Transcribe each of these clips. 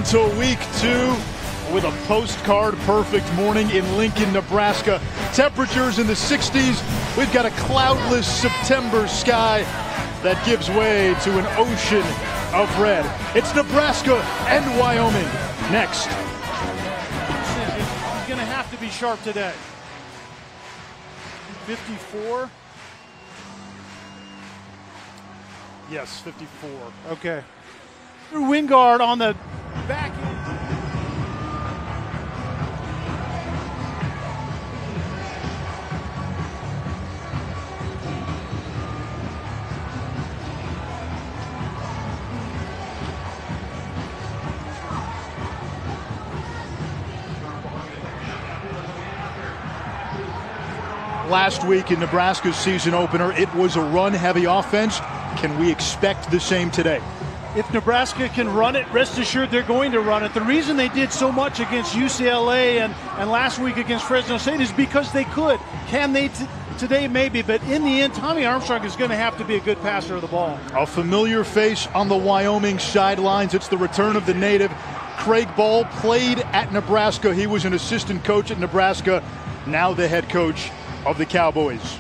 into week 2 with a postcard perfect morning in Lincoln, Nebraska. Temperatures in the 60s. We've got a cloudless September sky that gives way to an ocean of red. It's Nebraska and Wyoming next. He's going to have to be sharp today. 54. Yes, 54. Okay. Wingard on the back end. Last week in Nebraska's season opener, it was a run-heavy offense. Can we expect the same today? If Nebraska can run it, rest assured they're going to run it. The reason they did so much against UCLA and last week against Fresno State is because they could. Can they today? Maybe, but in the end, Tommy Armstrong is going to have to be a good passer of the ball. A familiar face on the Wyoming sidelines. It's the return of the native. Craig Ball played at Nebraska. He was an assistant coach at Nebraska, now the head coach of the Cowboys.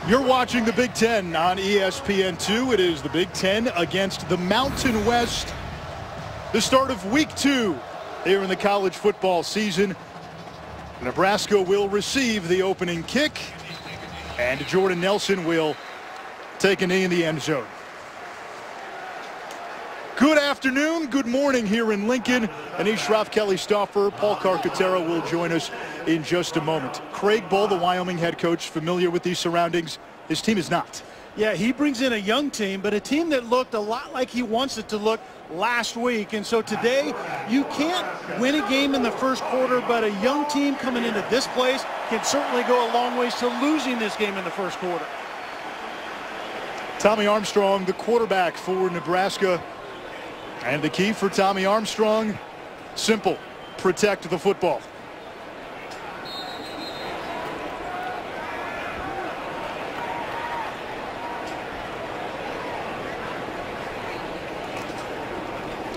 You're watching the Big Ten on ESPN2. It is the Big Ten against the Mountain West. The start of week 2 here in the college football season. Nebraska will receive the opening kick, and Jordan Nelson will take a knee in the end zone. Good afternoon, good morning here in Lincoln. Anish Ralph, Kelly Stauffer, Paul Carcaterra will join us in just a moment. Craig Bull, the Wyoming head coach, familiar with these surroundings. His team is not. Yeah, he brings in a young team, but a team that looked a lot like he wants it to look last week. And so today, you can't win a game in the first quarter, but a young team coming into this place can certainly go a long ways to losing this game in the first quarter. Tommy Armstrong, the quarterback for Nebraska. And the key for Tommy Armstrong, simple: protect the football.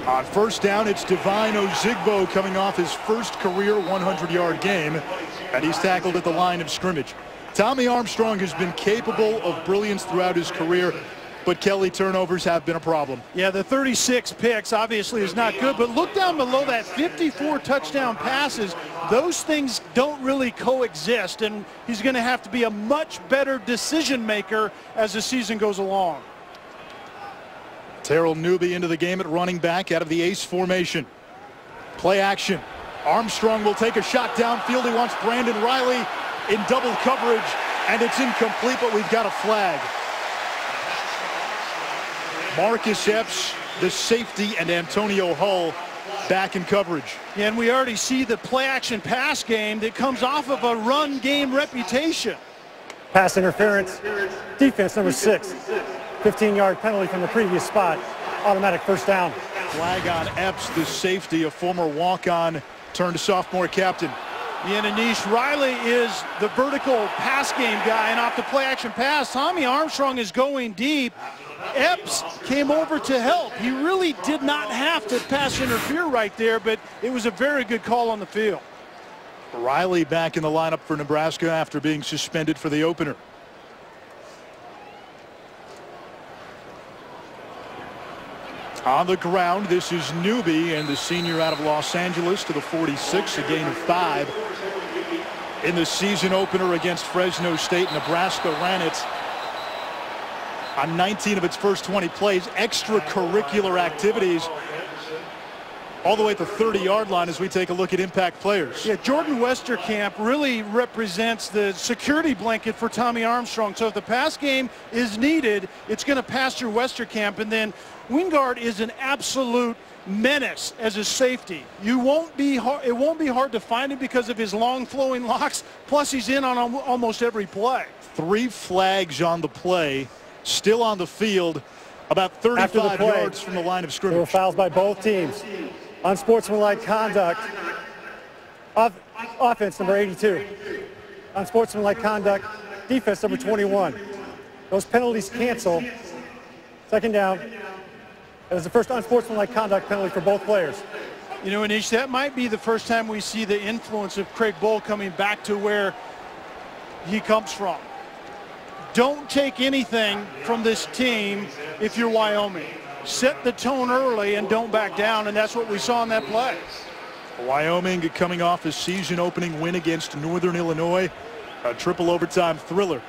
On first down, it's Divine Ozigbo coming off his first career 100-yard game, and he's tackled at the line of scrimmage. Tommy Armstrong has been capable of brilliance throughout his career, but Kelly, turnovers have been a problem. Yeah, the 36 picks obviously is not good, but look down below that 54 touchdown passes. Those things don't really coexist, and he's going to have to be a much better decision maker as the season goes along. Terrell Newby into the game at running back out of the ace formation. Play action. Armstrong will take a shot downfield. He wants Brandon Riley in double coverage, and it's incomplete, but we've got a flag. Marcus Epps, the safety, and Antonio Hull back in coverage. Yeah, and we already see the play-action pass game that comes off of a run game reputation. Pass interference, defense number 6. 15-yard penalty from the previous spot. Automatic first down. Flag on Epps, the safety, a former walk-on turned sophomore captain. Yeah, Anish, Riley is the vertical pass game guy, and off the play-action pass, Tommy Armstrong is going deep. Epps came over to help. He really did not have to pass interfere right there, but it was a very good call on the field. Riley back in the lineup for Nebraska after being suspended for the opener. On the ground, this is Newby, and the senior out of Los Angeles to the 46, a gain of 5. In the season opener against Fresno State, Nebraska ran it on 19 of its first 20 plays. Extracurricular activities all the way at the 30-yard line as we take a look at impact players. Yeah, Jordan Westerkamp really represents the security blanket for Tommy Armstrong. So if the pass game is needed, it's going to pass through Westerkamp. And then Wingard is an absolute menace as a safety. It won't be hard to find him because of his long flowing locks. Plus he's in on almost every play. 3 flags on the play. Still on the field, about 35 yards from the line of scrimmage. There were fouls by both teams. Unsportsmanlike conduct. Offense number 82. Unsportsmanlike conduct. Defense number 21. Those penalties cancel. Second down. It was the first unsportsmanlike conduct penalty for both players. You know, Anish, that might be the first time we see the influence of Craig Bohl coming back to where he comes from. Don't take anything from this team if you're Wyoming. Set the tone early and don't back down, and that's what we saw in that play. Wyoming coming off a season-opening win against Northern Illinois, a triple overtime thriller.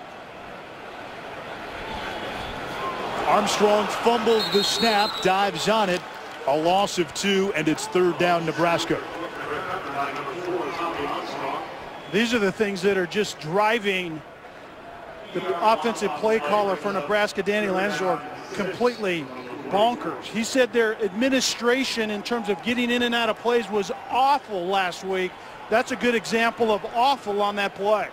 Armstrong fumbled the snap, dives on it, a loss of 2, and it's third down Nebraska. These are the things that are just driving the offensive play caller for Nebraska, Danny Lansdorf, completely bonkers. He said their administration in terms of getting in and out of plays was awful last week. That's a good example of awful on that play.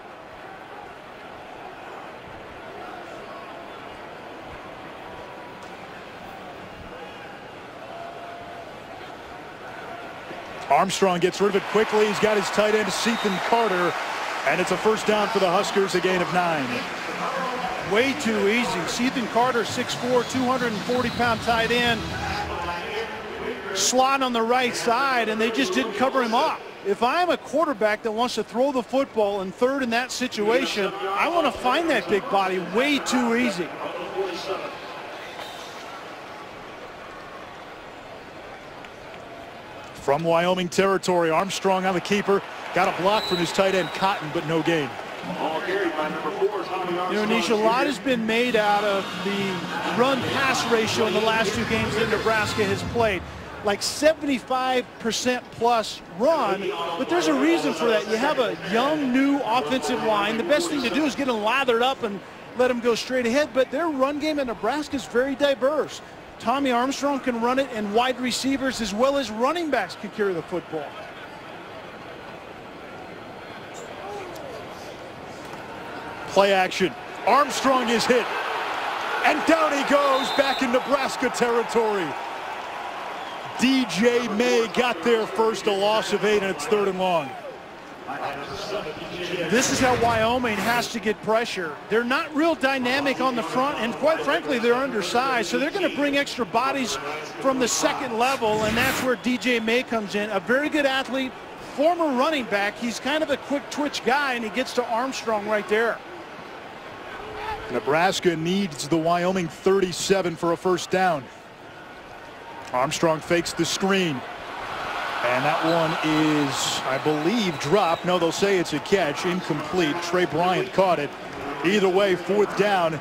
Armstrong gets rid of it quickly. He's got his tight end, Ethan Carter, and it's a first down for the Huskers, a gain of 9. Way too easy. Ethan Carter, 6'4", 240-pound tight end. Slot on the right side, and they just didn't cover him up. If I'm a quarterback that wants to throw the football in third in that situation, I want to find that big body. Way too easy. From Wyoming territory, Armstrong on the keeper. Got a block from his tight end, Cotton, but no gain. You know, Anish, a lot has been made out of the run-pass ratio in the last 2 games that Nebraska has played. Like 75% plus run, but there's a reason for that. You have a young, new offensive line. The best thing to do is get them lathered up and let them go straight ahead, but their run game in Nebraska is very diverse. Tommy Armstrong can run it, and wide receivers as well as running backs can carry the football. Play action. Armstrong is hit. And down he goes back in Nebraska territory. DJ May got there first, a loss of 8, and it's 3rd and long. This is how Wyoming has to get pressure. They're not real dynamic on the front, and quite frankly, they're undersized. So they're going to bring extra bodies from the second level, and that's where DJ May comes in. A very good athlete, former running back. He's kind of a quick twitch guy, and he gets to Armstrong right there. Nebraska needs the Wyoming 37 for a first down. Armstrong fakes the screen. And that one is, I believe, dropped. No, they'll say it's a catch. Incomplete. Trey Bryant caught it. Either way, 4th down,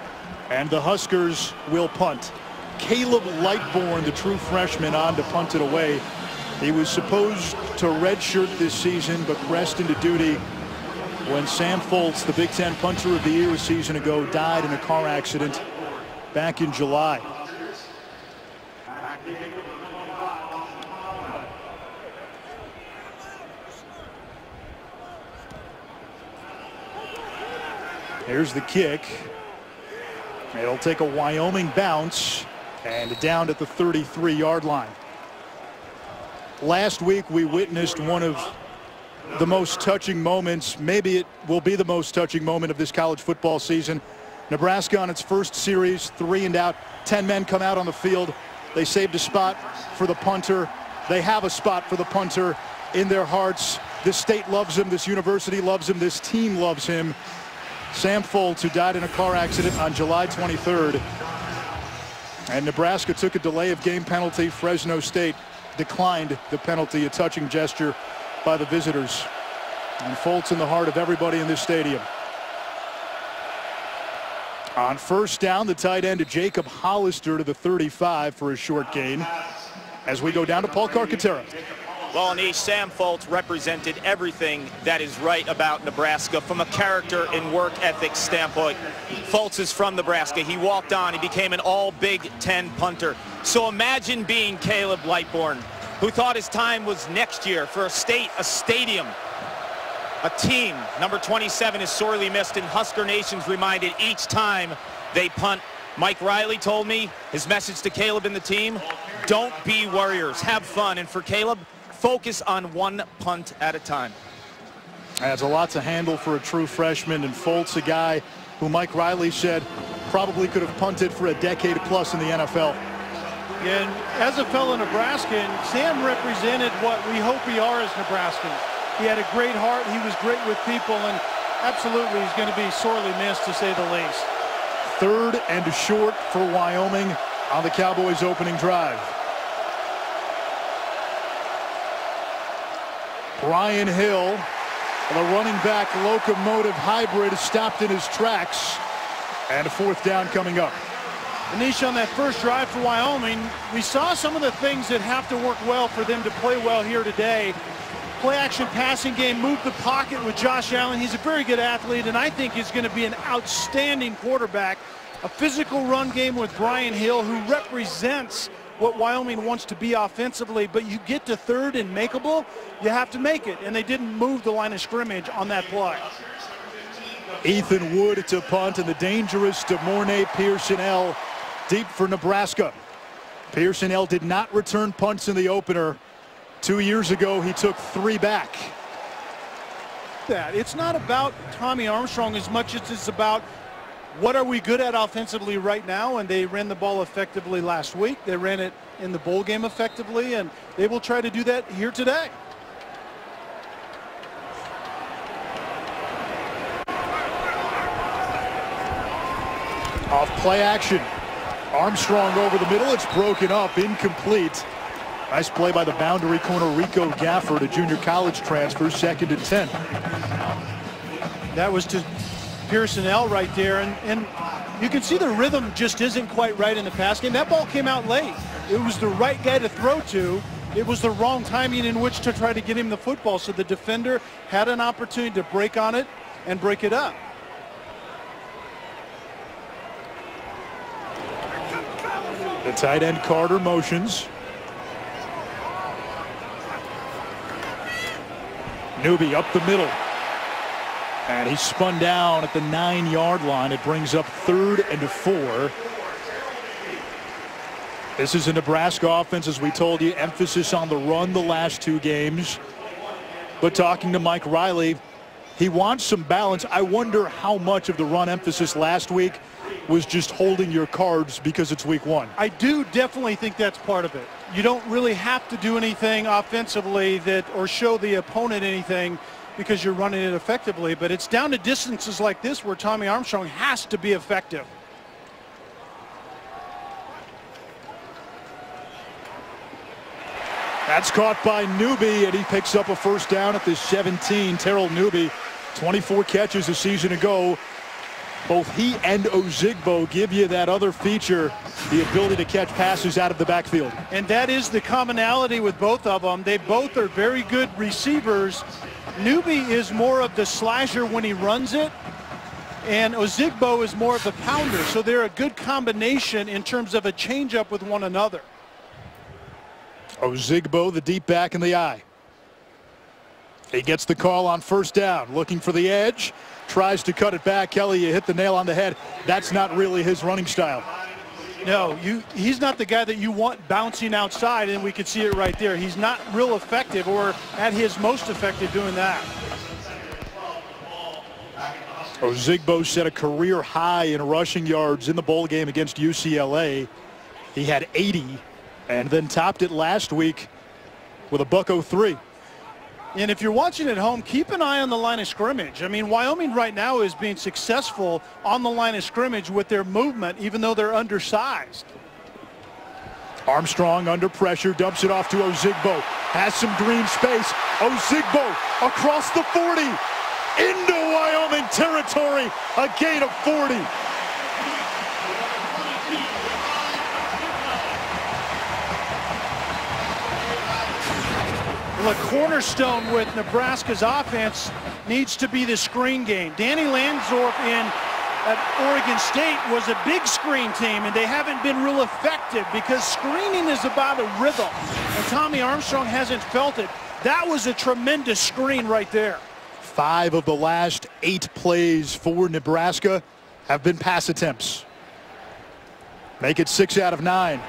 and the Huskers will punt. Caleb Lightbourne, the true freshman, on to punt it away. He was supposed to redshirt this season, but pressed into duty when Sam Foltz, the Big Ten punter of the year a season ago, died in a car accident back in July. Here's the kick. It'll take a Wyoming bounce and down at the 33-yard line. Last week we witnessed one of the most touching moments, maybe it will be the most touching moment of this college football season. Nebraska on its first series, 3 and out, 10 men come out on the field. They saved a spot for the punter. They have a spot for the punter in their hearts. This state loves him, this university loves him, this team loves him. Sam Foltz, who died in a car accident on July 23rd. And Nebraska took a delay of game penalty. Fresno State declined the penalty, a touching gesture by the visitors. And Foltz in the heart of everybody in this stadium. On first down, the tight end Jacob Hollister to the 35 for a short gain. As we go down to Paul Carcaterra. Well, Anish, Sam Foltz represented everything that is right about Nebraska from a character and work ethic standpoint. Foltz is from Nebraska. He walked on. He became an all-Big Ten punter. So imagine being Caleb Lightbourne, who thought his time was next year for a stadium, a team. Number 27 is sorely missed, and Husker Nation's reminded each time they punt. Mike Riley told me his message to Caleb and the team, don't be warriors, have fun. And for Caleb, focus on one punt at a time. That's a lot to handle for a true freshman, and Foltz, a guy who Mike Riley said probably could have punted for a decade plus in the NFL. And as a fellow Nebraskan, Sam represented what we hope we are as Nebraskans. He had a great heart. He was great with people, and absolutely he's going to be sorely missed, to say the least. 3rd and short for Wyoming on the Cowboys' opening drive. Brian Hill, the running back locomotive hybrid, stopped in his tracks, and 4th down coming up. Anish, on that first drive for Wyoming, we saw some of the things that have to work well for them to play well here today. Play action passing game, move the pocket with Josh Allen. He's a very good athlete, and I think he's going to be an outstanding quarterback. A physical run game with Brian Hill, who represents what Wyoming wants to be offensively, but you get to 3rd and makeable, you have to make it, and they didn't move the line of scrimmage on that play. Ethan Wood to punt, and the dangerous DeMornay Pearson-L deep for Nebraska. Pearson-L did not return punts in the opener. 2 years ago, he took 3 back. It's not about Tommy Armstrong as much as it's about what are we good at offensively right now, and they ran the ball effectively last week. They ran it in the bowl game effectively, and they will try to do that here today. Off play action. Armstrong over the middle. It's broken up, incomplete. Nice play by the boundary corner Rico Gafford, a junior college transfer, 2nd and 10. That was to Pearson-L right there, and you can see the rhythm just isn't quite right in the pass game. That ball came out late. It was the right guy to throw to. It was the wrong timing in which to try to get him the football, so the defender had an opportunity to break on it and break it up. The tight end Carter motions. Newby up the middle. And he spun down at the 9-yard line. It brings up 3rd and 4. This is a Nebraska offense, as we told you, emphasis on the run the last 2 games. But talking to Mike Riley, he wants some balance. I wonder how much of the run emphasis last week was just holding your cards because it's week 1. I do definitely think that's part of it. You don't really have to do anything offensively or show the opponent anything because you're running it effectively, but it's down to distances like this where Tommy Armstrong has to be effective. That's caught by Newby, and he picks up a 1st down at the 17. Terrell Newby, 24 catches a season ago. Both he and Ozigbo give you that other feature, the ability to catch passes out of the backfield. And that is the commonality with both of them. They both are very good receivers. Newby is more of the slasher when he runs it, and Ozigbo is more of the pounder. So they're a good combination in terms of a changeup with one another. Ozigbo, the deep back in the eye. He gets the call on 1st down, looking for the edge. Tries to cut it back. Kelly, you hit the nail on the head. That's not really his running style. No, he's not the guy that you want bouncing outside, and we could see it right there. He's not real effective, or at his most effective doing that. Ozigbo set a career high in rushing yards in the bowl game against UCLA. He had 80 and then topped it last week with a $103. And if you're watching at home, keep an eye on the line of scrimmage. I mean, Wyoming right now is being successful on the line of scrimmage with their movement, even though they're undersized. Armstrong under pressure, dumps it off to Ozigbo. Has some green space. Ozigbo across the 40. Into Wyoming territory. A gain of 40. The cornerstone with Nebraska's offense needs to be the screen game. Danny Lansdorf at Oregon State was a big screen team, and they haven't been real effective because screening is about a rhythm, and Tommy Armstrong hasn't felt it. That was a tremendous screen right there. 5 of the last 8 plays for Nebraska have been pass attempts. Make it 6 out of 9.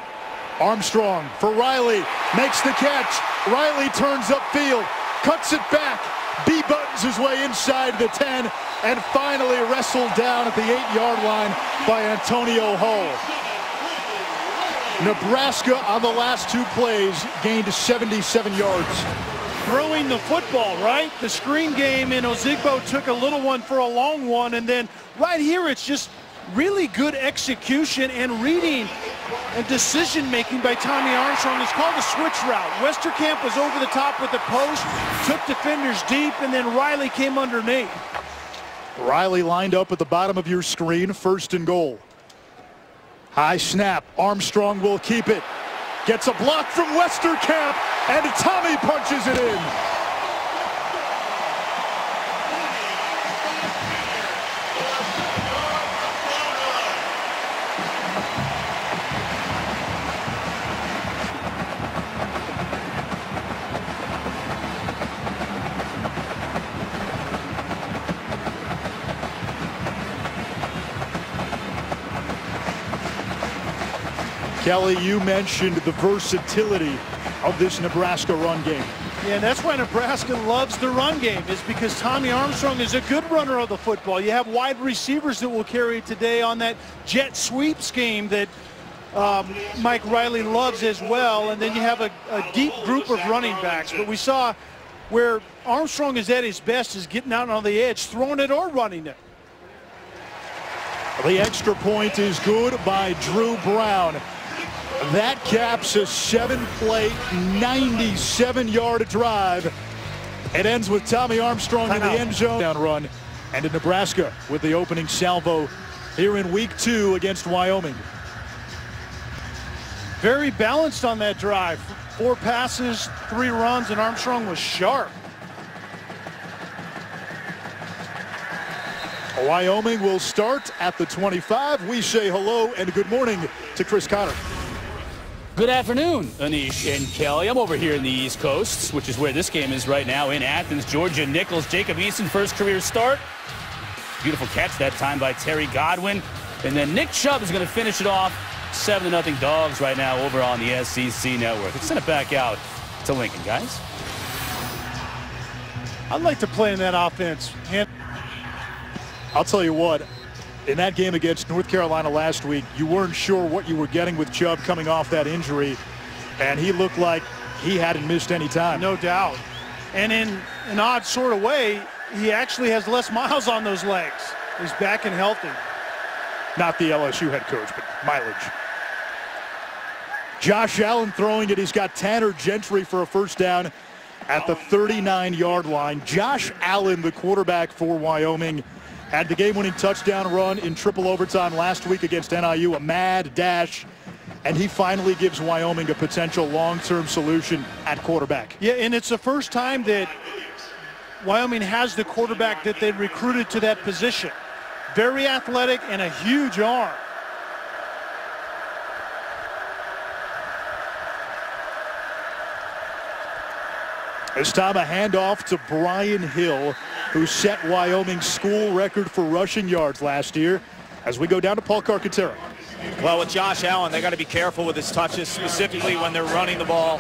Armstrong for Riley, makes the catch. Riley turns upfield, cuts it back. B buttons his way inside the 10 and finally wrestled down at the 8-yard line by Antonio Hull. Nebraska on the last 2 plays gained 77 yards. Throwing the football, right? The screen game in Ozigbo took a little one for a long one, and then right here it's just really good execution and reading and decision-making by Tommy Armstrong. It's called a switch route. Westerkamp was over the top with the post, took defenders deep, and then Riley came underneath. Riley lined up at the bottom of your screen, 1st and goal. High snap. Armstrong will keep it. Gets a block from Westerkamp, and Tommy punches it in. Kelly, you mentioned the versatility of this Nebraska run game. Yeah, and that's why Nebraska loves the run game, is because Tommy Armstrong is a good runner of the football. You have wide receivers that will carry today on that jet sweep scheme that Mike Riley loves as well. And then you have a deep group of running backs. But we saw where Armstrong is at his best is getting out on the edge, throwing it or running it. The extra point is good by Drew Brown. That caps a 7-play, 97-yard drive. It ends with Tommy Armstrong in the end zone down run, and in Nebraska with the opening salvo here in week 2 against Wyoming. Very balanced on that drive. 4 passes, 3 runs, and Armstrong was sharp. Wyoming will start at the 25. We say hello and good morning to Chris Cotter. Good afternoon, Anish and Kelly. I'm over here in the East Coast, which is where this game is right now in Athens, Georgia. Nichols, Jacob Eason, first career start. Beautiful catch that time by Terry Godwin. And then Nick Chubb is going to finish it off. 7-0 Dogs right now over on the SEC Network. Let's send it back out to Lincoln, guys. I'd like to play in that offense. I'll tell you what, in that game against North Carolina last week, you weren't sure what you were getting with Chubb coming off that injury, and he looked like he hadn't missed any time. No doubt. And in an odd sort of way, he actually has less miles on those legs. He's back and healthy. Not the LSU head coach, but mileage. Josh Allen throwing it. He's got Tanner Gentry for a first down at the 39-yard line. Josh Allen, the quarterback for Wyoming, had the game-winning touchdown run in triple overtime last week against NIU, a mad dash, and he finally gives Wyoming a potential long-term solution at quarterback. Yeah, and it's the first time that Wyoming has the quarterback that they recruited to that position. Very athletic and a huge arm. This time a handoff to Brian Hill, who set Wyoming's school record for rushing yards last year, as we go down to Paul Carcaterra. Well, with Josh Allen, they got to be careful with his touches, specifically when they're running the ball,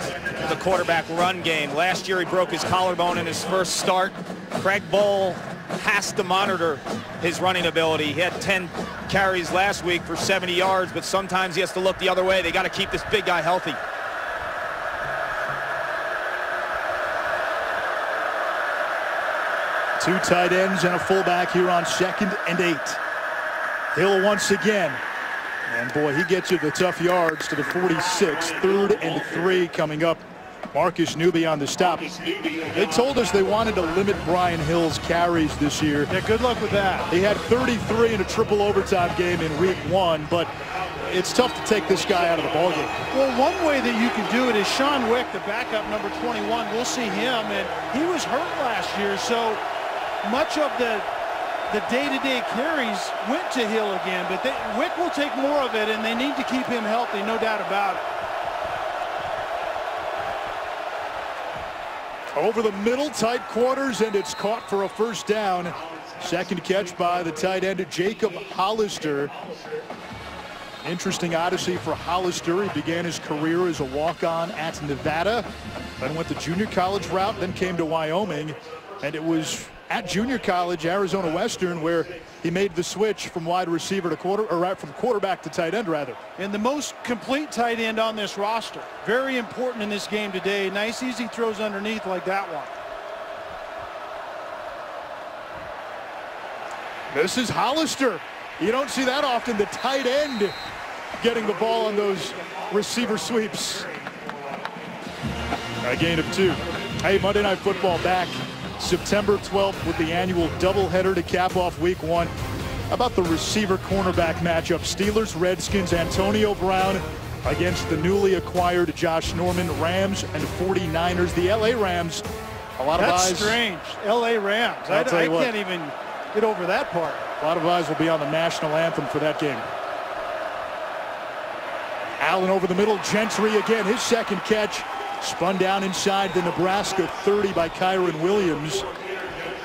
the quarterback run game. Last year he broke his collarbone in his first start. Craig Bohl has to monitor his running ability. He had 10 carries last week for 70 yards, but sometimes he has to look the other way. They got to keep this big guy healthy. Two tight ends and a fullback here on 2nd and 8. Hill once again. And boy, he gets you the tough yards to the 46. 3rd and 3 coming up. Marcus Newby on the stop. They told us they wanted to limit Brian Hill's carries this year. Yeah, good luck with that. He had 33 in a triple overtime game in week 1, but it's tough to take this guy out of the ballgame. Well, one way that you can do it is Sean Wick, the backup number 21. We'll see him, and he was hurt last year, so much of the day-to-day carries went to Hill again, but Wick will take more of it, and they need to keep him healthy, no doubt about it. Over the middle, tight quarters, and it's caught for a first down. Second catch by the tight end, Jacob Hollister. Interesting odyssey for Hollister. He began his career as a walk-on at Nevada, then went the junior college route, then came to Wyoming, and it was at junior college, Arizona Western, where he made the switch from wide receiver to from quarterback to tight end, rather. And the most complete tight end on this roster. Very important in this game today. Nice, easy throws underneath like that one. This is Hollister. You don't see that often, the tight end getting the ball on those receiver sweeps. A gain of 2. Hey, Monday Night Football back September 12th with the annual doubleheader to cap off week 1. How about the receiver cornerback matchup? Steelers, Redskins, Antonio Brown against the newly acquired Josh Norman Rams and 49ers. The LA Rams, a lot of eyes. That's strange. LA Rams. I can't even get over that part. A lot of eyes will be on the national anthem for that game. Allen over the middle. Gentry again, his second catch. Spun down inside the Nebraska 30 by Kyron Williams.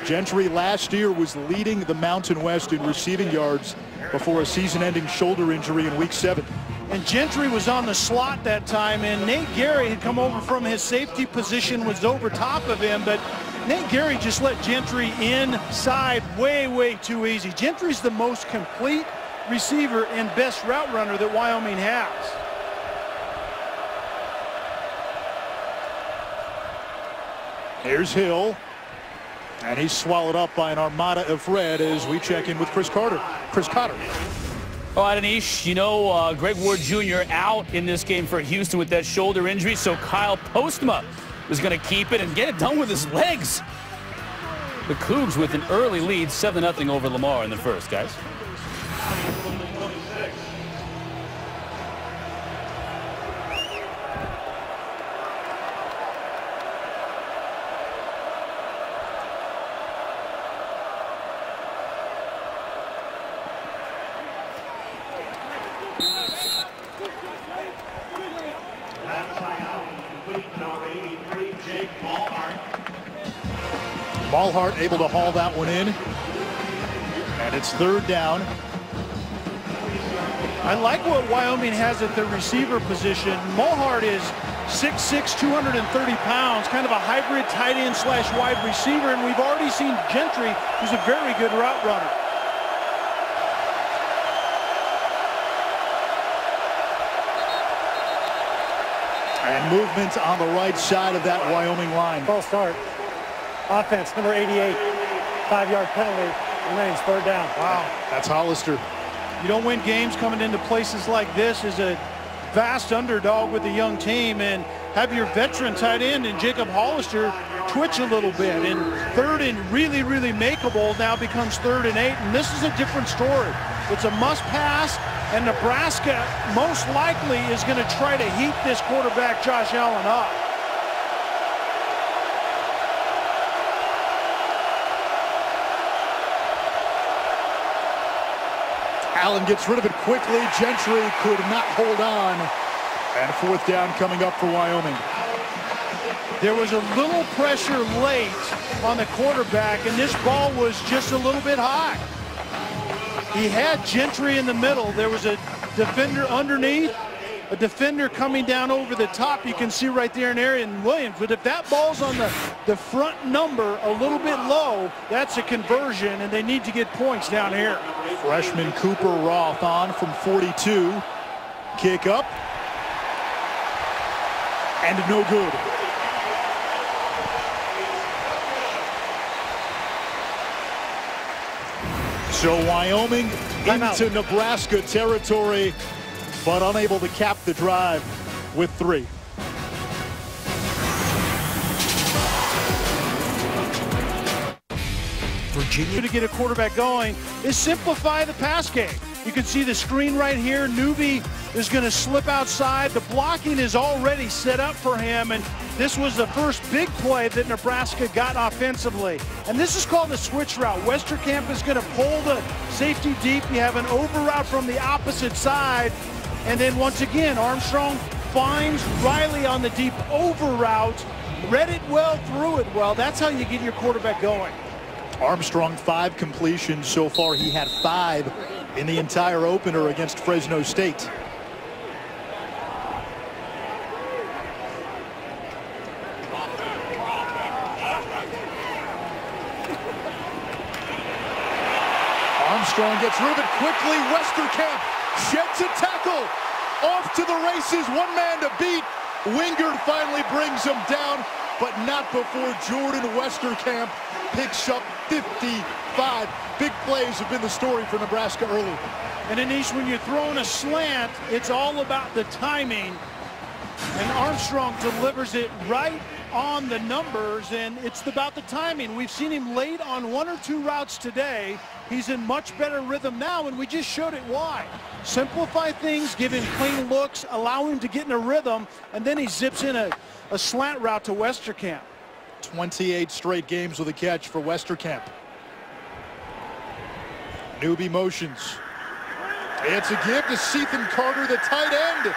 Gentry last year was leading the Mountain West in receiving yards before a season-ending shoulder injury in week 7. And Gentry was on the slot that time, and Nate Gary had come over from his safety position, was over top of him, but Nate Gary just let Gentry inside way too easy. Gentry's the most complete receiver and best route runner that Wyoming has. Here's Hill, and he's swallowed up by an armada of red as we check in with Chris Cotter. All right, Anish, you know Greg Ward Jr. out in this game for Houston with that shoulder injury, so Kyle Postma is going to keep it and get it done with his legs. The Cougs with an early lead, 7-0 over Lamar in the first, guys. Ballhart able to haul that one in. And it's 3rd down. I like what Wyoming has at the receiver position. Mulhart is 6'6", 230 pounds, kind of a hybrid tight end / wide receiver, and we've already seen Gentry, who's a very good route runner. And movement on the right side of that Wyoming line. False start. Offense, number 88. 5-yard penalty. Remains 3rd down. Wow. That's Hollister. You don't win games coming into places like this as a vast underdog with a young team, and have your veteran tight end and Jacob Hollister twitch a little bit. And 3rd and really makeable now becomes 3rd and 8, and this is a different story. It's a must pass, and Nebraska most likely is going to try to heat this quarterback Josh Allen up. Allen gets rid of it quickly. Gentry could not hold on. And 4th down coming up for Wyoming. There was a little pressure late on the quarterback, and this ball was just a little bit high. He had Gentry in the middle. There was a defender underneath, a defender coming down over the top. You can see right there in Arian Williams. But if that ball's on the front number a little bit low, that's a conversion, and they need to get points down here. Freshman Cooper Roth on from 42. Kick up. And no good. So Wyoming into Nebraska territory, but unable to cap the drive with 3. Virginia to get a quarterback going is simplify the pass game. You can see the screen right here. Newby is going to slip outside. The blocking is already set up for him, and this was the first big play that Nebraska got offensively. And this is called a switch route. Westerkamp is going to pull the safety deep. You have an over route from the opposite side, and then once again, Armstrong finds Riley on the deep over route. Read it well, threw it well. That's how you get your quarterback going. Armstrong 5 completions so far. He had 5 in the entire opener against Fresno State. Armstrong gets rid of it quickly. Westerkamp sheds a tackle. Off to the races. One man to beat. Wingard finally brings him down, but not before Jordan Westerkamp picks up 55. Big plays have been the story for Nebraska early. And Anish, when you're throwing a slant, it's all about the timing. And Armstrong delivers it right on the numbers, and it's about the timing. We've seen him late on 1 or 2 routes today. He's in much better rhythm now, and we just showed it why. Simplify things, give him clean looks, allow him to get in a rhythm, and then he zips in a slant route to Westerkamp. 28 straight games with a catch for Westerkamp. Newbie motions. It's a give to Sethan Carter, the tight end.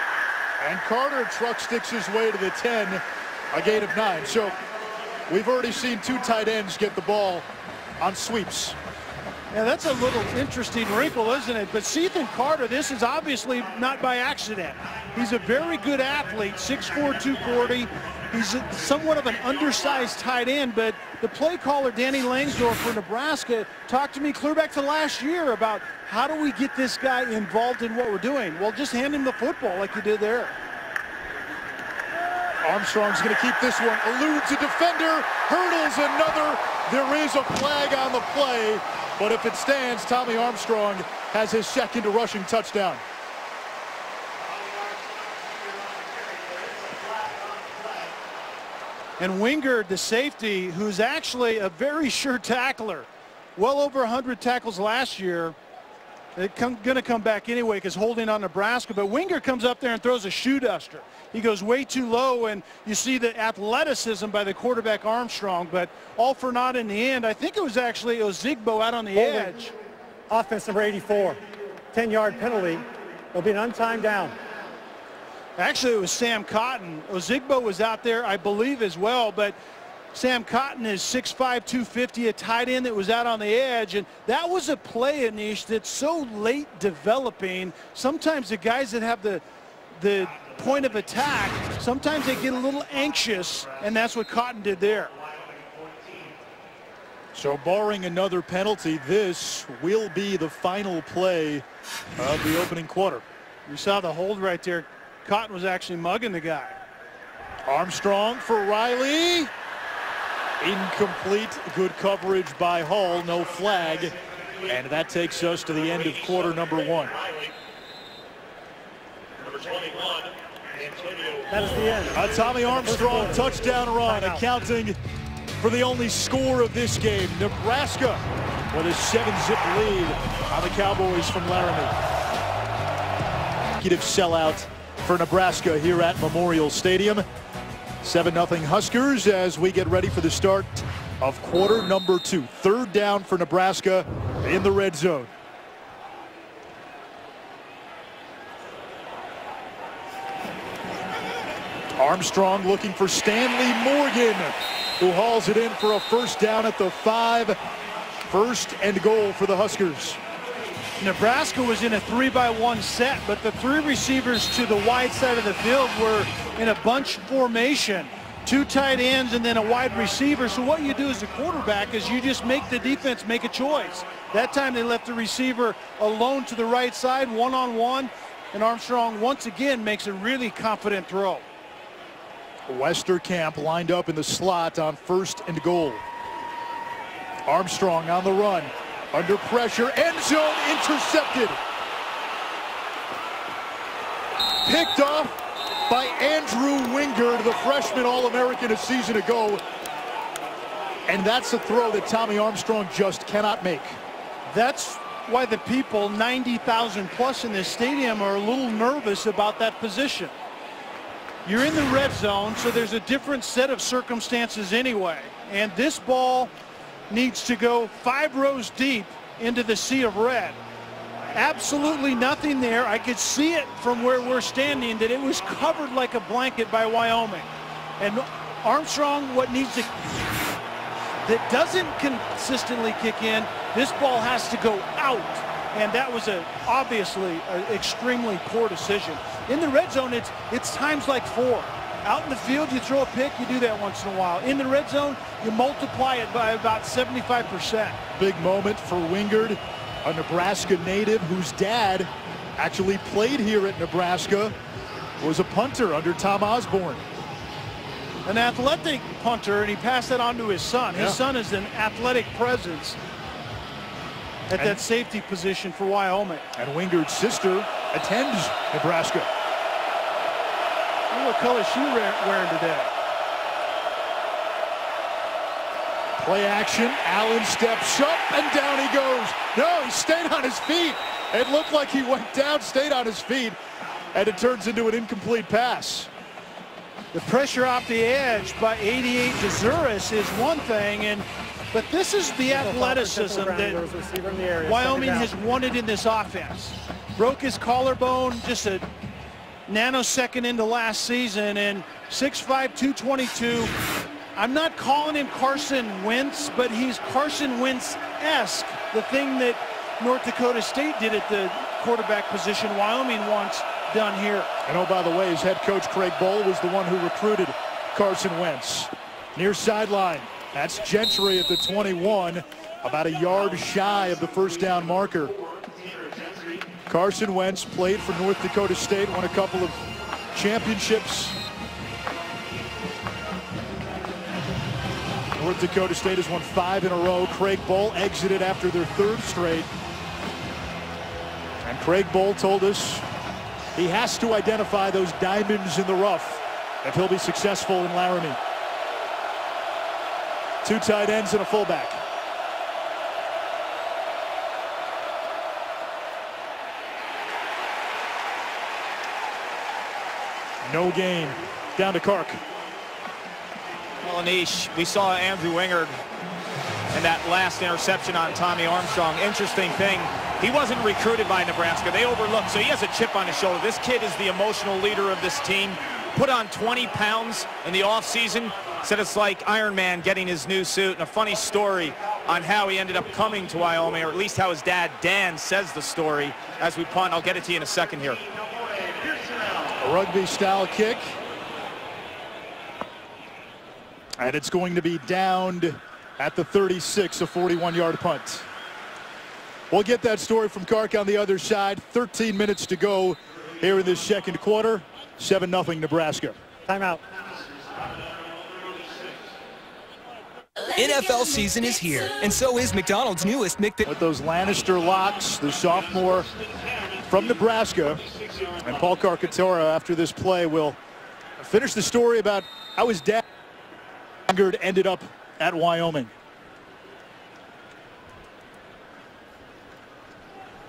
And Carter truck sticks his way to the 10, a gain of 9. So we've already seen 2 tight ends get the ball on sweeps. Yeah, that's a little interesting wrinkle, isn't it? But Sethan Carter, this is obviously not by accident. He's a very good athlete, 6'4", 240. He's somewhat of an undersized tight end, but the play caller, Danny Langsdorff for Nebraska, talked to me clear back to last year about how do we get this guy involved in what we're doing? Well, just hand him the football like you did there. Armstrong's going to keep this one. Eludes a defender, hurdles another. There is a flag on the play, but if it stands, Tommy Armstrong has his second rushing touchdown. And Wingard, the safety, who's actually a very sure tackler, well over 100 tackles last year. They're going to come back anyway because holding on Nebraska. But Wingard comes up there and throws a shoe duster. He goes way too low, and you see the athleticism by the quarterback Armstrong. But all for naught in the end. I think it was actually Ozigbo out on the edge. Offense number 84, 10-yard penalty. It'll be an untimed down. Actually, it was Sam Cotton. Ozigbo was out there, I believe, as well. But Sam Cotton is 6'5", 250, a tight end that was out on the edge. And that was a play, Anish, that's so late developing. Sometimes the guys that have the point of attack, sometimes they get a little anxious, and that's what Cotton did there. So barring another penalty, this will be the final play of the opening quarter. You saw the hold right there. Cotton was actually mugging the guy. Armstrong for Riley. Incomplete. Good coverage by Hull. No flag. And that takes us to the end of quarter number 1. That is the end. A Tommy Armstrong touchdown run, accounting for the only score of this game. Nebraska with a 7-zip lead on the Cowboys from Laramie. Sellout for Nebraska here at Memorial Stadium. 7-0 Huskers as we get ready for the start of quarter number 2. 3rd down for Nebraska in the red zone. Armstrong looking for Stanley Morgan, who hauls it in for a 1st down at the 5. 1st and goal for the Huskers. Nebraska was in a 3-by-1 set, but the 3 receivers to the wide side of the field were in a bunch formation. 2 tight ends and then a wide receiver. So what you do as a quarterback is you just make the defense make a choice. That time they left the receiver alone to the right side, one-on-one, and Armstrong once again makes a really confident throw. Westerkamp lined up in the slot on 1st and goal. Armstrong on the run. Under pressure, end zone, intercepted. Picked off by Andrew Wingard, the freshman All-American a season ago. And that's a throw that Tommy Armstrong just cannot make. That's why the people, 90,000 plus in this stadium, are a little nervous about that position. You're in the red zone, so there's a different set of circumstances anyway. And this ball needs to go 5 rows deep into the sea of red. Absolutely nothing there. I could see it from where we're standing that it was covered like a blanket by Wyoming. And Armstrong, what needs to, that doesn't consistently kick in, this ball has to go out. And that was obviously an extremely poor decision. In the red zone, it's times like 4. Out in the field, you throw a pick, you do that once in a while. In the red zone, you multiply it by about 75%. Big moment for Wingard. a Nebraska native whose dad actually played here at Nebraska, was a punter under Tom Osborne. An athletic punter, and he passed that on to his son. His son is an athletic presence at that safety position for Wyoming. And Wingard's sister attends Nebraska. Look what color she wearing today. Play action. Allen steps up and down he goes. No, he stayed on his feet. It looked like he went down, stayed on his feet, and it turns into an incomplete pass. The pressure off the edge by 88 Dezuris is one thing, but this is the athleticism that Wyoming has wanted in this offense. Broke his collarbone just a nanosecond into last season, and 6'5", 222. I'm not calling him Carson Wentz, but he's Carson Wentz-esque. The thing that North Dakota State did at the quarterback position, Wyoming wants done here. And oh, by the way, his head coach Craig Bohl was the one who recruited Carson Wentz. Near sideline, that's Gentry at the 21, about a yard shy of the first down marker. Carson Wentz played for North Dakota State, won a couple of championships. North Dakota State has won 5 in a row. Craig Bohl exited after their 3rd straight. And Craig Bohl told us he has to identify those diamonds in the rough if he'll be successful in Laramie. 2 tight ends and a fullback. No gain. Down to Kark. Well, Anish, we saw Andrew Wingard and that last interception on Tommy Armstrong. Interesting thing, he wasn't recruited by Nebraska. They overlooked, so he has a chip on his shoulder. This kid is the emotional leader of this team. Put on 20 pounds in the offseason. Said it's like Iron Man getting his new suit. And a funny story on how he ended up coming to Wyoming, or at least how his dad, Dan, says the story as we punt. I'll get it to you in a second here. A rugby-style kick. And it's going to be downed at the 36, a 41-yard punt. We'll get that story from Kark on the other side. 13 minutes to go here in this second quarter. 7-0 Nebraska. Timeout. NFL season is here, and so is McDonald's newest McPick. With those Lannister locks, the sophomore from Nebraska, and Paul Carcaterra after this play will finish the story about how his dad ended up at Wyoming.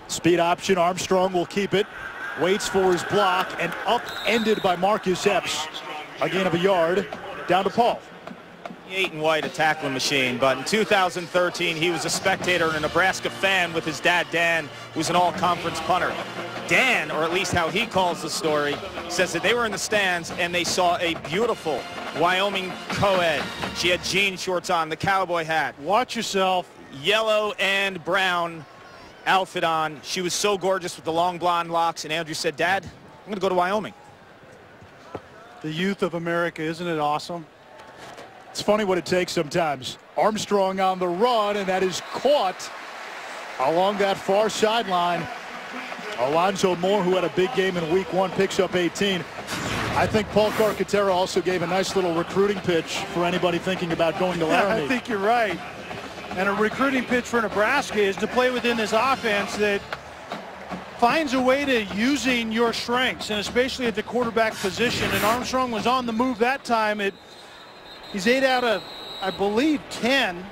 Speed option, Armstrong will keep it, waits for his block, and upended by Marcus Epps. A gain of a yard, down to Paul. 8 and white, a tackling machine, but in 2013 he was a spectator and a Nebraska fan with his dad Dan, who's an all-conference punter. Dan, or at least how he calls the story, says that they were in the stands and they saw a beautiful Wyoming co-ed. She had jean shorts on, the cowboy hat. Watch yourself. Yellow and brown outfit on. She was so gorgeous with the long blonde locks, and Andrew said, Dad, I'm going to go to Wyoming. The youth of America, isn't it awesome? It's funny what it takes sometimes. Armstrong on the run, and that is caught along that far sideline. Alonzo Moore, who had a big game in week 1, picks up 18. I think Paul Carcaterra also gave a nice little recruiting pitch for anybody thinking about going to Laramie. I think you're right. And a recruiting pitch for Nebraska is to play within this offense that finds a way to using your strengths, and especially at the quarterback position. And Armstrong was on the move that time. He's 8 out of, I believe, 10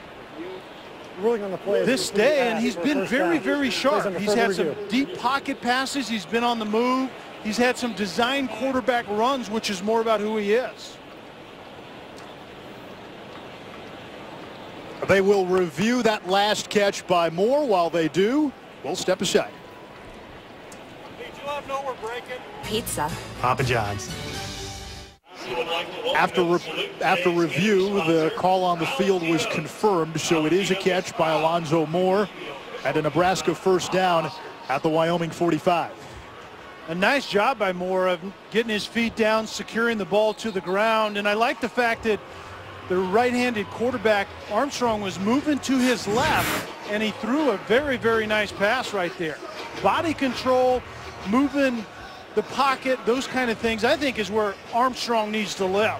Ruling on the play this day, and he's been very, very sharp. He's had some deep pocket passes. He's been on the move. He's had some design quarterback runs, which is more about who he is. They will review that last catch by Moore. While they do, we'll step aside. Hey, do you let them know we're breaking? Pizza. Papa John's. After review, the call on the field was confirmed, so it is a catch by Alonzo Moore and a Nebraska first down at the Wyoming 45. A nice job by Moore of getting his feet down, securing the ball to the ground, and I like the fact that the right-handed quarterback, Armstrong, was moving to his left, and he threw a very, very nice pass right there. Body control, moving the pocket, those kind of things, I think is where Armstrong needs to live.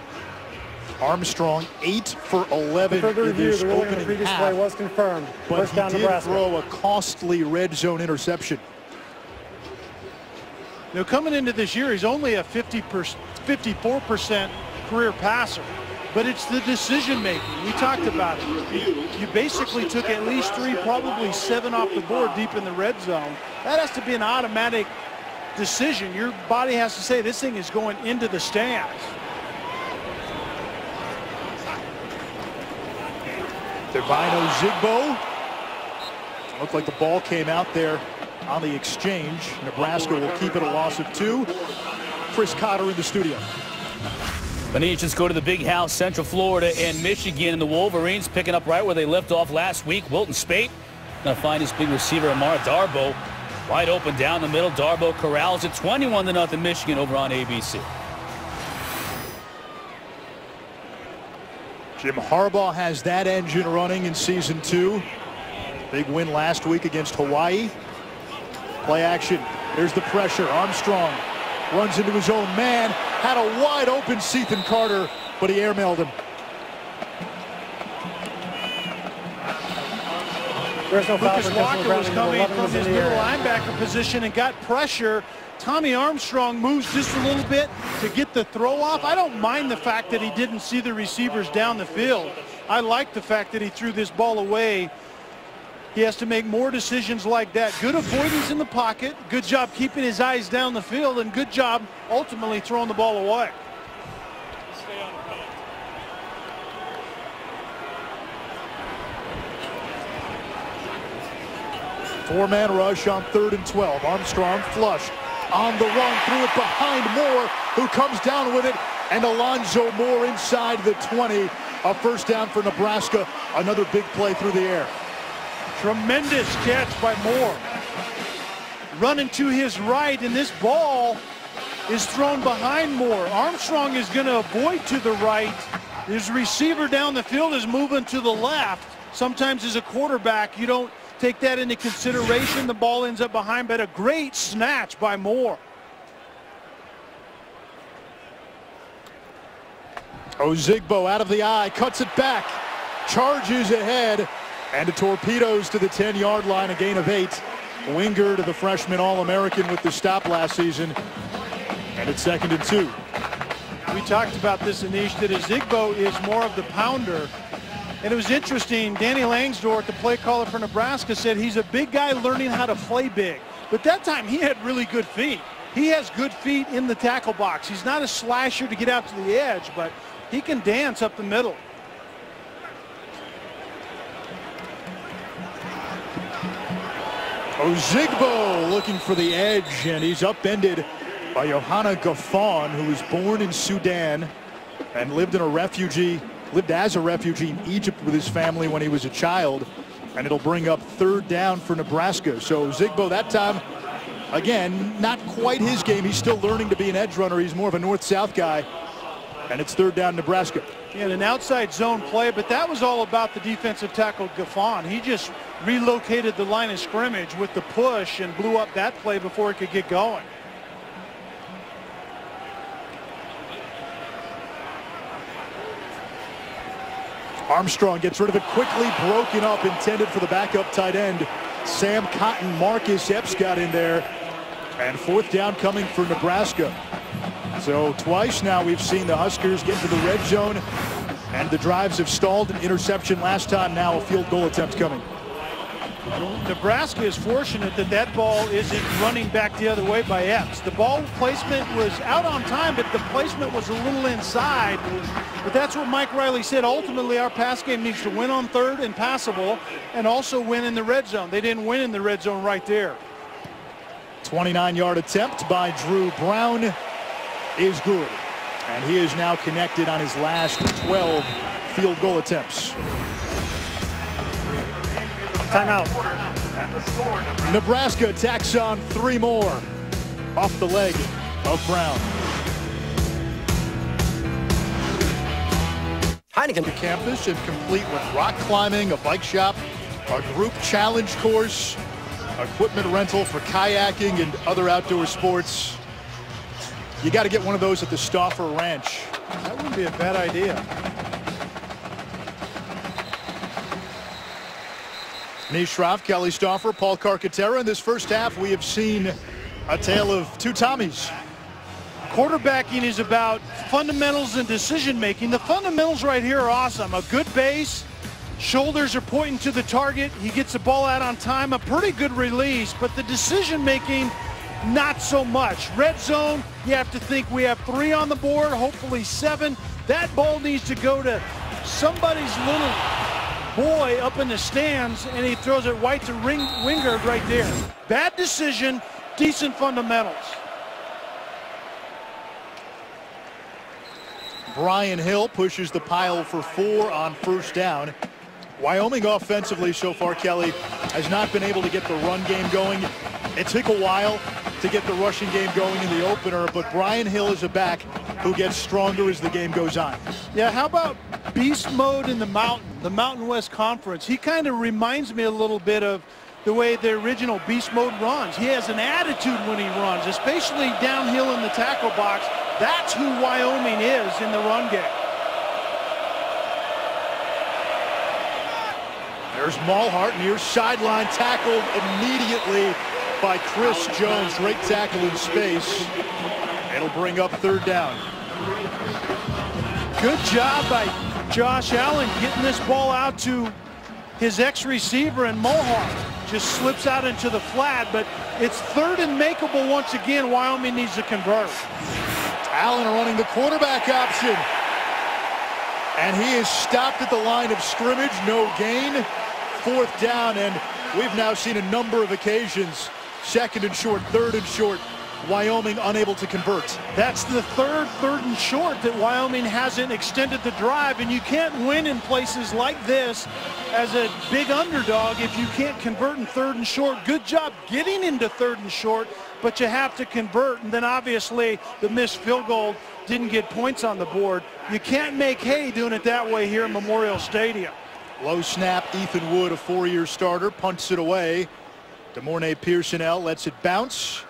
Armstrong 8 for 11 Further in review, this the ruling on the opening previous half, play was confirmed. but First he down, did Nebraska. throw a costly red zone interception. Now, coming into this year, he's only a 54% career passer, but it's the decision making. We talked about it. You basically took at least 3, probably 7 off the board deep in the red zone. That has to be an automatic decision. Your body has to say this thing is going into the stands. Divino Zigbo. Looked like the ball came out there on the exchange. Nebraska will keep it a loss of 2. Chris Cotter in the studio. Anish, let's go to the big house, Central Florida and Michigan, and the Wolverines picking up right where they left off last week. Wilton Spate going to find his big receiver, Amara Darboh, wide open down the middle. Darboh corrals it, 21-0 Michigan over on ABC. Jim Harbaugh has that engine running in season 2. Big win last week against Hawaii. Play action. There's the pressure. Armstrong runs into his own man. Had a wide open Sethan Carter, but he airmailed him. There's no foul Lucas for Walker was coming from his in the middle air. linebacker position and got pressure. Tommy Armstrong moves just a little bit to get the throw off. I don't mind the fact that he didn't see the receivers down the field. I like the fact that he threw this ball away. He has to make more decisions like that. Good avoidance in the pocket. Good job keeping his eyes down the field, and good job ultimately throwing the ball away. Four-man rush on 3rd and 12. Armstrong flush on the run, threw it behind Moore, who comes down with it, and Alonzo Moore inside the 20. A first down for Nebraska. Another big play through the air. Tremendous catch by Moore. Running to his right, and this ball is thrown behind Moore. Armstrong is going to avoid to the right. His receiver down the field is moving to the left. Sometimes as a quarterback, you don't take that into consideration. The ball ends up behind, but a great snatch by Moore. Ozigbo out of the eye, cuts it back, charges ahead, and it torpedoes to the 10-yard line, a gain of 8. Wingard, the freshman All-American with the stop last season, and it's 2nd and 2. We talked about this, Anish, that Ozigbo is more of the pounder. And it was interesting, Danny Langsdorff, the play caller for Nebraska, said he's a big guy learning how to play big. But that time he had really good feet. He has good feet in the tackle box. He's not a slasher to get out to the edge, but he can dance up the middle. Ozigbo looking for the edge, and he's upended by Johanna Gaffon, who was born in Sudan and lived as a refugee in Egypt with his family when he was a child. And it'll bring up 3rd down for Nebraska. So Ozigbo that time, again, not quite his game. He's still learning to be an edge runner. He's more of a north-south guy. And it's 3rd down Nebraska. Yeah, an outside zone play, but that was all about the defensive tackle Gaffon. He just relocated the line of scrimmage with the push and blew up that play before it could get going. Armstrong gets rid of it quickly, broken up, intended for the backup tight end. Sam Cotton, Marcus Epps got in there, and 4th down coming for Nebraska. So twice now we've seen the Huskers get to the red zone, and the drives have stalled. An interception last time, now a field goal attempt coming. Nebraska is fortunate that that ball isn't running back the other way by Epps. The ball placement was out on time, but the placement was a little inside. But that's what Mike Riley said. Ultimately, our pass game needs to win on 3rd and passable, and also win in the red zone. They didn't win in the red zone right there. 29-yard attempt by Drew Brown is good. And he is now connected on his last 12 field goal attempts. Timeout. Nebraska tacks on 3 more off the leg of Brown. Hi, Flanagan. The campus and complete with rock climbing, a bike shop, a group challenge course, equipment rental for kayaking and other outdoor sports. You got to get one of those at the Stauffer Ranch. That wouldn't be a bad idea. Anish Shroff, Kelly Stauffer, Paul Carcaterra. In this first half, we have seen a tale of two Tommies. Quarterbacking is about fundamentals and decision making. The fundamentals right here are awesome. A good base, shoulders are pointing to the target. He gets the ball out on time, a pretty good release, but the decision making, not so much. Red zone, you have to think we have 3 on the board, hopefully 7. That ball needs to go to somebody's little boy up in the stands, and he throws it right to Wingard right there. Bad decision, decent fundamentals. Brian Hill pushes the pile for 4 on first down. Wyoming offensively so far, Kelly, has not been able to get the run game going. It took a while to get the rushing game going in the opener, but Brian Hill is a back who gets stronger as the game goes on. Yeah, how about beast mode in the Mountain West Conference? He kind of reminds me a little bit of the way the original beast mode runs. He has an attitude when he runs, especially downhill in the tackle box. That's who Wyoming is in the run game. There's Malhart, near sideline, tackled immediately by Chris Jones. Great tackle in space. It'll bring up third down. Good job by Josh Allen getting this ball out to his ex-receiver, and Malhart just slips out into the flat, but it's third and makeable once again. Wyoming needs to convert. Allen running the quarterback option. And he is stopped at the line of scrimmage. No gain. Fourth down, and we've now seen a number of occasions. Second and short, third and short. Wyoming unable to convert. That's the third and short that Wyoming hasn't extended the drive, and you can't win in places like this as a big underdog if you can't convert in third and short. Good job getting into third and short, but you have to convert, and then obviously the missed field goal didn't get points on the board. You can't make hay doing it that way here in Memorial Stadium. Low snap, Ethan Wood, a 4-year starter, punts it away. DeMornay Pearsonell lets it bounce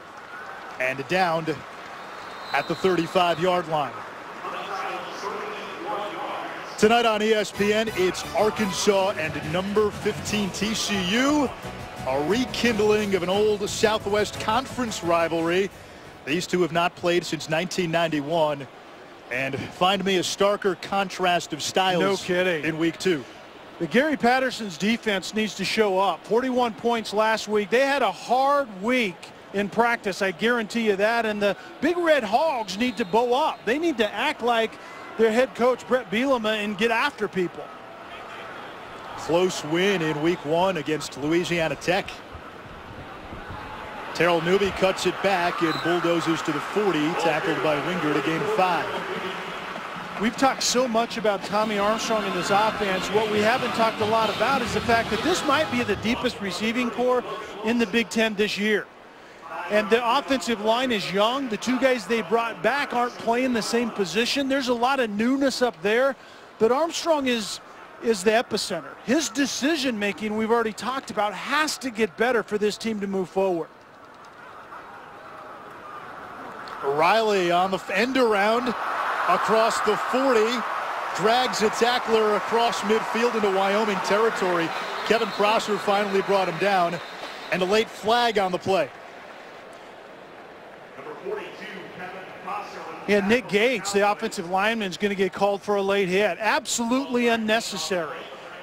and downed at the 35-yard line. Tonight on ESPN, it's Arkansas and number 15 TCU, a rekindling of an old Southwest Conference rivalry. These two have not played since 1991, and find me a starker contrast of styles. No kidding. In week 2. The Gary Patterson's defense needs to show up. 41 points last week. They had a hard week in practice, I guarantee you that, and the Big Red Hogs need to bow up. They need to act like their head coach Brett Bielema and get after people. Close win in week 1 against Louisiana Tech. Terrell Newby cuts it back and bulldozes to the 40, tackled by Wingard, a gain of 5. We've talked so much about Tommy Armstrong in this offense. What we haven't talked a lot about is the fact that this might be the deepest receiving core in the Big Ten this year. And the offensive line is young. The 2 guys they brought back aren't playing the same position. There's a lot of newness up there, but Armstrong is the epicenter. His decision-making, we've already talked about, has to get better for this team to move forward. Riley on the end around across the 40, drags a tackler across midfield into Wyoming territory. Kevin Prosser finally brought him down, and a late flag on the play. Yeah, Nick Gates, the offensive lineman, is going to get called for a late hit. Absolutely unnecessary.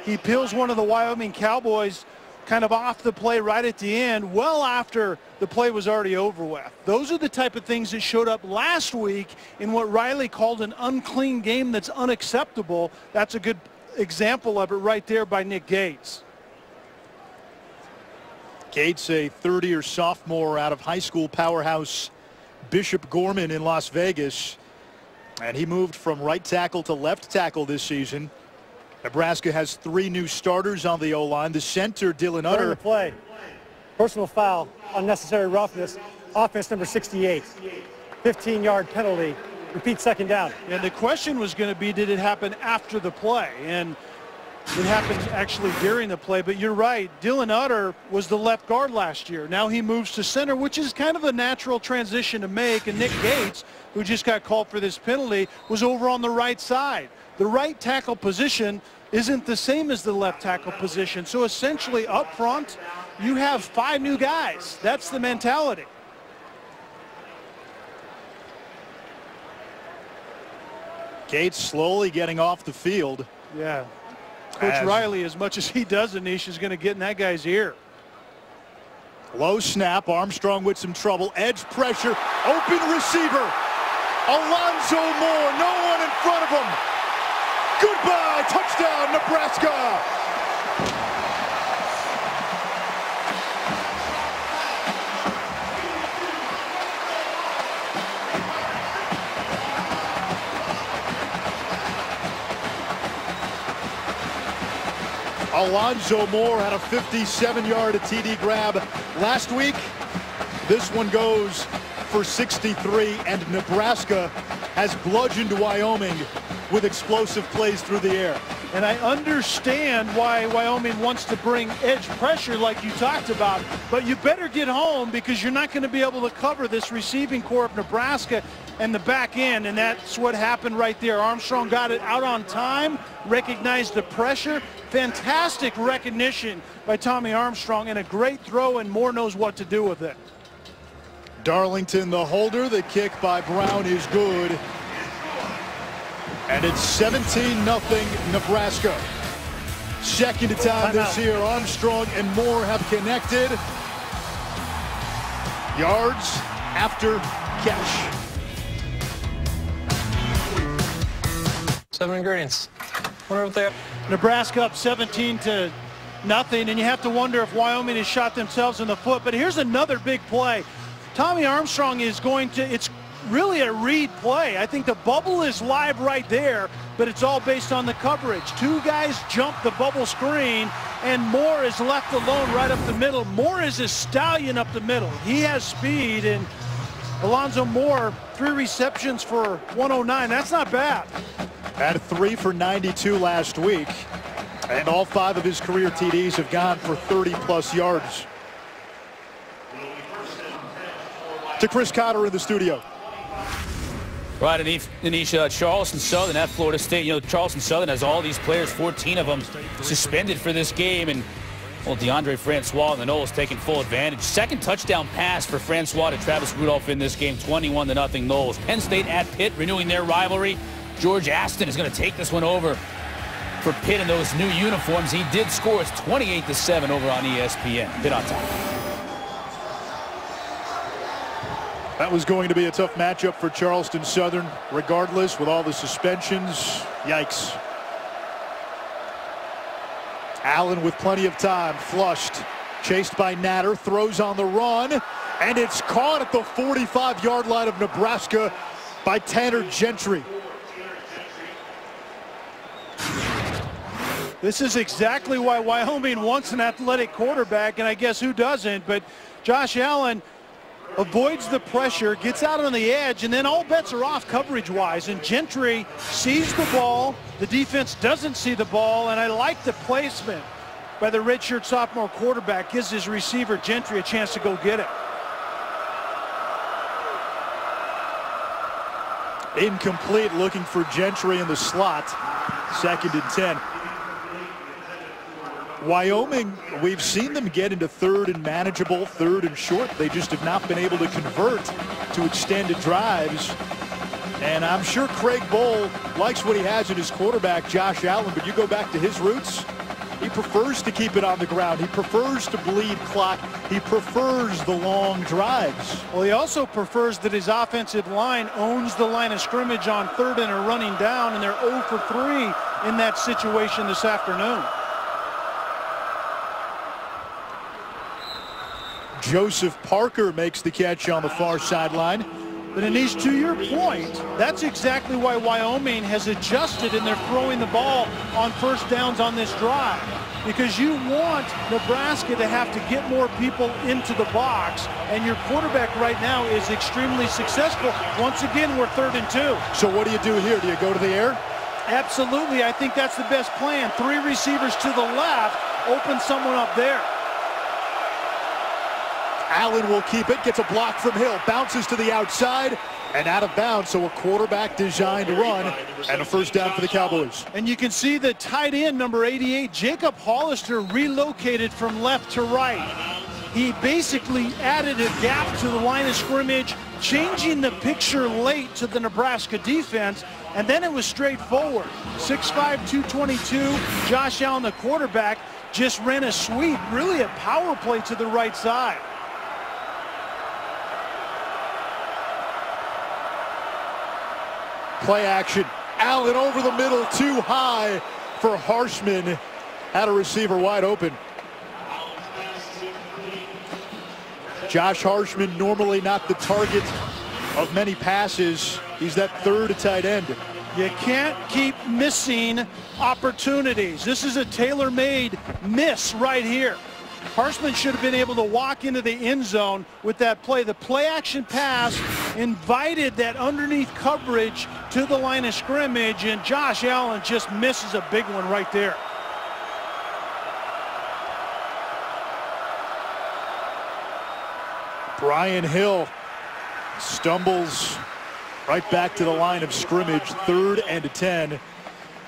He peels one of the Wyoming Cowboys kind of off the play right at the end, well after the play was already over with. Those are the type of things that showed up last week in what Riley called an unclean game that's unacceptable. That's a good example of it right there by Nick Gates. Gates, a third-year sophomore out of high school powerhouse Bishop Gorman in Las Vegas, and he moved from right tackle to left tackle this season. Nebraska has 3 new starters on the O-line. The center, Dylan Utter. The play. Personal foul, unnecessary roughness. Offense number 68. 15-yard penalty Repeat second down. And the question was going to be, did it happen after the play? And it happened actually during the play. But you're right. Dylan Utter was the left guard last year. Now he moves to center, which is kind of a natural transition to make. And Nick Gates, who just got called for this penalty, was over on the right side. The right tackle position isn't the same as the left tackle position. So essentially up front, you have 5 new guys. That's the mentality. Gates slowly getting off the field. Yeah. Coach Riley, as much as he does, Anish, is going to get in that guy's ear. Low snap. Armstrong with some trouble. Edge pressure. Open receiver. Alonzo Moore. No one in front of him. Goodbye. Touchdown, Nebraska. Alonzo Moore had a 57-yard TD grab last week. This one goes for 63, and Nebraska has bludgeoned Wyoming with explosive plays through the air. And I understand why Wyoming wants to bring edge pressure like you talked about, but you better get home because you're not going to be able to cover this receiving core of Nebraska and the back end, and that's what happened right there. Armstrong got it out on time, recognized the pressure. Fantastic recognition by Tommy Armstrong, and a great throw, and Moore knows what to do with it. Darlington the holder. The kick by Brown is good. And it's 17-0 Nebraska. Second time this year, Armstrong and Moore have connected. Yards after catch. 7 ingredients. Wonder what they are. Nebraska up 17-0, and you have to wonder if Wyoming has shot themselves in the foot. But here's another big play. Tommy Armstrong is going to, it's really a read play. I think the bubble is live right there, but it's all based on the coverage. 2 guys jump the bubble screen, and Moore is left alone right up the middle. Moore is a stallion up the middle. He has speed, and Alonzo Moore, 3 receptions for 109. That's not bad. Had 3 for 92 last week, and all 5 of his career TDs have gone for 30-plus yards. To Chris Cotter in the studio. Right, Anish, Charleston Southern at Florida State. You know, Charleston Southern has all these players, 14 of them, suspended for this game. And, well, DeAndre Francois and the Noles taking full advantage. Second touchdown pass for Francois to Travis Rudolph in this game, 21-0 Noles. Penn State at Pitt, renewing their rivalry. George Aston is going to take this one over for Pitt in those new uniforms. He did score. It's 28-7 over on ESPN. Pitt on top. That was going to be a tough matchup for Charleston Southern, regardless, with all the suspensions. Yikes. Allen with plenty of time, flushed, chased by Natter, throws on the run, and it's caught at the 45-yard line of Nebraska by Tanner Gentry. This is exactly why Wyoming wants an athletic quarterback, and I guess who doesn't, but Josh Allen avoids the pressure, gets out on the edge, and then all bets are off coverage-wise, and Gentry sees the ball. The defense doesn't see the ball, and I like the placement by the redshirt sophomore quarterback. Gives his receiver Gentry a chance to go get it. Incomplete, looking for Gentry in the slot. 2nd and 10. Wyoming, we've seen them get into 3rd and manageable, 3rd and short. They just have not been able to convert to extended drives. And I'm sure Craig Bohl likes what he has in his quarterback, Josh Allen, but you go back to his roots, he prefers to keep it on the ground. He prefers to bleed clock. He prefers the long drives. Well, he also prefers that his offensive line owns the line of scrimmage on 3rd and a running down, and they're 0 for 3 in that situation this afternoon. Joseph Parker makes the catch on the far sideline. But Anish, to your point, that's exactly why Wyoming has adjusted and they're throwing the ball on 1st downs on this drive. because you want Nebraska to have to get more people into the box, and your quarterback right now is extremely successful. Once again, we're 3rd and 2. So what do you do here? Do you go to the air? Absolutely. I think that's the best plan. 3 receivers to the left, open someone up there. Allen will keep it, gets a block from Hill, bounces to the outside and out of bounds. So a quarterback designed run and a first down for the Cowboys. And you can see the tight end, number 88, Jacob Hollister, relocated from left to right. He basically added a gap to the line of scrimmage, changing the picture late to the Nebraska defense, and then it was straightforward. 6'5", 222, Josh Allen, the quarterback, just ran a sweep, really a power play to the right side. Play action. Allen over the middle, too high for Harshman. Had a receiver wide open. Josh Harshman, normally not the target of many passes. He's that 3rd tight end. You can't keep missing opportunities. This is a tailor-made miss right here. Harshman should have been able to walk into the end zone with that play. The play-action pass invited that underneath coverage to the line of scrimmage, and Josh Allen just misses a big one right there. Brian Hill stumbles right back to the line of scrimmage, 3rd and 10.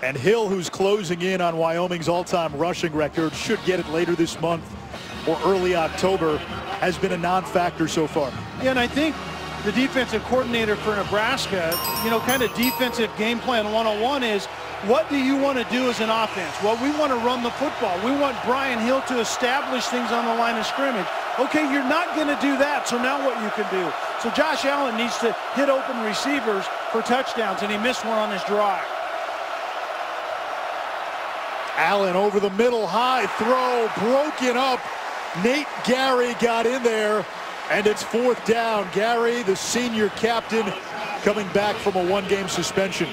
And Hill, who's closing in on Wyoming's all-time rushing record, should get it later this month or early October, has been a non-factor so far. Yeah, and I think the defensive coordinator for Nebraska, kind of defensive game plan 101 is, what do you want to do as an offense? Well, we want to run the football. We want Brian Hill to establish things on the line of scrimmage. Okay, you're not going to do that, so now what you can do? So Josh Allen needs to hit open receivers for touchdowns, and he missed one on his drive. Allen over the middle, high throw, broken up. Nate Gary got in there, and it's 4th down. Gary, the senior captain, coming back from a 1-game suspension.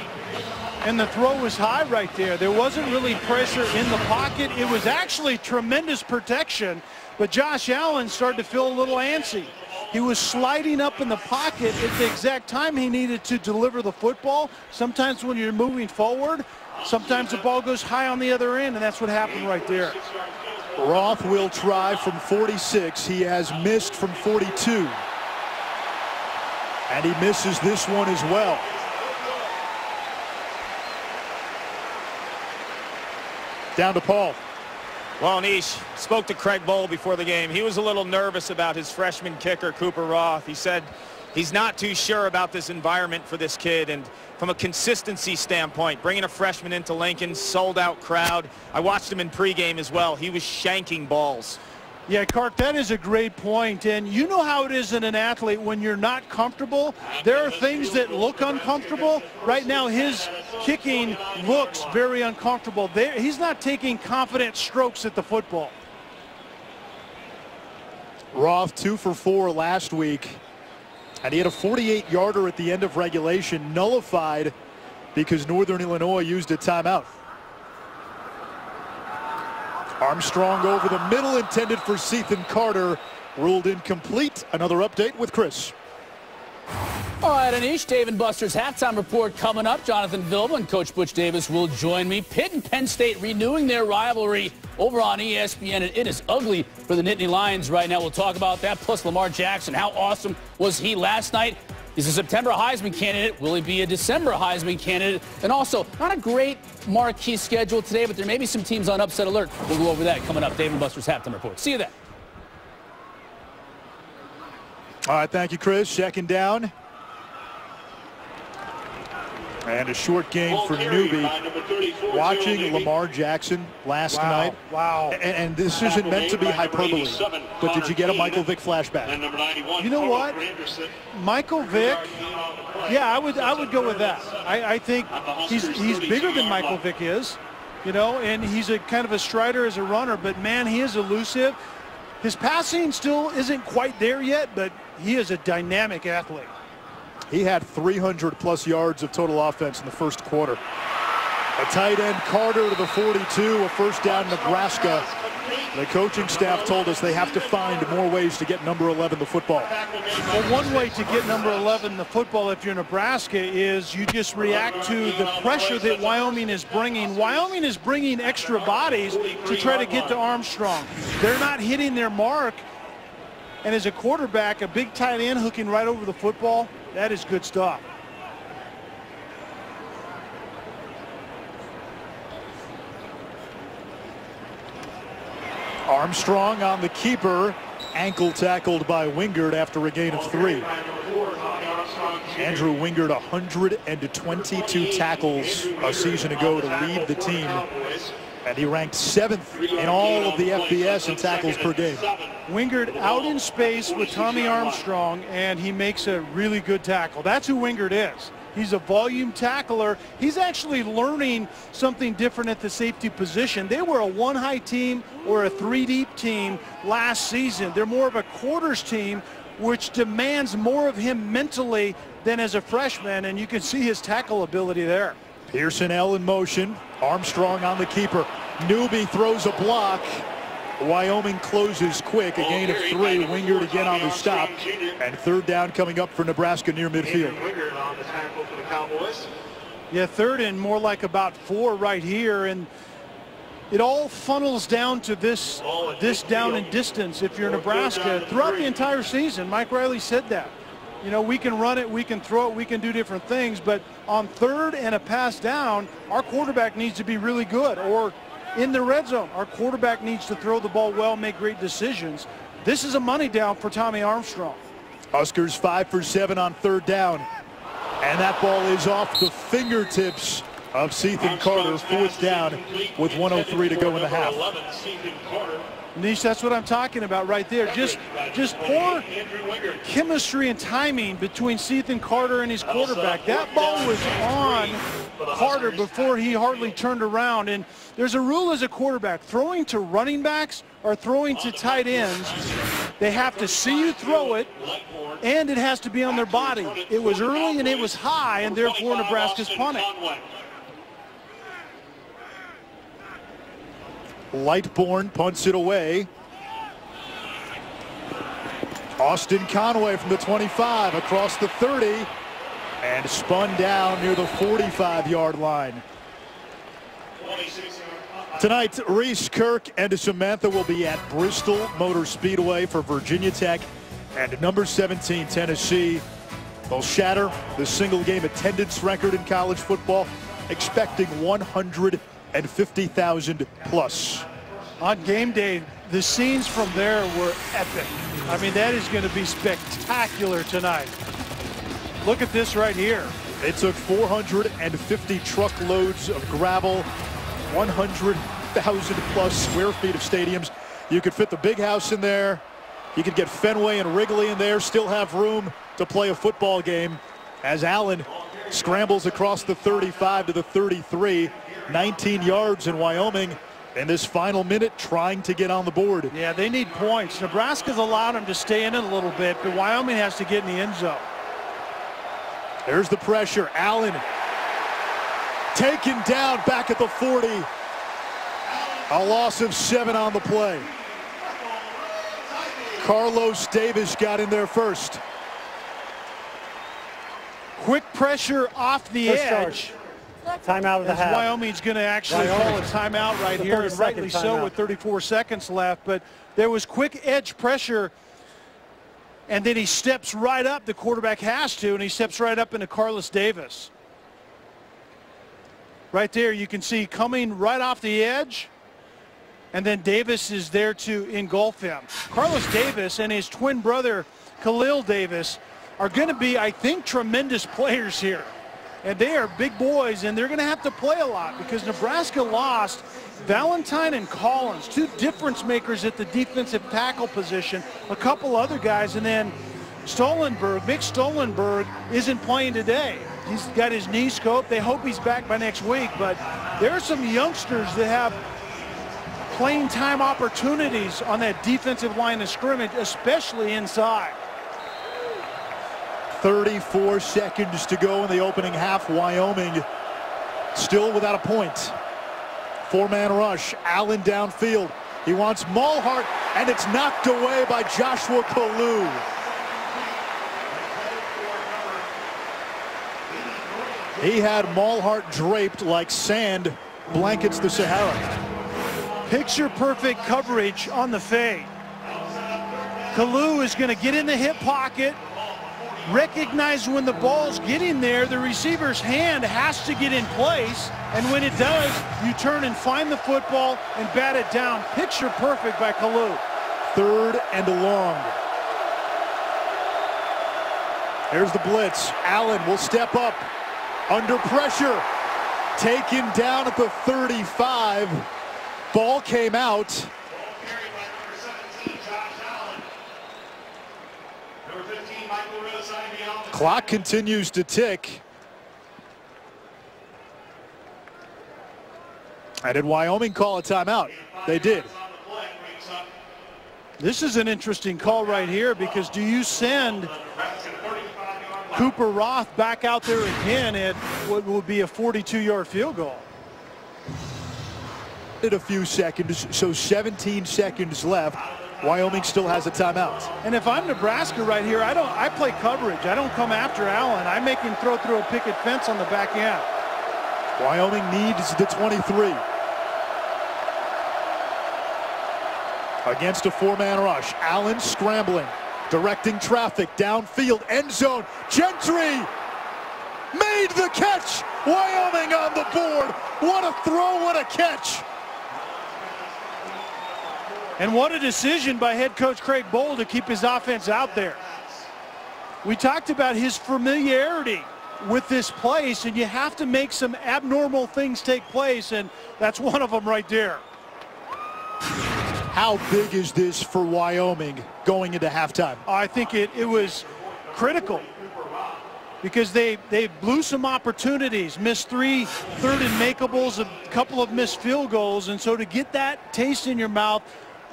And the throw was high right there. There wasn't really pressure in the pocket. It was actually tremendous protection, but Josh Allen started to feel a little antsy. He was sliding up in the pocket at the exact time he needed to deliver the football. Sometimes when you're moving forward, sometimes the ball goes high on the other end, and that's what happened right there. Roth will try from 46. He has missed from 42. And he misses this one as well. Down to Paul. Well, Anish, spoke to Craig Bowl before the game. He was a little nervous about his freshman kicker, Cooper Roth. He said he's not too sure about this environment for this kid, and from a consistency standpoint, bringing a freshman into Lincoln, sold-out crowd. I watched him in pregame as well. He was shanking balls. Yeah, Clark, that is a great point. And you know how it is in an athlete when you're not comfortable. There are things that look uncomfortable. Right now, his kicking looks very uncomfortable. He's not taking confident strokes at the football. Roth 2 for 4 last week. And he had a 48-yarder at the end of regulation, nullified because Northern Illinois used a timeout. Armstrong over the middle, intended for Sethan Carter, ruled incomplete. Another update with Chris. All right, Anish, Dave and Buster's halftime report coming up. Jonathan Vilma and Coach Butch Davis will join me. Pitt and Penn State renewing their rivalry over on ESPN, and it is ugly for the Nittany Lions right now. We'll talk about that, plus Lamar Jackson. How awesome was he last night? He's a September Heisman candidate. Will he be a December Heisman candidate? And also, not a great marquee schedule today, but there may be some teams on upset alert. We'll go over that coming up. Dave and Buster's halftime report. See you then. All right, thank you, Chris. Second down. And a short game for newbie. Watching Lamar Jackson last night. Wow. And this isn't meant to be hyperbole. But did you get a Michael Vick flashback? You know what? Michael Vick, yeah, I would go with that. I think he's bigger than Michael Vick is, and he's a kind of a strider as a runner, but man, he is elusive. His passing still isn't quite there yet, but he is a dynamic athlete. He had 300-plus yards of total offense in the first quarter. A tight end, Carter, to the 42, a first down, Nebraska. The coaching staff told us they have to find more ways to get number 11 the football. Well, one way to get number 11 the football if you're Nebraska is you just react to the pressure that Wyoming is bringing. Wyoming is bringing extra bodies to try to get to Armstrong. They're not hitting their mark. And as a quarterback, a big tight end hooking right over the football, that is good stuff. Armstrong on the keeper, ankle tackled by Wingard after a gain of 3. Andrew Wingard, 122 tackles a season ago to lead the team, and he ranked 7th in all of the FBS in tackles per game. Wingard out in space with Tommy Armstrong, and he makes a really good tackle. That's who Wingard is. He's a volume tackler. He's actually learning something different at the safety position. They were a 1-high team or a 3-deep team last season. They're more of a quarters team, which demands more of him mentally than as a freshman, and you can see his tackle ability there. Pearson L in motion. Armstrong on the keeper. Newby throws a block. Wyoming closes quick, a gain of 3. Wingard again on the stop, and third down coming up for Nebraska near midfield. Yeah, third and more like about 4 right here, and it all funnels down to this down and distance if you're Nebraska throughout the entire season. Mike Riley said that. You know, we can run it, we can throw it, we can do different things, but on third and a pass down, our quarterback needs to be really good. Or in the red zone, our quarterback needs to throw the ball well, make great decisions. This is a money down for Tommy Armstrong. Huskers 5 for 7 on third down. And that ball is off the fingertips of Cethan Carter. Fourth down with 1:03 to go in the half. Nish, that's what I'm talking about right there. Just poor chemistry and timing between Cethan Carter and his quarterback. That ball was on Carter before he hardly turned around. And there's a rule as a quarterback, throwing to running backs or throwing to tight ends, they have to see you throw it, and it has to be on their body. It was early and it was high, and therefore Nebraska's punting. Lightborn punts it away. Austin Conway from the 25 across the 30 and spun down near the 45-yard line. Tonight, Reese, Kirk, and Samantha will be at Bristol Motor Speedway for Virginia Tech and number 17 Tennessee. They'll shatter the single-game attendance record in college football, expecting 150,000 plus. On game day, the scenes from there were epic. I mean, that is going to be spectacular tonight. Look at this right here. It took 450 truckloads of gravel, 100,000 plus square feet of stadiums. You could fit the big house in there. You could get Fenway and Wrigley in there, still have room to play a football game as Allen scrambles across the 35 to the 33, 19 yards in Wyoming in this final minute trying to get on the board. Yeah, they need points. Nebraska's allowed them to stay in it a little bit, but Wyoming has to get in the end zone. There's the pressure. Allen taken down back at the 40. A loss of 7 on the play. Carlos Davis got in there first. Quick pressure off the edge. Timeout of the half. Wyoming's going to actually call a timeout right here, and rightly so with 34 seconds left. But there was quick edge pressure, and then he steps right up. The quarterback has to, and he steps right up into Carlos Davis. Right there, you can see coming right off the edge, and then Davis is there to engulf him. Carlos Davis and his twin brother, Khalil Davis, are going to be, I think, tremendous players here. And they are big boys, and they're going to have to play a lot because Nebraska lost Valentine and Collins, 2 difference makers at the defensive tackle position, a couple other guys, and then Stollenberg, Mick Stollenberg, isn't playing today. He's got his knee scoped. They hope he's back by next week, but there are some youngsters that have playing time opportunities on that defensive line of scrimmage, especially inside. 34 seconds to go in the opening half. Wyoming Still without a point. Four-man rush. Allen downfield. He wants Mulhart, and it's knocked away by Joshua Kalu. He had Mulhart draped like sand blankets the Sahara. Picture-perfect coverage on the fade. Kalu is going to get in the hip pocket, recognize when the ball's getting there. The receiver's hand has to get in place, and when it does, you turn and find the football and bat it down. Picture perfect by Kalu. 3rd and long. Here's the blitz. Allen will step up under pressure. Taken down at the 35. Ball came out. Clock continues to tick. And did Wyoming call a timeout? They did. This is an interesting call right here, because do you send Cooper Roth back out there again at what will be a 42-yard field goal? In a few seconds, so 17 seconds left. Wyoming still has a timeout. And if I'm Nebraska right here, I play coverage. I don't come after Allen. I make him throw through a picket fence on the back end. Wyoming needs the 23. Against a four-man rush. Allen scrambling, directing traffic downfield, end zone. Gentry made the catch. Wyoming on the board. What a throw, what a catch. And what a decision by head coach Craig Bohl to keep his offense out there. We talked about his familiarity with this place, and you have to make some abnormal things take place, and that's one of them right there. How big is this for Wyoming going into halftime? I think it was critical, because they blew some opportunities, missed 3 third and makeables, a couple of missed field goals, and so to get that taste in your mouth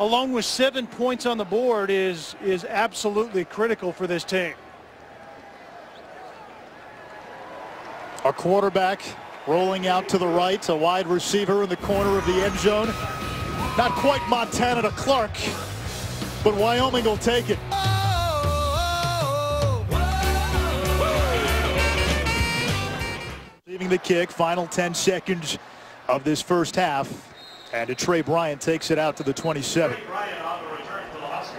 along with 7 points on the board is absolutely critical for this team. A quarterback rolling out to the right, a wide receiver in the corner of the end zone. Not quite Montana to Clark, but Wyoming will take it. Leaving the kick, final 10 seconds of this first half. And Trey Bryant takes it out to the 27.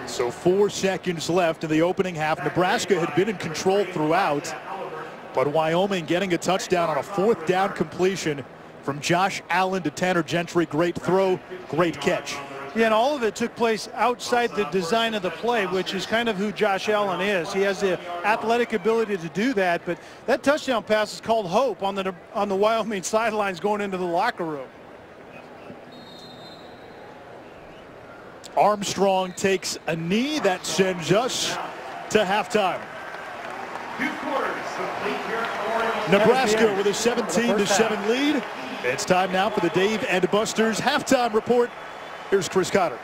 So 4 seconds left in the opening half. Nebraska had been in control throughout, but Wyoming getting a touchdown on a 4th down completion from Josh Allen to Tanner Gentry. Great throw, great catch. Yeah, and all of it took place outside the design of the play, which is kind of who Josh Allen is. He has the athletic ability to do that, but that touchdown pass is called hope on the Wyoming sidelines going into the locker room. Armstrong takes a knee that sends us to halftime. Nebraska with a 17-7 lead. It's time now for the Dave and Buster's halftime report. Here's Chris Cotter.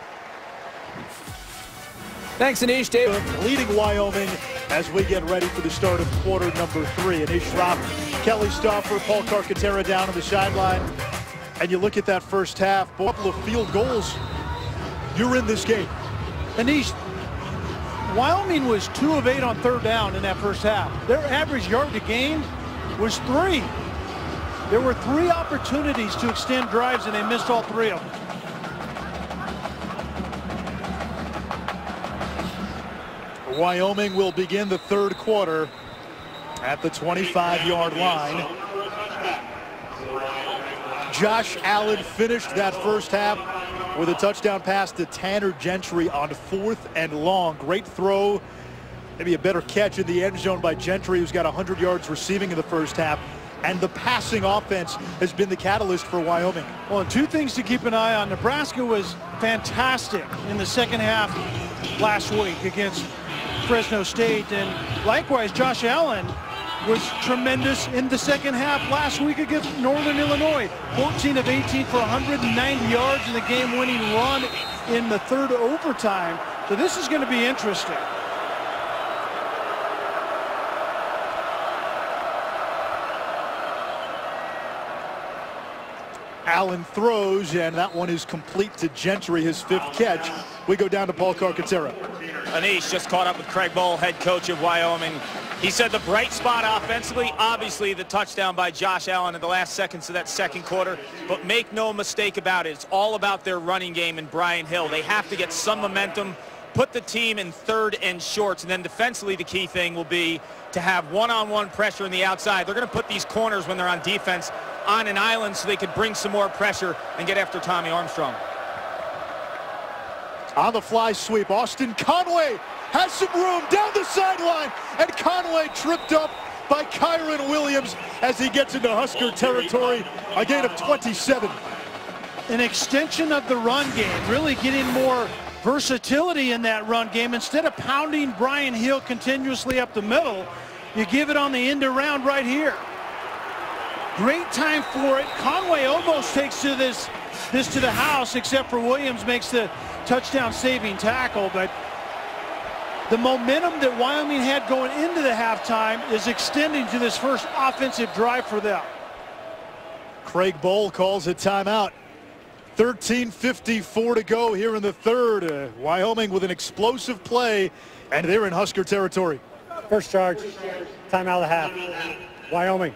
Thanks, Anish. Dave leading Wyoming as we get ready for the start of quarter number 3. Anish Shroff, Kelly Stauffer, Paul Carcaterra down on the sideline. And you look at that first half, a couple of field goals. You're in this game. Anish, Wyoming was 2 of 8 on 3rd down in that first half. Their average yard to gain was 3. There were 3 opportunities to extend drives, and they missed all 3 of them. Wyoming will begin the 3rd quarter at the 25-yard line. Josh Allen finished that first half with a touchdown pass to Tanner Gentry on 4th and long. Great throw, maybe a better catch in the end zone by Gentry, who's got 100 yards receiving in the first half. And the passing offense has been the catalyst for Wyoming. Well, 2 things to keep an eye on. Nebraska was fantastic in the second half last week against Fresno State, and likewise Josh Allen was tremendous in the second half last week against Northern Illinois. 14 of 18 for 190 yards in the game-winning run in the 3rd overtime. So this is going to be interesting. Allen throws, and that one is complete to Gentry, his 5th catch. We go down to Paul Carcaterra. Anish just caught up with Craig Bohl, head coach of Wyoming. He said the bright spot offensively, obviously the touchdown by Josh Allen in the last seconds of that second quarter. But make no mistake about it, it's all about their running game and Brian Hill. They have to get some momentum, put the team in 3rd and shorts, and then defensively the key thing will be to have one-on-one pressure on the outside. They're going to put these corners when they're on defense on an island so they could bring some more pressure and get after Tommy Armstrong. On the fly sweep, Austin Conway has some room down the sideline, and Conway tripped up by Kyron Williams as he gets into Husker territory, a gain of 27. An extension of the run game, really getting more versatility in that run game. Instead of pounding Brian Hill continuously up the middle, you give it on the end around right here. Great time for it. Conway almost takes this to the house, except for Williams makes the touchdown saving tackle. But the momentum that Wyoming had going into the halftime is extending to this first offensive drive for them. Craig Bohl calls a timeout. 13:54 to go here in the 3rd. Wyoming with an explosive play, and they're in Husker territory. First charge, timeout of the half. Wyoming.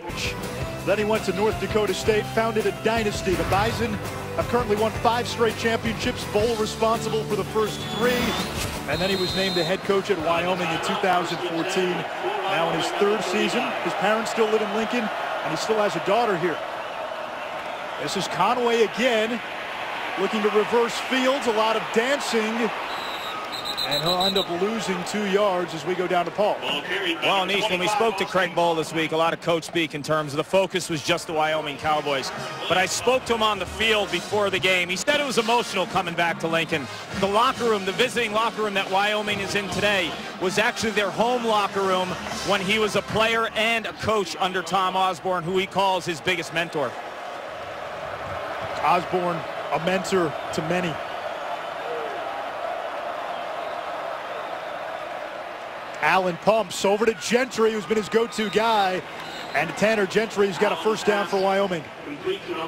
Then he went to North Dakota State, founded a dynasty. The Bison have currently won 5 straight championships. Bohl responsible for the first 3. And then he was named the head coach at Wyoming in 2014. Now in his 3rd season. His parents still live in Lincoln, and he still has a daughter here. This is Conway again, looking to reverse fields. A lot of dancing. And he'll end up losing 2 yards as we go down to Paul. Well, Anish, when we spoke to Craig Bohl this week, a lot of coach speak in terms of the focus was just the Wyoming Cowboys. But I spoke to him on the field before the game. He said it was emotional coming back to Lincoln. The locker room, the visiting locker room that Wyoming is in today, was actually their home locker room when he was a player and a coach under Tom Osborne, who he calls his biggest mentor. Osborne, a mentor to many. Allen pumps over to Gentry, who's been his go-to guy. And Tanner Gentry's got a first down for Wyoming.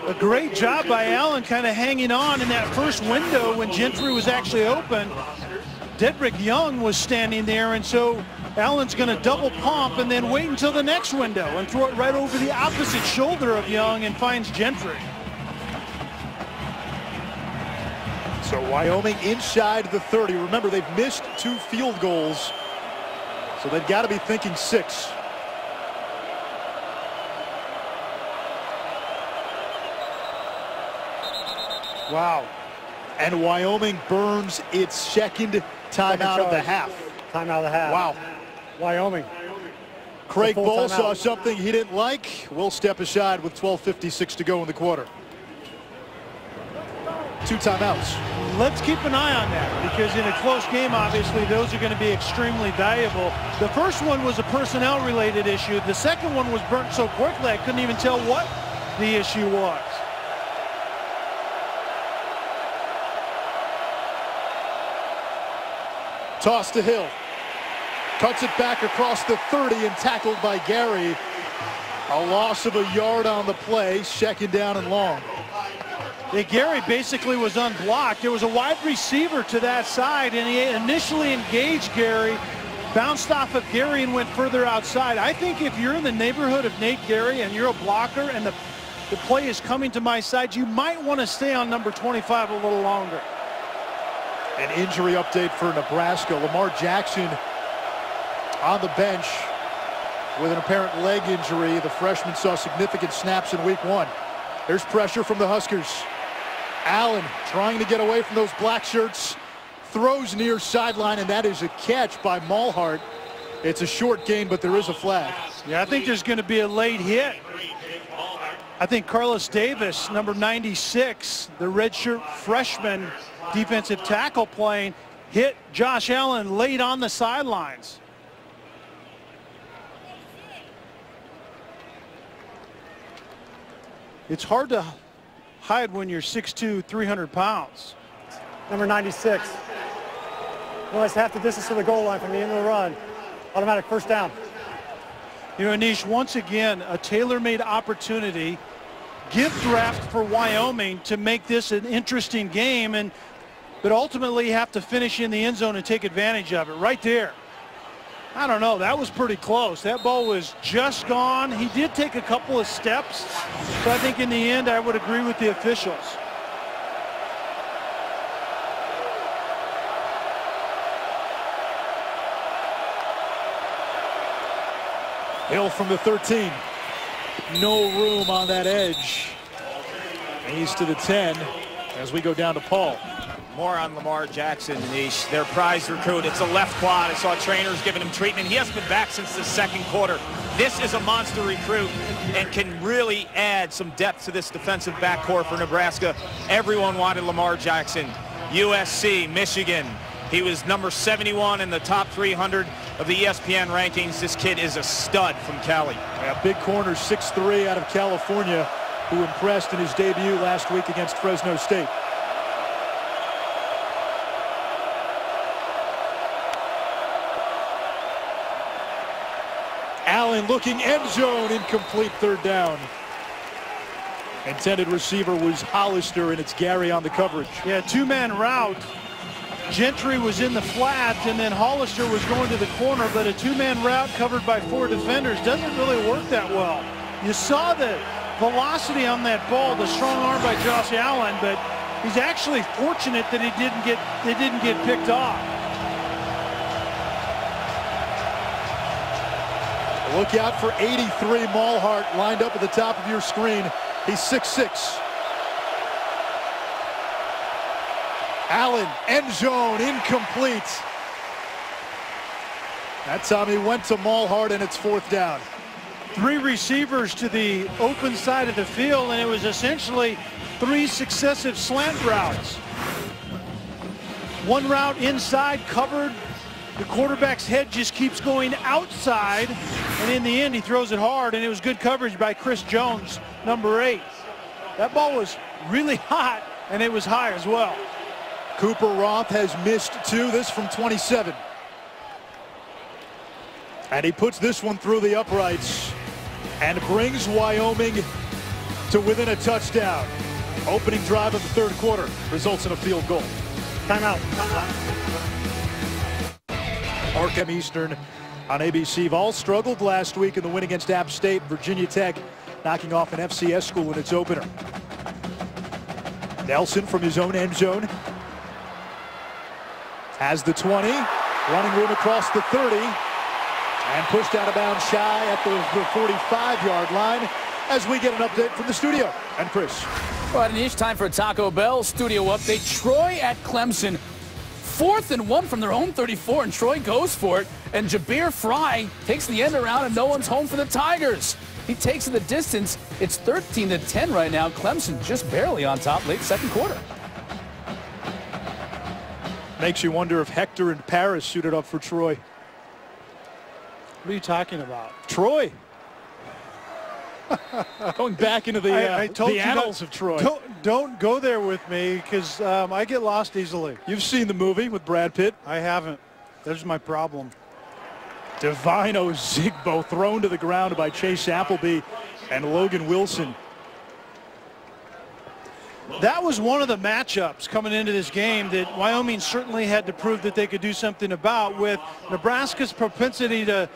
A great job by Allen, kind of hanging on in that first window when Gentry was actually open. Dedrick Young was standing there, and so Allen's going to double pump and then wait until the next window and throw it right over the opposite shoulder of Young and finds Gentry. So Wyoming inside the 30. Remember, they've missed 2 field goals. So they've got to be thinking 6. Wow. And Wyoming burns its second timeout of the half. Timeout of the half. Wow. Wyoming. Craig Bohl saw something he didn't like. We'll step aside with 12:56 to go in the quarter. 2 timeouts. Let's keep an eye on that, because in a close game, obviously, those are going to be extremely valuable. The first one was a personnel-related issue. The second one was burnt so quickly I couldn't even tell what the issue was. Toss to Hill. Cuts it back across the 30 and tackled by Gary. A loss of a yard on the play. 2nd down and long. Yeah, Gary basically was unblocked. There was a wide receiver to that side, and he initially engaged Gary, bounced off of Gary and went further outside. I think if you're in the neighborhood of Nate Gary and you're a blocker and the play is coming to my side, you might want to stay on number 25 a little longer. An injury update for Nebraska. Lamar Jackson on the bench with an apparent leg injury. The freshman saw significant snaps in week 1. There's pressure from the Huskers. Allen trying to get away from those black shirts. Throws near sideline, and that is a catch by Malhart. It's a short gain, but there is a flag. Yeah, I think there's going to be a late hit. I think Carlos Davis, number 96, the redshirt freshman defensive tackle playing, hit Josh Allen late on the sidelines. It's hard to hide when you're 6'2", 300 pounds. Number 96. Realize half the distance to the goal line from the end of the run. Automatic first down. You know, Anish, once again, a tailor-made opportunity. gift wrapped for Wyoming to make this an interesting game, but ultimately have to finish in the end zone and take advantage of it right there. I don't know. That was pretty close. That ball was just gone. He did take a couple of steps, but I think in the end I would agree with the officials. Hill from the 13. No room on that edge. He's to the 10 as we go down to Paul. More on Lamar Jackson, Anish, their prize recruit. It's a left quad. I saw trainers giving him treatment. He hasn't been back since the second quarter. This is a monster recruit and can really add some depth to this defensive backcourt for Nebraska. Everyone wanted Lamar Jackson. USC, Michigan. He was number 71 in the top 300 of the ESPN rankings. This kid is a stud from Cali. Yeah, big corner, 6'3", out of California, who impressed in his debut last week against Fresno State. Allen looking end zone, incomplete, third down. Intended receiver was Hollister, and it's Gary on the coverage. Yeah, two-man route. Gentry was in the flat, and then Hollister was going to the corner, but a two-man route covered by 4 defenders doesn't really work that well. You saw the velocity on that ball, the strong arm by Josh Allen, but he's actually fortunate that it didn't get picked off. Look out for 83 Malhart lined up at the top of your screen. He's 6'6". Allen, end zone, incomplete. That time he went to Malhart, and it's fourth down. 3 receivers to the open side of the field, and it was essentially 3 successive slant routes. One route inside covered. The quarterback's head just keeps going outside, and in the end he throws it hard, and it was good coverage by Chris Jones, number 8. That ball was really hot, and it was high as well. Cooper Roth has missed 2, this from 27. And he puts this one through the uprights and brings Wyoming to within a touchdown. Opening drive of the third quarter results in a field goal. Timeout. Arkham Eastern on ABC. Vol struggled last week in the win against App State. Virginia Tech knocking off an FCS school in its opener. Nelson from his own end zone has the 20, running room across the 30, and pushed out of bounds shy at the 45-yard line as we get an update from the studio. And Chris. All right, Anish, time for a Taco Bell studio update. Troy at Clemson. 4th and 1 from their own 34, and Troy goes for it. And Jabir Fry takes the end around, and no one's home for the Tigers. He takes it the distance. It's 13-10 right now. Clemson just barely on top late second quarter. Makes you wonder if Hector and Paris suited up for Troy. What are you talking about? Troy. Going back into the annals of Troy. Don't go there with me, because I get lost easily. You've seen the movie with Brad Pitt? I haven't. There's my problem. Divine Ozigbo thrown to the ground by Chase Appleby and Logan Wilson. That was one of the matchups coming into this game that Wyoming certainly had to prove that they could do something about, with Nebraska's propensity to,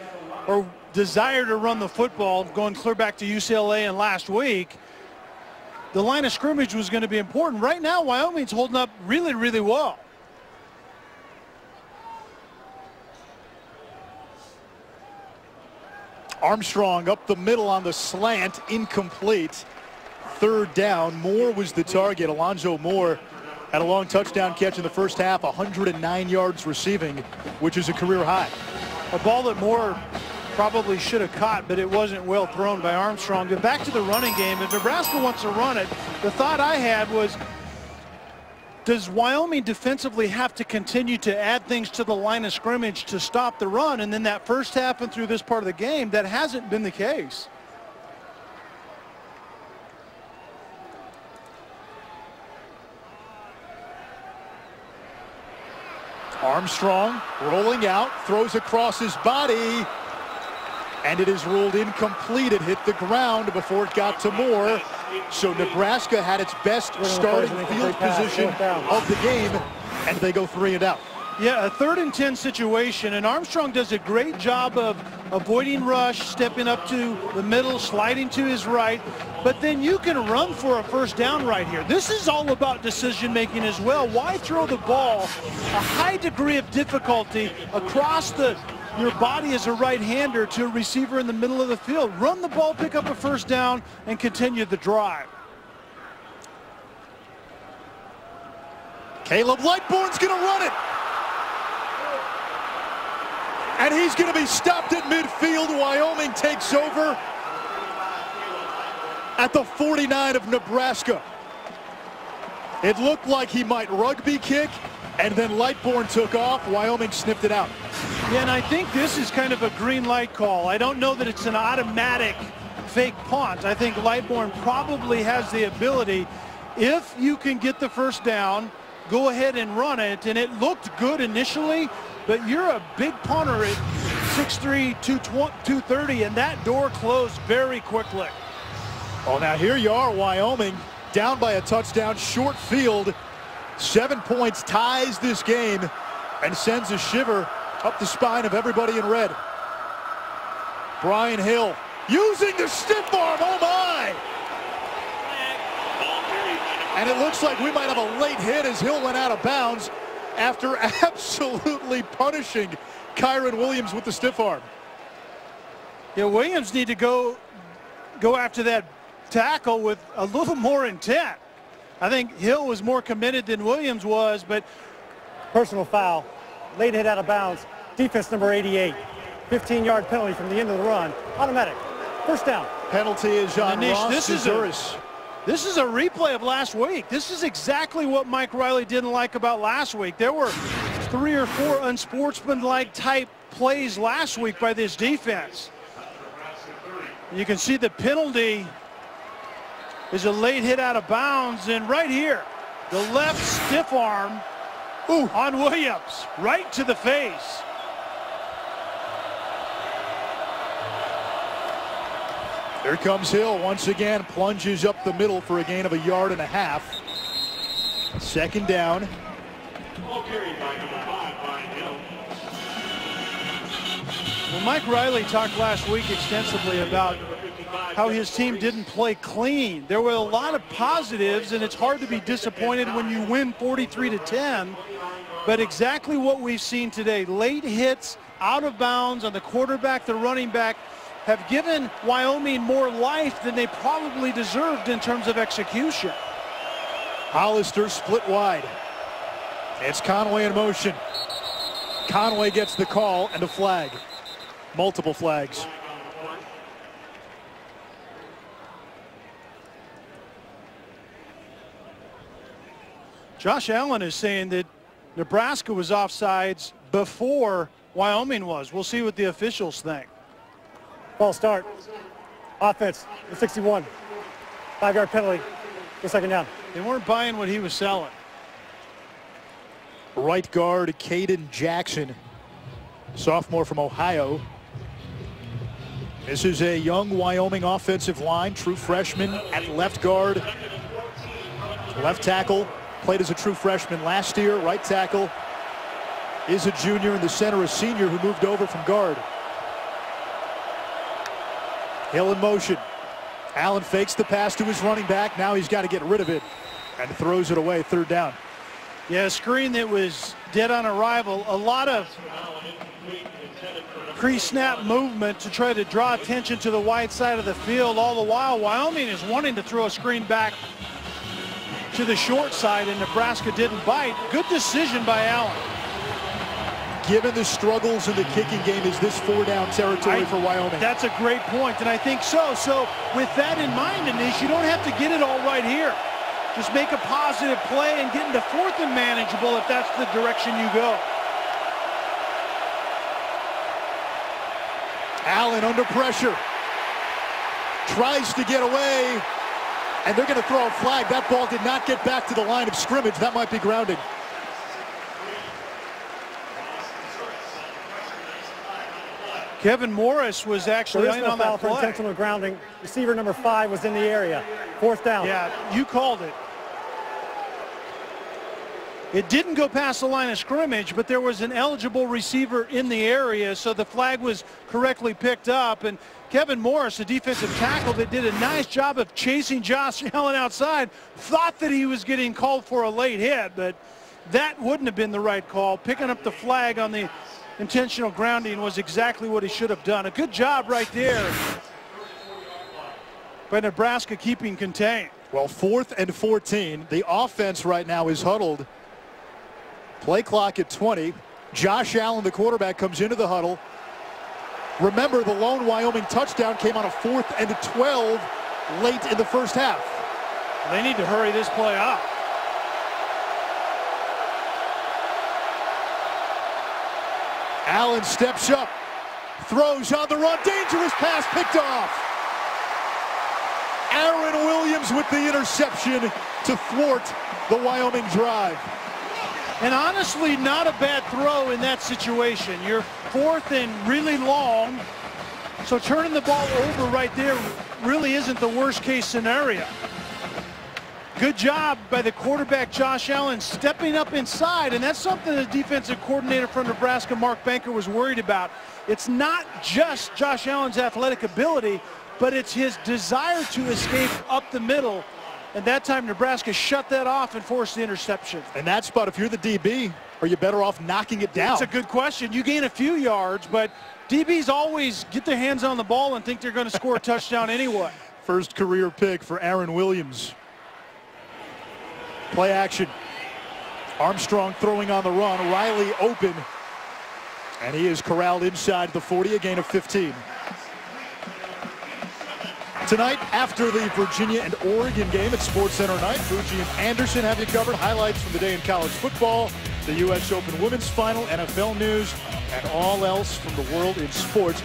or desire to run the football, going clear back to UCLA and last week. The line of scrimmage was going to be important. Right now, Wyoming's holding up really, really well. Armstrong up the middle on the slant, incomplete. Third down. Moore was the target. Alonzo Moore had a long touchdown catch in the first half, 109 yards receiving, which is a career high. A ball that Moore probably should have caught, but it wasn't well thrown by Armstrong. But back to the running game. If Nebraska wants to run it, the thought I had was, does Wyoming defensively have to continue to add things to the line of scrimmage to stop the run? And then that first half and through this part of the game, that hasn't been the case. Armstrong rolling out, throws across his body, and it is ruled incomplete. It hit the ground before it got to Moore, So Nebraska had its best starting field position of the game, and they go 3 and out. Yeah, a 3rd and 10 situation, and Armstrong does a great job of avoiding rush, stepping up to the middle, sliding to his right, but then you can run for a first down right here. This is all about decision making as well. Why throw the ball a high degree of difficulty across your body as a right-hander to a receiver in the middle of the field? Run the ball, pick up a first down, and continue the drive. Caleb Lightbourne's going to run it. And he's going to be stopped at midfield. Wyoming takes over at the 49 of Nebraska. It looked like he might rugby kick, and then Lightbourne took off. Wyoming sniffed it out. Yeah, and I think this is kind of a green light call. I don't know that it's an automatic fake punt. I think Lightbourne probably has the ability, if you can get the first down, go ahead and run it. And it looked good initially, but you're a big punter at 6'3", 230, and that door closed very quickly. Oh, now here you are, Wyoming, down by a touchdown, short field. 7 points, ties this game, and sends a shiver up the spine of everybody in red. Brian Hill using the stiff arm, oh my! And it looks like we might have a late hit as Hill went out of bounds after absolutely punishing Kyron Williams with the stiff arm. Yeah, Williams need to go after that tackle with a little more intent. I think Hill was more committed than Williams was, but Personal foul. Late hit out of bounds. Defense number 88. 15-yard penalty from the end of the run. Automatic. First down. Penalty is on Anish, Ross this is a replay of last week. This is exactly what Mike Riley didn't like about last week. There were 3 or 4 unsportsmanlike type plays last week by this defense. You can see the penalty is a late hit out of bounds, and right here, the left stiff arm on Williams, right to the face. Here comes Hill once again, plunges up the middle for a gain of 1.5 yards. Second down. Well, Mike Riley talked last week extensively about how his team didn't play clean. There were a lot of positives, and it's hard to be disappointed when you win 43-10. But exactly what we've seen today, late hits, out of bounds on the quarterback, the running back, have given Wyoming more life than they probably deserved in terms of execution. Hollister split wide. It's Conway in motion. Conway gets the call and a flag. Multiple flags. Josh Allen is saying that Nebraska was offsides before Wyoming was. We'll see what the officials think. Ball start. Offense, the 61. 5-yard penalty for second down. They weren't buying what he was selling. Right guard Caden Jackson, sophomore from Ohio. This is a young Wyoming offensive line, true freshman at left guard. Left tackle, played as a true freshman last year. Right tackle is a junior, and the center a senior who moved over from guard. Hill in motion. Allen fakes the pass to his running back. Now he's got to get rid of it and throws it away. Third down. Yeah, a screen that was dead on arrival. A lot of pre-snap movement to try to draw attention to the wide side of the field. All the while, Wyoming is wanting to throw a screen back to the short side, and Nebraska didn't bite. Good decision by Allen. Given the struggles in the kicking game, is this 4-down territory for Wyoming? That's a great point, and I think so. So with that in mind, Anish, you don't have to get it all right here. Just make a positive play and get into 4th and manageable if that's the direction you go. Allen under pressure. Tries to get away, and they're going to throw a flag. That ball did not get back to the line of scrimmage. That might be grounding. Kevin Morris was actually in on that play. For intentional grounding. Receiver number 5 was in the area. 4th down. Yeah, you called it. It didn't go past the line of scrimmage, but there was an eligible receiver in the area, so the flag was correctly picked up. And Kevin Morris, the defensive tackle that did a nice job of chasing Josh Allen outside, thought that he was getting called for a late hit, but that wouldn't have been the right call. Picking up the flag on the intentional grounding was exactly what he should have done. A good job right there by Nebraska keeping contained. Well, 4th and 14. The offense right now is huddled. Play clock at 20. Josh Allen, the quarterback, comes into the huddle. Remember, the lone Wyoming touchdown came on a 4th and 12 late in the first half. They need to hurry this play up. Allen steps up, throws on the run, dangerous pass picked off. Aaron Williams with the interception to thwart the Wyoming drive. And honestly, not a bad throw in that situation. You're 4th and really long, so turning the ball over right there really isn't the worst case scenario. Good job by the quarterback, Josh Allen, stepping up inside, and that's something the defensive coordinator from Nebraska, Mark Banker, was worried about. It's not just Josh Allen's athletic ability, but it's his desire to escape up the middle. And that time, Nebraska shut that off and forced the interception. And that spot, if you're the DB, are you better off knocking it down? That's a good question. You gain a few yards, but DBs always get their hands on the ball and think they're going to score a touchdown anyway. First career pick for Aaron Williams. Play action. Armstrong throwing on the run. Riley open. And he is corralled inside the 40, a gain of 15. Tonight, after the Virginia and Oregon game at SportsCenter Night, Fuji and Anderson have you covered. Highlights from the day in college football, the U.S. Open Women's Final, NFL news, and all else from the world in sports.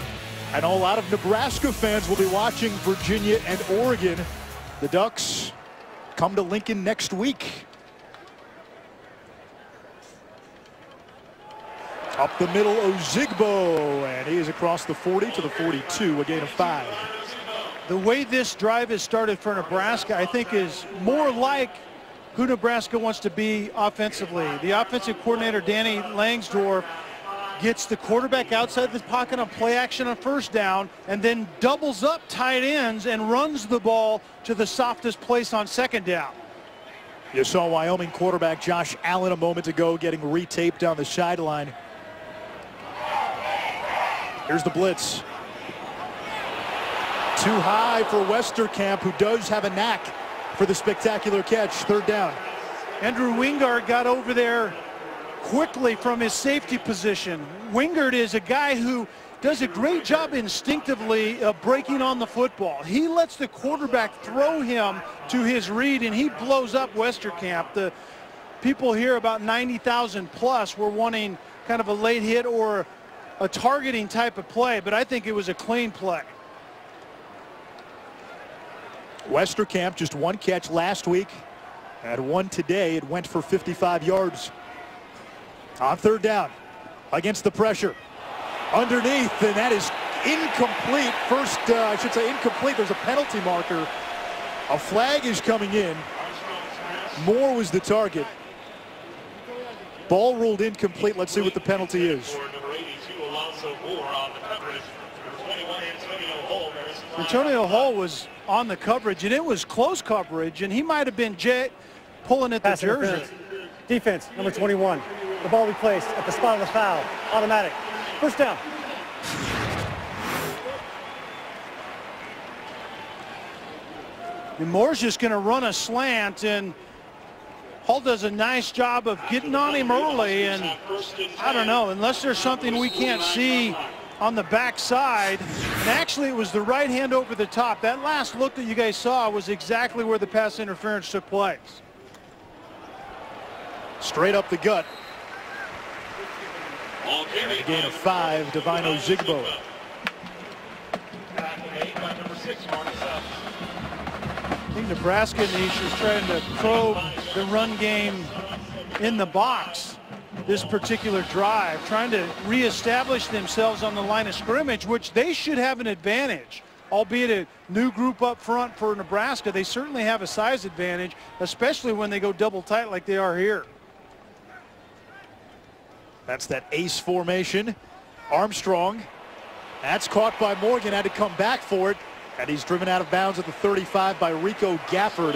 I know a lot of Nebraska fans will be watching Virginia and Oregon. The Ducks come to Lincoln next week. Up the middle, Ozigbo, and he is across the 40 to the 42, a gain of 5. The way this drive has started for Nebraska, I think, is more like who Nebraska wants to be offensively. The offensive coordinator, Danny Langsdorff, gets the quarterback outside the pocket on play action on 1st down, and then doubles up tight ends and runs the ball to the softest place on 2nd down. You saw Wyoming quarterback Josh Allen a moment ago getting retaped on the sideline. Here's the blitz. Too high for Westerkamp, who does have a knack for the spectacular catch. 3rd down. Andrew Wingard got over there quickly from his safety position. Wingard is a guy who does a great job instinctively of breaking on the football. He lets the quarterback throw him to his read, and he blows up Westerkamp. The people here, about 90,000 plus, were wanting kind of a late hit or a targeting type of play, but I think it was a clean play. Westerkamp, just 1 catch last week, had 1 today. It went for 55 yards. On 3rd down, against the pressure, underneath, and that is incomplete. First, I should say incomplete. There's a penalty marker. A flag is coming in. Moore was the target. Ball ruled incomplete. Let's see what the penalty is. Antonio Hall was on the coverage, and it was close coverage, and he might have been pulling at the jersey. Defense, number 21. The ball we placed at the spot of the foul. Automatic. 1st down. And Moore's just going to run a slant, and Hall does a nice job of getting on him early, and I don't know, unless there's something we can't see on the backside. And actually, it was the right hand over the top. That last look that you guys saw was exactly where the pass interference took place. Straight up the gut. A gain of 5, Divino Zigbo. I think Nebraska is trying to probe the run game in the box this particular drive, trying to reestablish themselves on the line of scrimmage, which they should have an advantage. albeit a new group up front for Nebraska. They certainly have a size advantage, especially when they go double tight like they are here. That's that ace formation. Armstrong. That's caught by Morgan. Had to come back for it. And he's driven out of bounds at the 35 by Rico Gafford,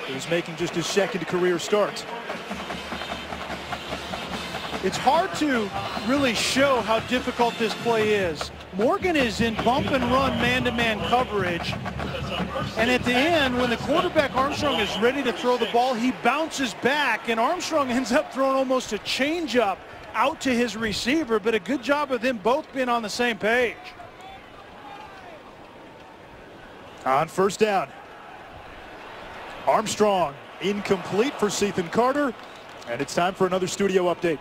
who's making just his second career start. It's hard to really show how difficult this play is. Morgan is in bump and run man-to-man coverage. And at the end, when the quarterback Armstrong is ready to throw the ball, he bounces back, and Armstrong ends up throwing almost a changeup out to his receiver, but a good job of them both being on the same page. On first down, Armstrong incomplete for Sethan Carter, and it's time for another studio update.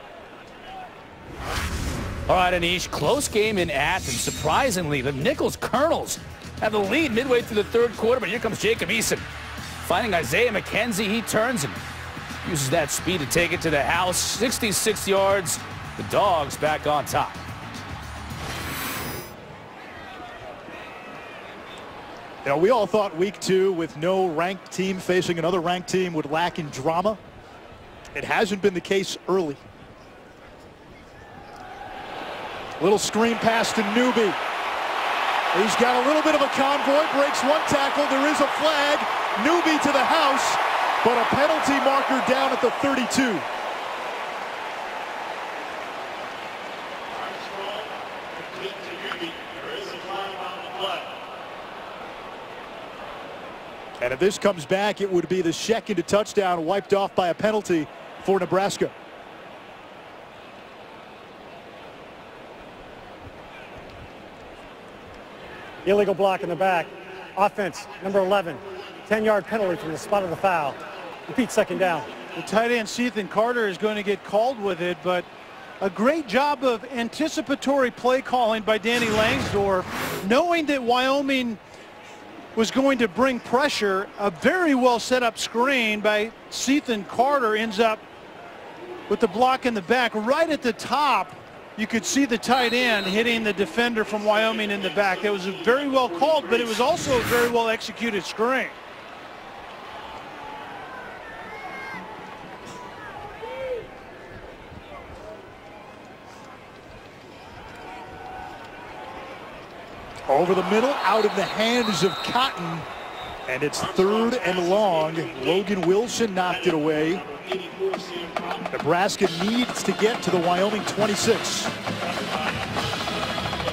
All right, Anish, close game in Athens. Surprisingly, the Nichols Colonels have the lead midway through the third quarter, but here comes Jacob Eason. Finding Isaiah McKenzie, he turns and uses that speed to take it to the house. 66 yards. The Dogs back on top. You know, we all thought week 2 with no ranked team facing another ranked team would lack in drama. It hasn't been the case early. Little screen pass to Newby. He's got a little bit of a convoy, breaks one tackle. There is a flag. Newby to the house, but a penalty marker down at the 32. And if this comes back, it would be the second touchdown wiped off by a penalty for Nebraska. Illegal block in the back. Offense, number 11. 10-yard penalty from the spot of the foul. Repeat, second down. The tight end Sethan Carter is going to get called with it, but a great job of anticipatory play calling by Danny Langsdorff, knowing that Wyoming was going to bring pressure. A very well set up screen by Sethan Carter ends up with the block in the back. Right at the top, you could see the tight end hitting the defender from Wyoming in the back. That was very well called, but it was also a very well executed screen. Over the middle, out of the hands of Cotton, and it's 3rd and long. Logan Wilson knocked it away. Nebraska needs to get to the Wyoming 26.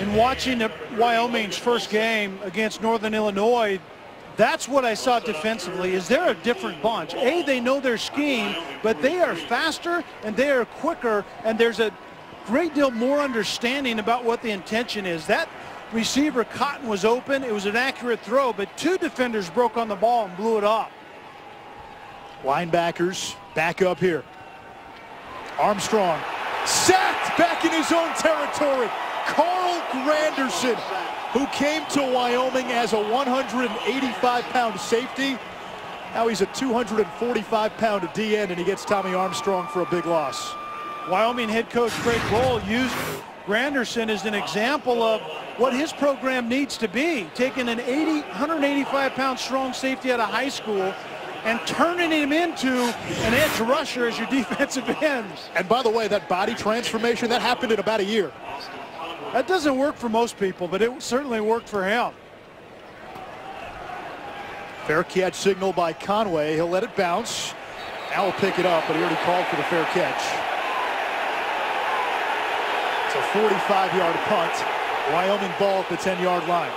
In watching Wyoming's first game against Northern Illinois, that's what I saw defensively. Is they're a different bunch. They know their scheme, but they are faster and they are quicker, and there's a great deal more understanding about what the intention is. That receiver Cotton was open. It was an accurate throw, but 2 defenders broke on the ball and blew it up. Linebackers back up here. Armstrong sacked back in his own territory. Carl Granderson, who came to Wyoming as a 185-pound safety. Now he's a 245-pound DN, and he gets Tommy Armstrong for a big loss. Wyoming head coach Craig Bohl used Granderson as an example of what his program needs to be, taking an 185-pound strong safety out of high school and turning him into an edge rusher as your defensive end. And by the way, that body transformation, that happened in about a year. That doesn't work for most people, but it certainly worked for him. Fair catch signal by Conway. He'll let it bounce. Now he'll pick it up, but he already called for the fair catch. It's a 45-yard punt. Wyoming ball at the 10-yard line.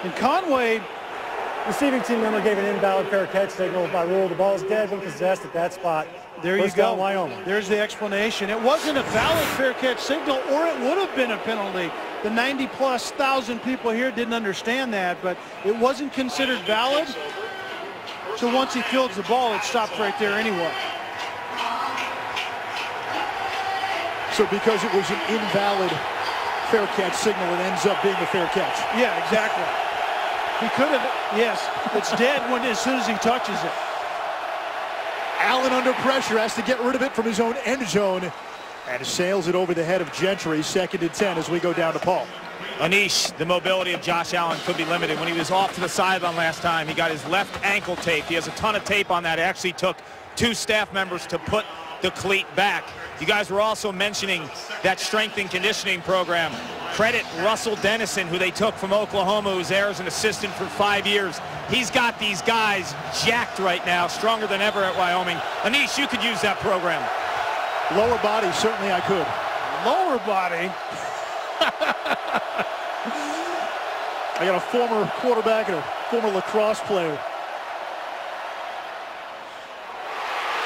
And Conway, receiving team member gave an invalid fair catch signal by rule. The ball's dead when possessed at that spot. There you go. Wyoming. There's the explanation. It wasn't a valid fair catch signal, or it would have been a penalty. The 90-plus thousand people here didn't understand that, but it wasn't considered valid. So once he fields the ball, it stopped right there anyway. So because it was an invalid fair catch signal, it ends up being a fair catch. Yeah, exactly. He could have, yes, it's dead as soon as he touches it. Allen under pressure, has to get rid of it from his own end zone and sails it over the head of Gentry. 2nd and 10 as we go down to Paul. Anish, the mobility of Josh Allen could be limited. When he was off to the sideline last time, he got his left ankle taped. He has a ton of tape on that. It actually took 2 staff members to put the cleat back. You guys were also mentioning that strength and conditioning program. Credit Russell Dennison, who they took from Oklahoma, who's there as an assistant for 5 years. He's got these guys jacked right now, stronger than ever at Wyoming. Anish, you could use that program. Lower body, certainly I could. Lower body? I got a former quarterback and a former lacrosse player.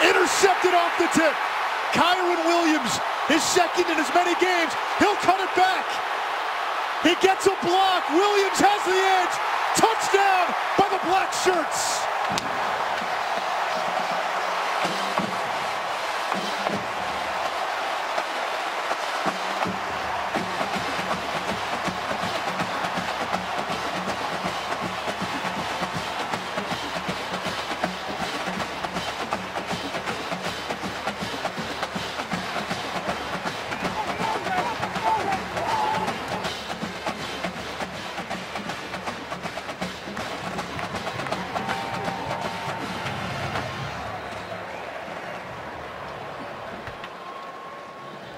Intercepted off the tip. Kyron Williams, his 2nd in as many games. He'll cut it back. He gets a block. Williams has the edge. Touchdown by the black shirts.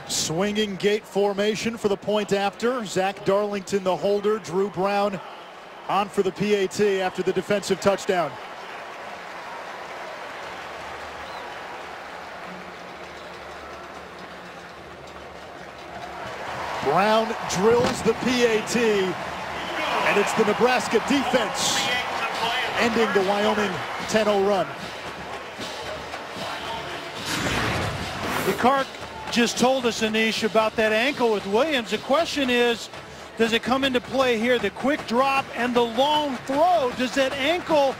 Swinging gate formation for the point after. Zach Darlington, the holder. Drew Brown on for the PAT after the defensive touchdown. Brown drills the PAT, and it's the Nebraska defense ending the Wyoming 10-0 run. Clark just told us, Anish, about that ankle with Williams. The question is, does it come into play here? The quick drop and the long throw. Does that ankle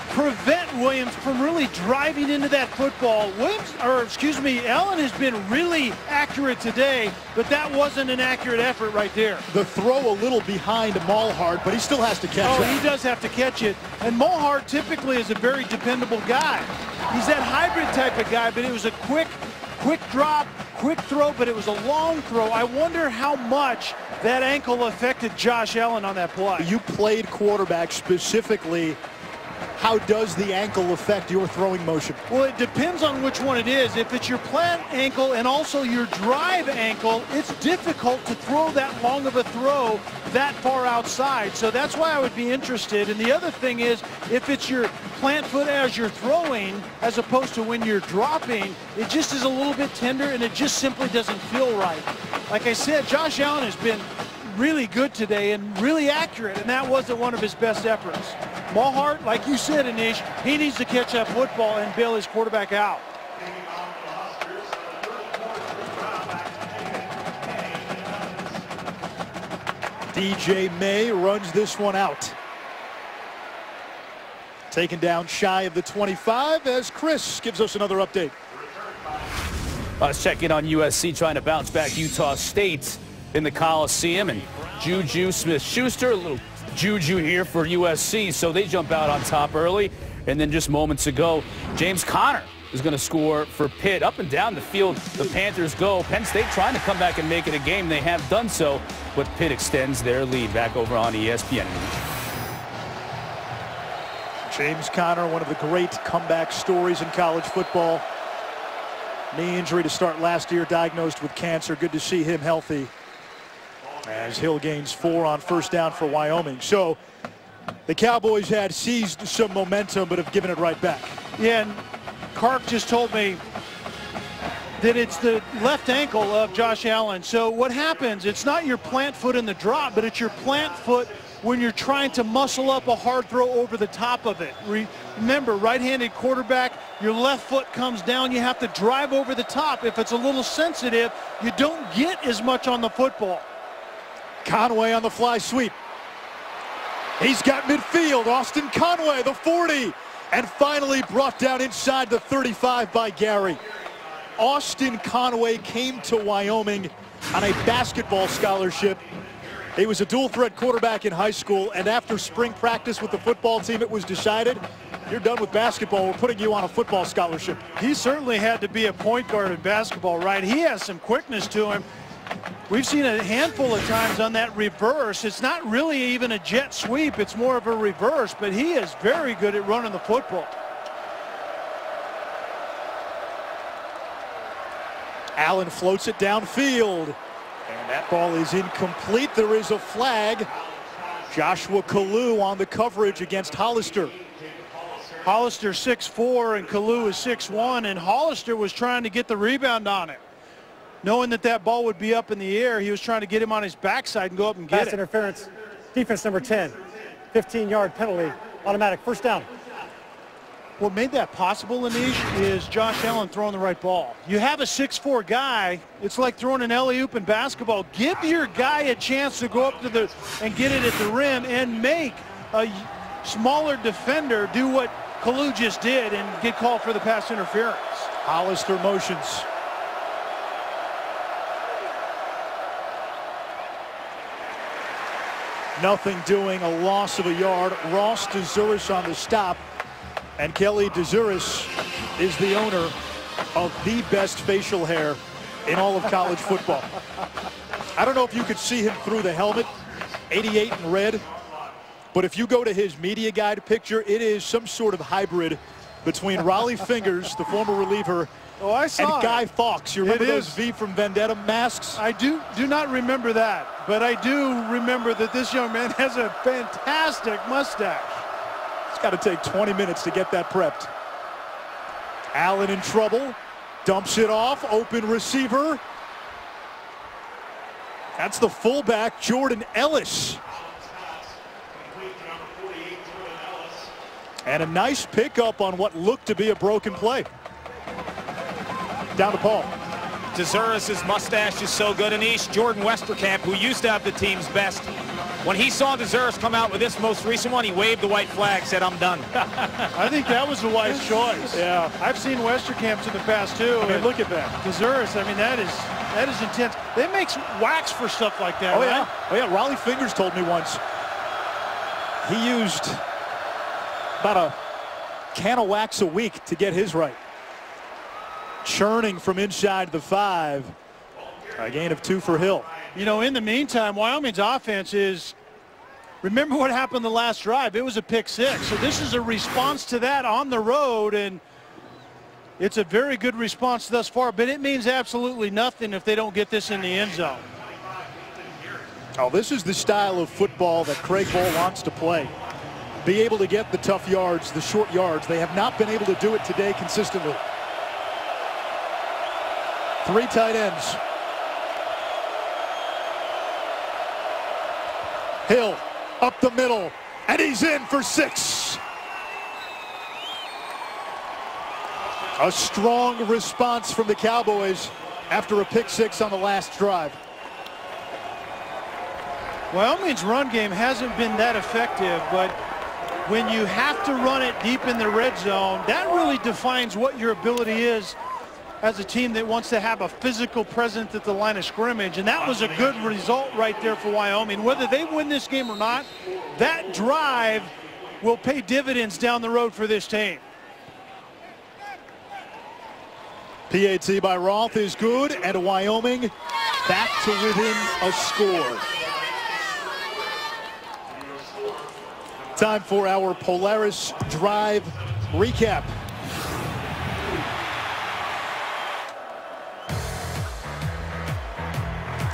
prevent Williams from really driving into that football? Allen has been really accurate today, but that wasn't an accurate effort right there. The throw a little behind Mulhart, but he still has to catch it. He does have to catch it. And Mulhart typically is a very dependable guy. He's that hybrid type of guy, but it was a quick drop, quick throw, but it was a long throw. I wonder how much that ankle affected Josh Allen on that play. You played quarterback specifically. How does the ankle affect your throwing motion? Well, it depends on which one it is. If it's your plant ankle and also your drive ankle, it's difficult to throw that long of a throw that far outside. So that's why I would be interested. And the other thing is, if it's your plant foot as you're throwing as opposed to when you're dropping, it just is a little bit tender and it just simply doesn't feel right. Like I said, Josh Allen has been really good today and really accurate, and that wasn't one of his best efforts. Mulhart, like you said, Anish, he needs to catch that football and bail his quarterback out. DJ May runs this one out. Taken down shy of the 25 as Chris gives us another update. Let's check in on USC trying to bounce back Utah State in the Coliseum, and Juju Smith-Schuster, a little juju here for USC, so they jump out on top early. And then just moments ago, James Conner is going to score for Pitt. Up and down the field, the Panthers go. Penn State trying to come back and make it a game. They have done so, but Pitt extends their lead. Back over on ESPN. James Conner, one of the great comeback stories in college football. Knee injury to start last year, diagnosed with cancer. Good to see him healthy as Hill gains 4 on first down for Wyoming. So the Cowboys had seized some momentum but have given it right back. Yeah, and Clark just told me that it's the left ankle of Josh Allen. So what happens, it's not your plant foot in the drop, but it's your plant foot when you're trying to muscle up a hard throw over the top of it. Remember, right-handed quarterback, your left foot comes down, you have to drive over the top. If it's a little sensitive, you don't get as much on the football. Conway on the fly sweep. He's got midfield. Austin Conway, the 40. And finally brought down inside the 35 by Gary. Austin Conway came to Wyoming on a basketball scholarship. He was a dual threat quarterback in high school, and after spring practice with the football team, it was decided you're done with basketball. We're putting you on a football scholarship. He certainly had to be a point guard in basketball, right? He has some quickness to him. We've seen a handful of times on that reverse. It's not really even a jet sweep. It's more of a reverse, but he is very good at running the football. Allen floats it downfield. And that ball is incomplete. There is a flag. Joshua Kalu on the coverage against Hollister. Hollister 6'4", and Kalu is 6'1", and Hollister was trying to get the rebound on it. Knowing that that ball would be up in the air, he was trying to get him on his backside and go up and get Pass it. interference. Defense number 10. 15-yard penalty. Automatic first down. What made that possible, Anish, is Josh Allen throwing the right ball. You have a 6'4" guy. It's like throwing an alley-oop in basketball. Give your guy a chance to go up to the and get it at the rim and make a smaller defender do what Kalu just did and get called for the pass interference. Hollister motions. Nothing doing, a loss of a yard. Ross DeZuris on the stop. And Kelly DeZuris is the owner of the best facial hair in all of college football. I don't know if you could see him through the helmet, 88 in red. But if you go to his media guide picture, it is some sort of hybrid between Raleigh Fingers, the former reliever, and Guy Fawkes. You remember those V from Vendetta masks? I do not remember that, but I do remember that this young man has a fantastic mustache. It's got to take 20 minutes to get that prepped. Allen in trouble, dumps it off, open receiver. That's the fullback, Jordan Ellis. And a nice pickup on what looked to be a broken play. Down to Paul. DeZuris' mustache is so good. Anish, Jordan Westerkamp, who used to have the team's best, when he saw DeZuris come out with this most recent one, he waved the white flag, said, "I'm done." I think that was a wise choice. Yeah. I've seen Westerkamps in the past, too. I mean, look at that. DeZuris, I mean, that is intense. They make wax for stuff like that, Oh, right? yeah. Oh, yeah. Raleigh Fingers told me once he used about a can of wax a week to get his right. Churning from inside the 5. A gain of 2 for Hill. You know, in the meantime, Wyoming's offense is, remember what happened the last drive? It was a pick 6. So this is a response to that on the road, and it's a very good response thus far, but it means absolutely nothing if they don't get this in the end zone. Oh, this is the style of football that Craig Bohl wants to play. Be able to get the tough yards, the short yards. They have not been able to do it today consistently. 3 tight ends. Hill up the middle, and he's in for 6. A strong response from the Cowboys after a pick 6 on the last drive. Wyoming's run game hasn't been that effective, but when you have to run it deep in the red zone, that really defines what your ability is as a team that wants to have a physical presence at the line of scrimmage. And that was a good result right there for Wyoming. Whether they win this game or not, that drive will pay dividends down the road for this team. PAT by Roth is good, and Wyoming back to within a score. Time for our Polaris Drive recap.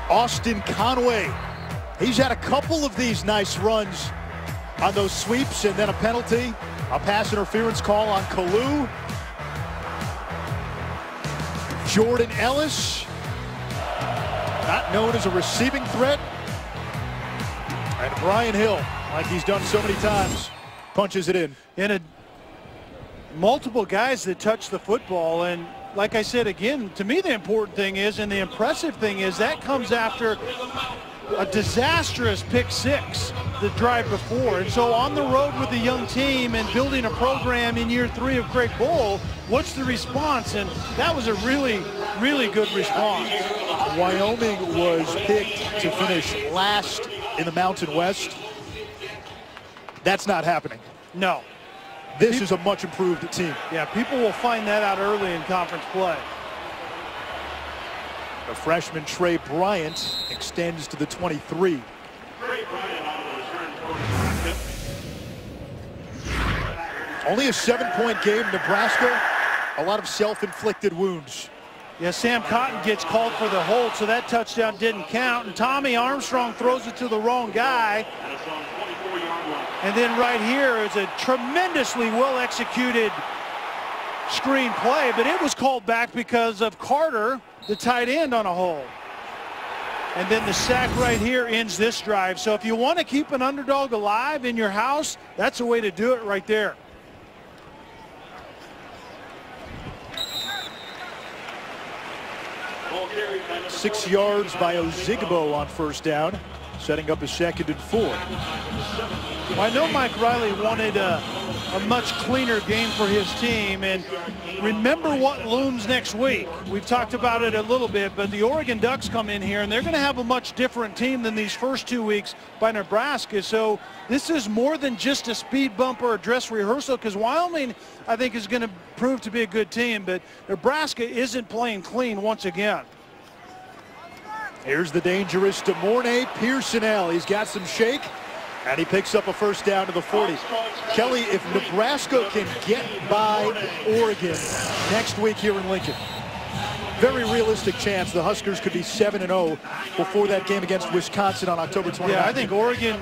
Austin Conway. He's had a couple of these nice runs on those sweeps, and then a penalty, a pass interference call on Kalu. Jordan Ellis, not known as a receiving threat. And Brian Hill, like he's done so many times, punches it in. And multiple guys that touch the football, and like I said, again, to me the important thing is, and the impressive thing is, that comes after a disastrous pick 6 the drive before. And so on the road with the young team and building a program in year 3 of Craig Bohl, what's the response? And that was a really, really good response. Wyoming was picked to finish last in the Mountain West. That's not happening. No. This is a much improved team. Yeah, people will find that out early in conference play. The freshman Trey Bryant extends to the 23. Only a 7-point game. Nebraska, a lot of self-inflicted wounds. Yeah, Sam Cotton gets called for the hold, so that touchdown didn't count. And Tommy Armstrong throws it to the wrong guy. And then right here is a tremendously well-executed screen play, but it was called back because of Carter, the tight end, on a hold. And then the sack right here ends this drive. So if you want to keep an underdog alive in your house, that's a way to do it right there. Six yards by Ozigbo on first down, setting up a 2nd and 4. Well, I know Mike Riley wanted a much cleaner game for his team, and remember what looms next week. We've talked about it a little bit, but the Oregon Ducks come in here, and they're going to have a much different team than these first 2 weeks by Nebraska. So this is more than just a speed bump or a dress rehearsal, because Wyoming, I think, is going to prove to be a good team, but Nebraska isn't playing clean once again. Here's the dangerous DeMornay Pearsonell. He's got some shake, and he picks up a first down to the 40. Kelly, if Nebraska can get by Oregon next week here in Lincoln, very realistic chance the Huskers could be 7-0 before that game against Wisconsin on October 29th. Yeah, I think Oregon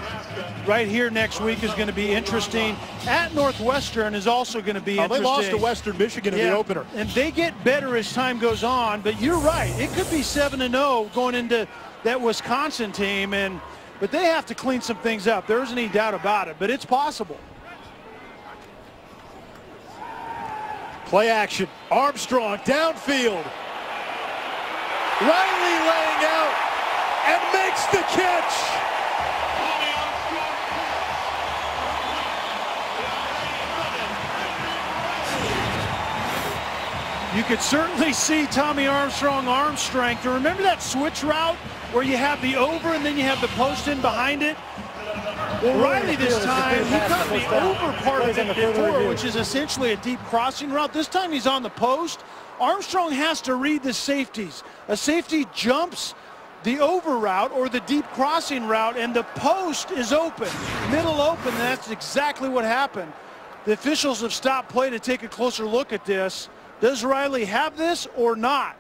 right here next week is going to be interesting. At Northwestern is also going to be interesting. They lost to Western Michigan in the opener. And they get better as time goes on, but you're right. It could be 7-0 going into that Wisconsin team, but they have to clean some things up. There isn't any doubt about it, but it's possible. Play action. Armstrong downfield. Riley laying out and makes the catch. You could certainly see Tommy Armstrong arm strength. And remember that switch route where you have the over and then you have the post in behind it? Well, Riley this time, he caught the over part of it before, which is essentially a deep crossing route. This time he's on the post. Armstrong has to read the safeties. A safety jumps the over route or the deep crossing route, and the post is open, middle open, and that's exactly what happened. The officials have stopped play to take a closer look at this. Does Riley have this or not?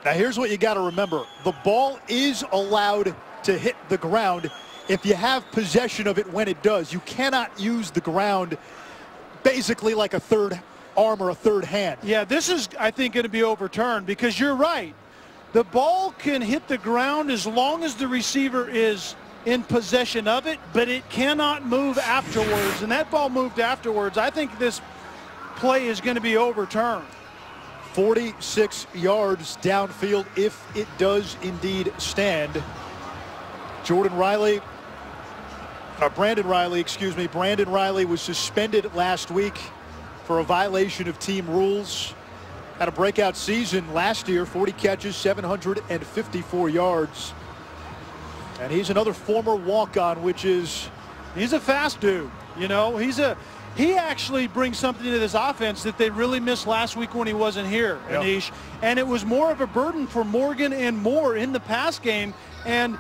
Now here's what you got to remember. The ball is allowed to hit the ground if you have possession of it when it does. You cannot use the ground basically like a third arm or a third hand. Yeah, this is, I think, going to be overturned because you're right. The ball can hit the ground as long as the receiver is in possession of it, but it cannot move afterwards, and that ball moved afterwards. I think this play is going to be overturned. 46 yards downfield if it does indeed stand. Brandon Riley, Brandon Riley was suspended last week for a violation of team rules. Had a breakout season last year, 40 catches, 754 yards. And he's another former walk-on, which is... He's a fast dude. You know, he actually brings something to this offense that they really missed last week when he wasn't here, Anish. And it was more of a burden for Morgan and Moore in the pass game. And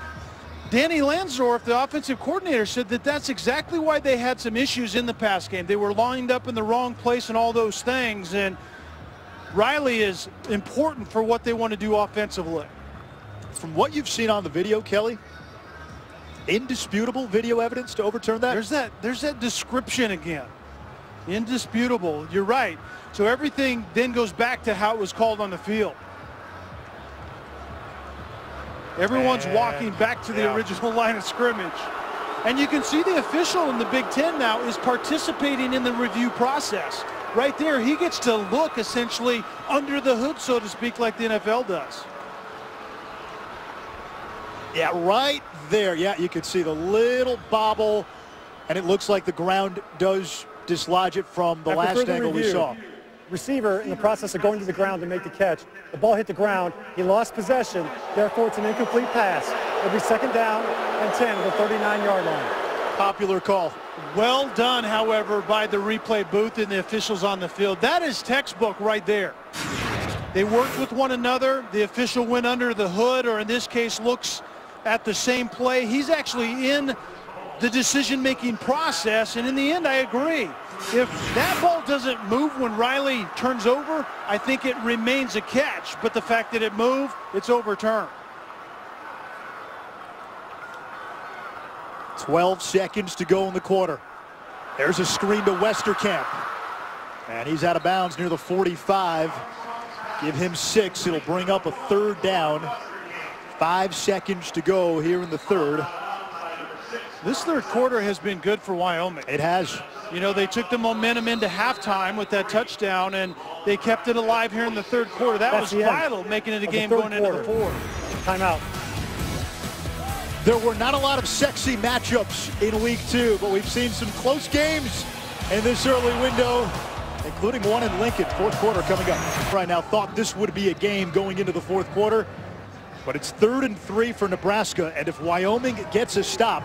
Danny Lansdorf, the offensive coordinator, said that that's exactly why they had some issues in the pass game. They were lined up in the wrong place and all those things. And Riley is important for what they want to do offensively. From what you've seen on the video, Kelly, indisputable video evidence to overturn that? There's that description again. Indisputable. You're right. So everything then goes back to how it was called on the field. Everyone's walking back to the original line of scrimmage. And you can see the official in the Big Ten now is participating in the review process. Right there, he gets to look essentially under the hood, so to speak, like the NFL does. Yeah, right there. Yeah, you can see the little bobble, and it looks like the ground does dislodge it from the last angle we saw. Receiver in the process of going to the ground to make the catch. The ball hit the ground. He lost possession. Therefore, it's an incomplete pass. It'll be 2nd down and 10 at the 39-yard line. Popular call. Well done, however, by the replay booth and the officials on the field. That is textbook right there. They worked with one another. The official went under the hood, or in this case looks at the same play. He's actually in the decision-making process, and in the end, I agree. If that ball doesn't move when Riley turns over, I think it remains a catch. But the fact that it moved, it's overturned. 12 seconds to go in the quarter. There's a screen to Westerkamp. And he's out of bounds near the 45. Give him 6. It'll bring up a third down. 5 seconds to go here in the third. This third quarter has been good for Wyoming. It has. You know, they took the momentum into halftime with that touchdown, and they kept it alive here in the third quarter. That was vital, making it a game going into the fourth. Timeout. There were not a lot of sexy matchups in week 2, but we've seen some close games in this early window, including one in Lincoln. Fourth quarter coming up. Right now, thought this would be a game going into the fourth quarter, but it's 3rd and 3 for Nebraska, and if Wyoming gets a stop,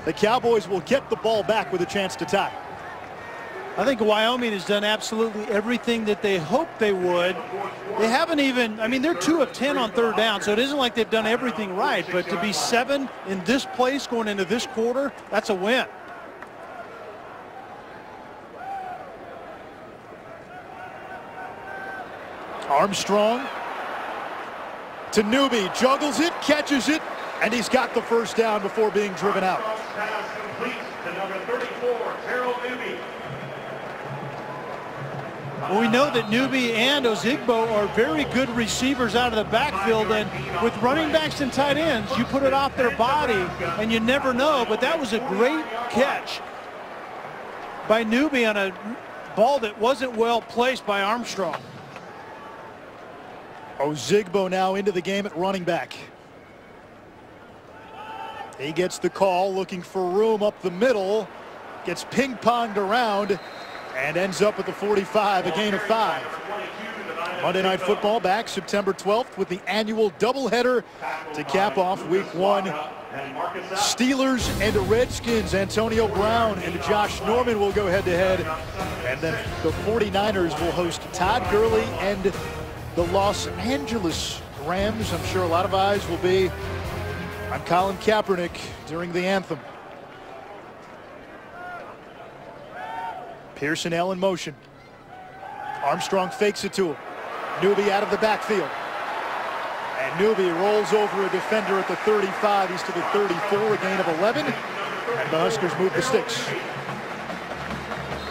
the Cowboys will get the ball back with a chance to tie. I think Wyoming has done absolutely everything that they hoped they would. They haven't even, I mean, they're 2 of 10 on third down, so it isn't like they've done everything right, but to be 7 in this place going into this quarter, that's a win. Armstrong to Newby, juggles it, catches it, and he's got the first down before being driven out. Well, we know that Newby and Ozigbo are very good receivers out of the backfield, and with running backs and tight ends, you put it off their body, and you never know, but that was a great catch by Newby on a ball that wasn't well placed by Armstrong. Ozigbo now into the game at running back. He gets the call, looking for room up the middle, gets ping-ponged around, and ends up at the 45, a gain of 5. Monday Night Football back September 12th with the annual doubleheader to cap off week 1. Steelers and the Redskins. Antonio Brown and Josh Norman will go head-to-head. And then the 49ers will host Todd Gurley and the Los Angeles Rams. I'm sure a lot of eyes will be on Colin Kaepernick during the anthem. Pearsonell in motion. Armstrong fakes it to him. Newby out of the backfield. And Newby rolls over a defender at the 35. He's to the 34, a gain of 11. And the Huskers move the sticks.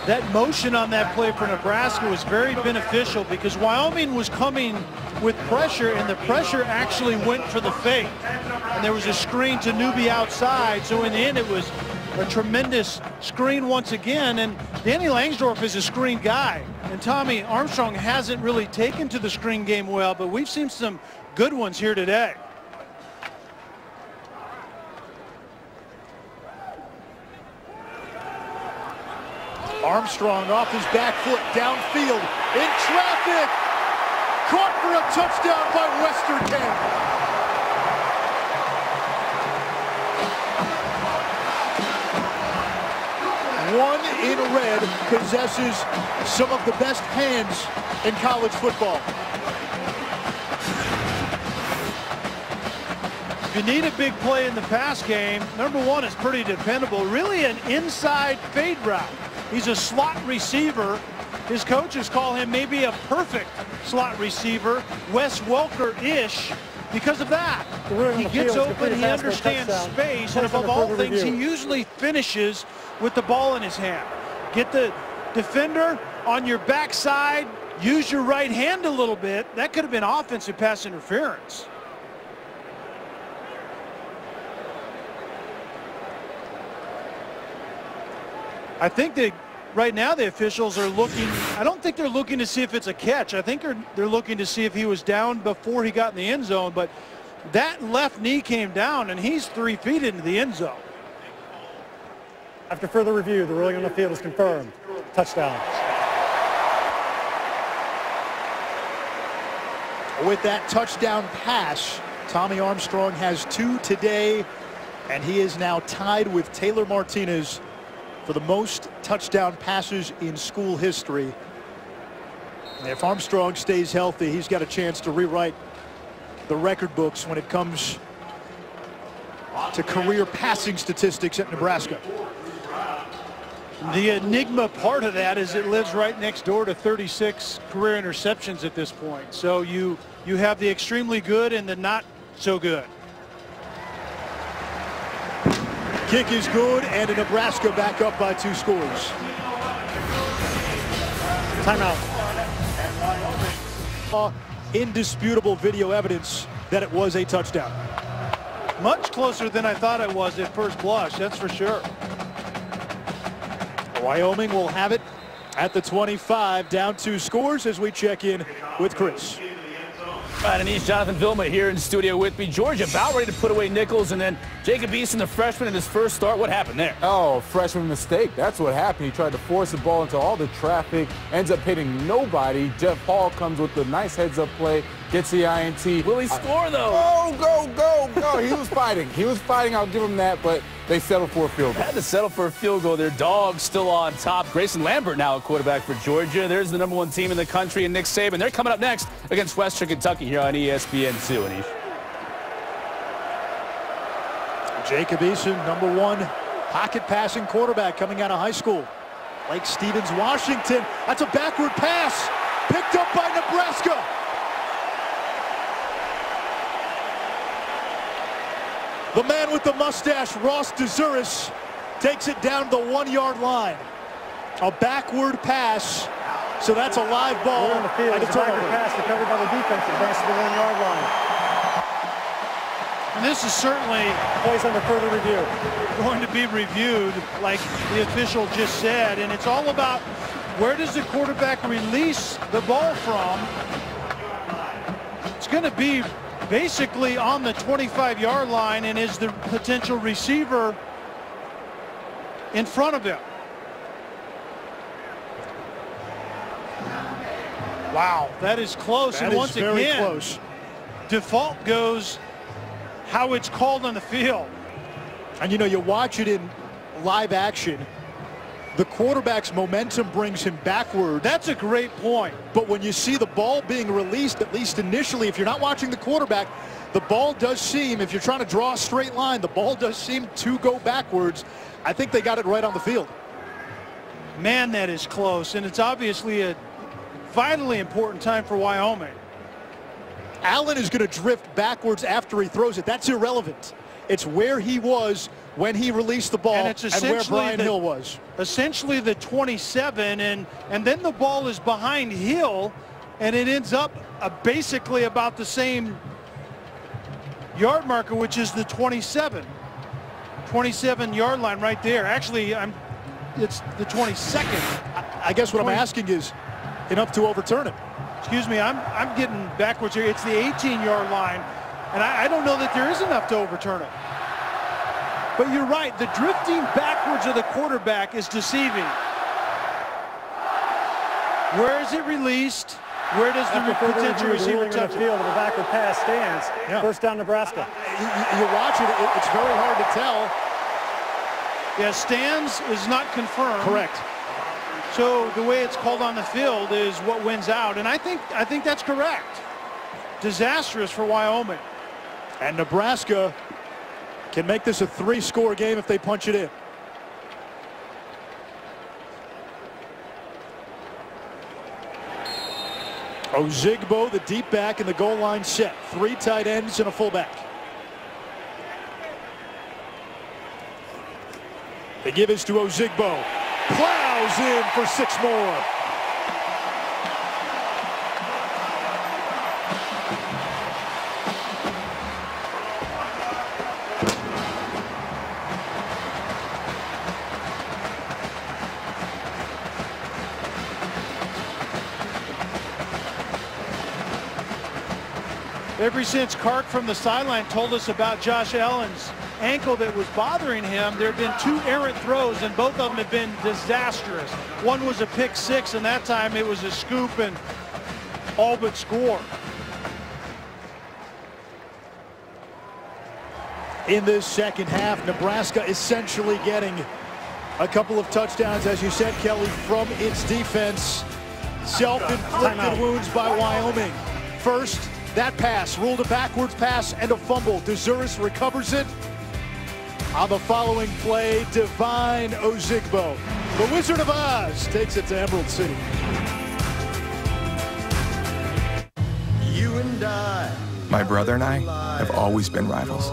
That motion on that play for Nebraska was very beneficial because Wyoming was coming with pressure, and the pressure actually went for the fake. And there was a screen to Newby outside, so in the end it was a tremendous screen once again, and Danny Langsdorff is a screen guy, and Tommy Armstrong hasn't really taken to the screen game well, but we've seen some good ones here today. Armstrong off his back foot, downfield, in traffic, caught for a touchdown by Westerkamp. One in red possesses some of the best hands in college football. If you need a big play in the pass game, number one is pretty dependable. Really an inside fade route. He's a slot receiver. His coaches call him maybe a perfect slot receiver, Wes Welker-ish, because of that. He gets open, he understands space, and above all things, he usually finishes with the ball in his hand. Get the defender on your backside, use your right hand a little bit. That could have been offensive pass interference. I think that right now the officials are looking, I don't think they're looking to see if it's a catch. I think they're looking to see if he was down before he got in the end zone, but that left knee came down and he's 3 feet into the end zone. After further review, the ruling on the field is confirmed. Touchdown. With that touchdown pass, Tommy Armstrong has 2 today. And he is now tied with Taylor Martinez for the most touchdown passes in school history. And if Armstrong stays healthy, he's got a chance to rewrite the record books when it comes to career passing statistics at Nebraska. The enigma part of that is it lives right next door to 36 career interceptions at this point. So you have the extremely good and the not so good. Kick is good, and Nebraska back up by 2 scores. Timeout. Indisputable video evidence that it was a touchdown. Much closer than I thought it was at first blush, that's for sure. Wyoming will have it at the 25, down 2 scores as we check in with Chris. All right, Anish, Jonathan Vilma here in studio with me. Georgia about ready to put away Nichols, and then Jacob Eason, the freshman, in his first start. What happened there? Oh, freshman mistake. That's what happened. He tried to force the ball into all the traffic, ends up hitting nobody. Jeff Hall comes with a nice heads-up play, gets the INT. Will he score, though? Go. He was fighting. I'll give him that, but they settled for a field goal. Had to settle for a field goal. Their Dogs still on top. Grayson Lambert now a quarterback for Georgia. There's the #1 team in the country, and Nick Saban. They're coming up next against Western Kentucky here on ESPN2. Anish. Jacob Eason, #1 pocket passing quarterback coming out of high school. Lake Stevens, Washington. That's a backward pass picked up by Nebraska. The man with the mustache, Ross DeZuris, takes it down the 1-yard line. A backward pass, so that's a live ball. On the field, it's a backward pass recovered by the defense, advanced to the 1-yard line. And this is certainly Plays under further review. going to be reviewed, like the official just said, and it's all about where does the quarterback release the ball from. It's going to be basically on the 25-yard line, and is the potential receiver in front of him. Wow, that is close. That and once is very again, close. Default goes how it's called on the field. And you know, you watch it in live action. The quarterback's momentum brings him backward. That's a great point. But when you see the ball being released, at least initially, if you're not watching the quarterback, the ball does seem, if you're trying to draw a straight line, the ball does seem to go backwards. I think they got it right on the field. Man, that is close, and it's obviously a vitally important time for Wyoming. Allen is going to drift backwards after he throws it. That's irrelevant. It's where he was when he released the ball and it's and where Brian Hill was. Essentially the 27, and then the ball is behind Hill, and it ends up basically about the same yard marker, which is the 27-yard line right there. Actually, it's the 22nd. I guess what I'm asking is enough to overturn it. Excuse me, I'm getting backwards here. It's the 18-yard line, and I don't know that there is enough to overturn it. But you're right, the drifting backwards of the quarterback is deceiving. Where is it released? Where does the potential receiver touch it? Field of the backward pass stands. Yeah. First down, Nebraska. You watch it, it's very hard to tell. Yeah, stands is not confirmed. Correct. So the way it's called on the field is what wins out, and I think that's correct. Disastrous for Wyoming. And Nebraska can make this a 3-score game if they punch it in. Ozigbo, the deep back, in the goal line set. 3 tight ends and a fullback. They give this to Ozigbo. Plows in for 6 more. Ever since Clark from the sideline told us about Josh Allen's ankle that was bothering him, there have been 2 errant throws, and both of them have been disastrous. One was a pick 6, and that time it was a scoop and all but score. in this second half. Nebraska essentially getting a couple of touchdowns, as you said, Kelly, from its defense. Self-inflicted wounds by Wyoming. First, that pass, ruled a backwards pass and a fumble. DeZuris recovers it. On the following play, Divine Ozigbo, the Wizard of Oz, takes it to Emerald City. My brother and I have always been rivals.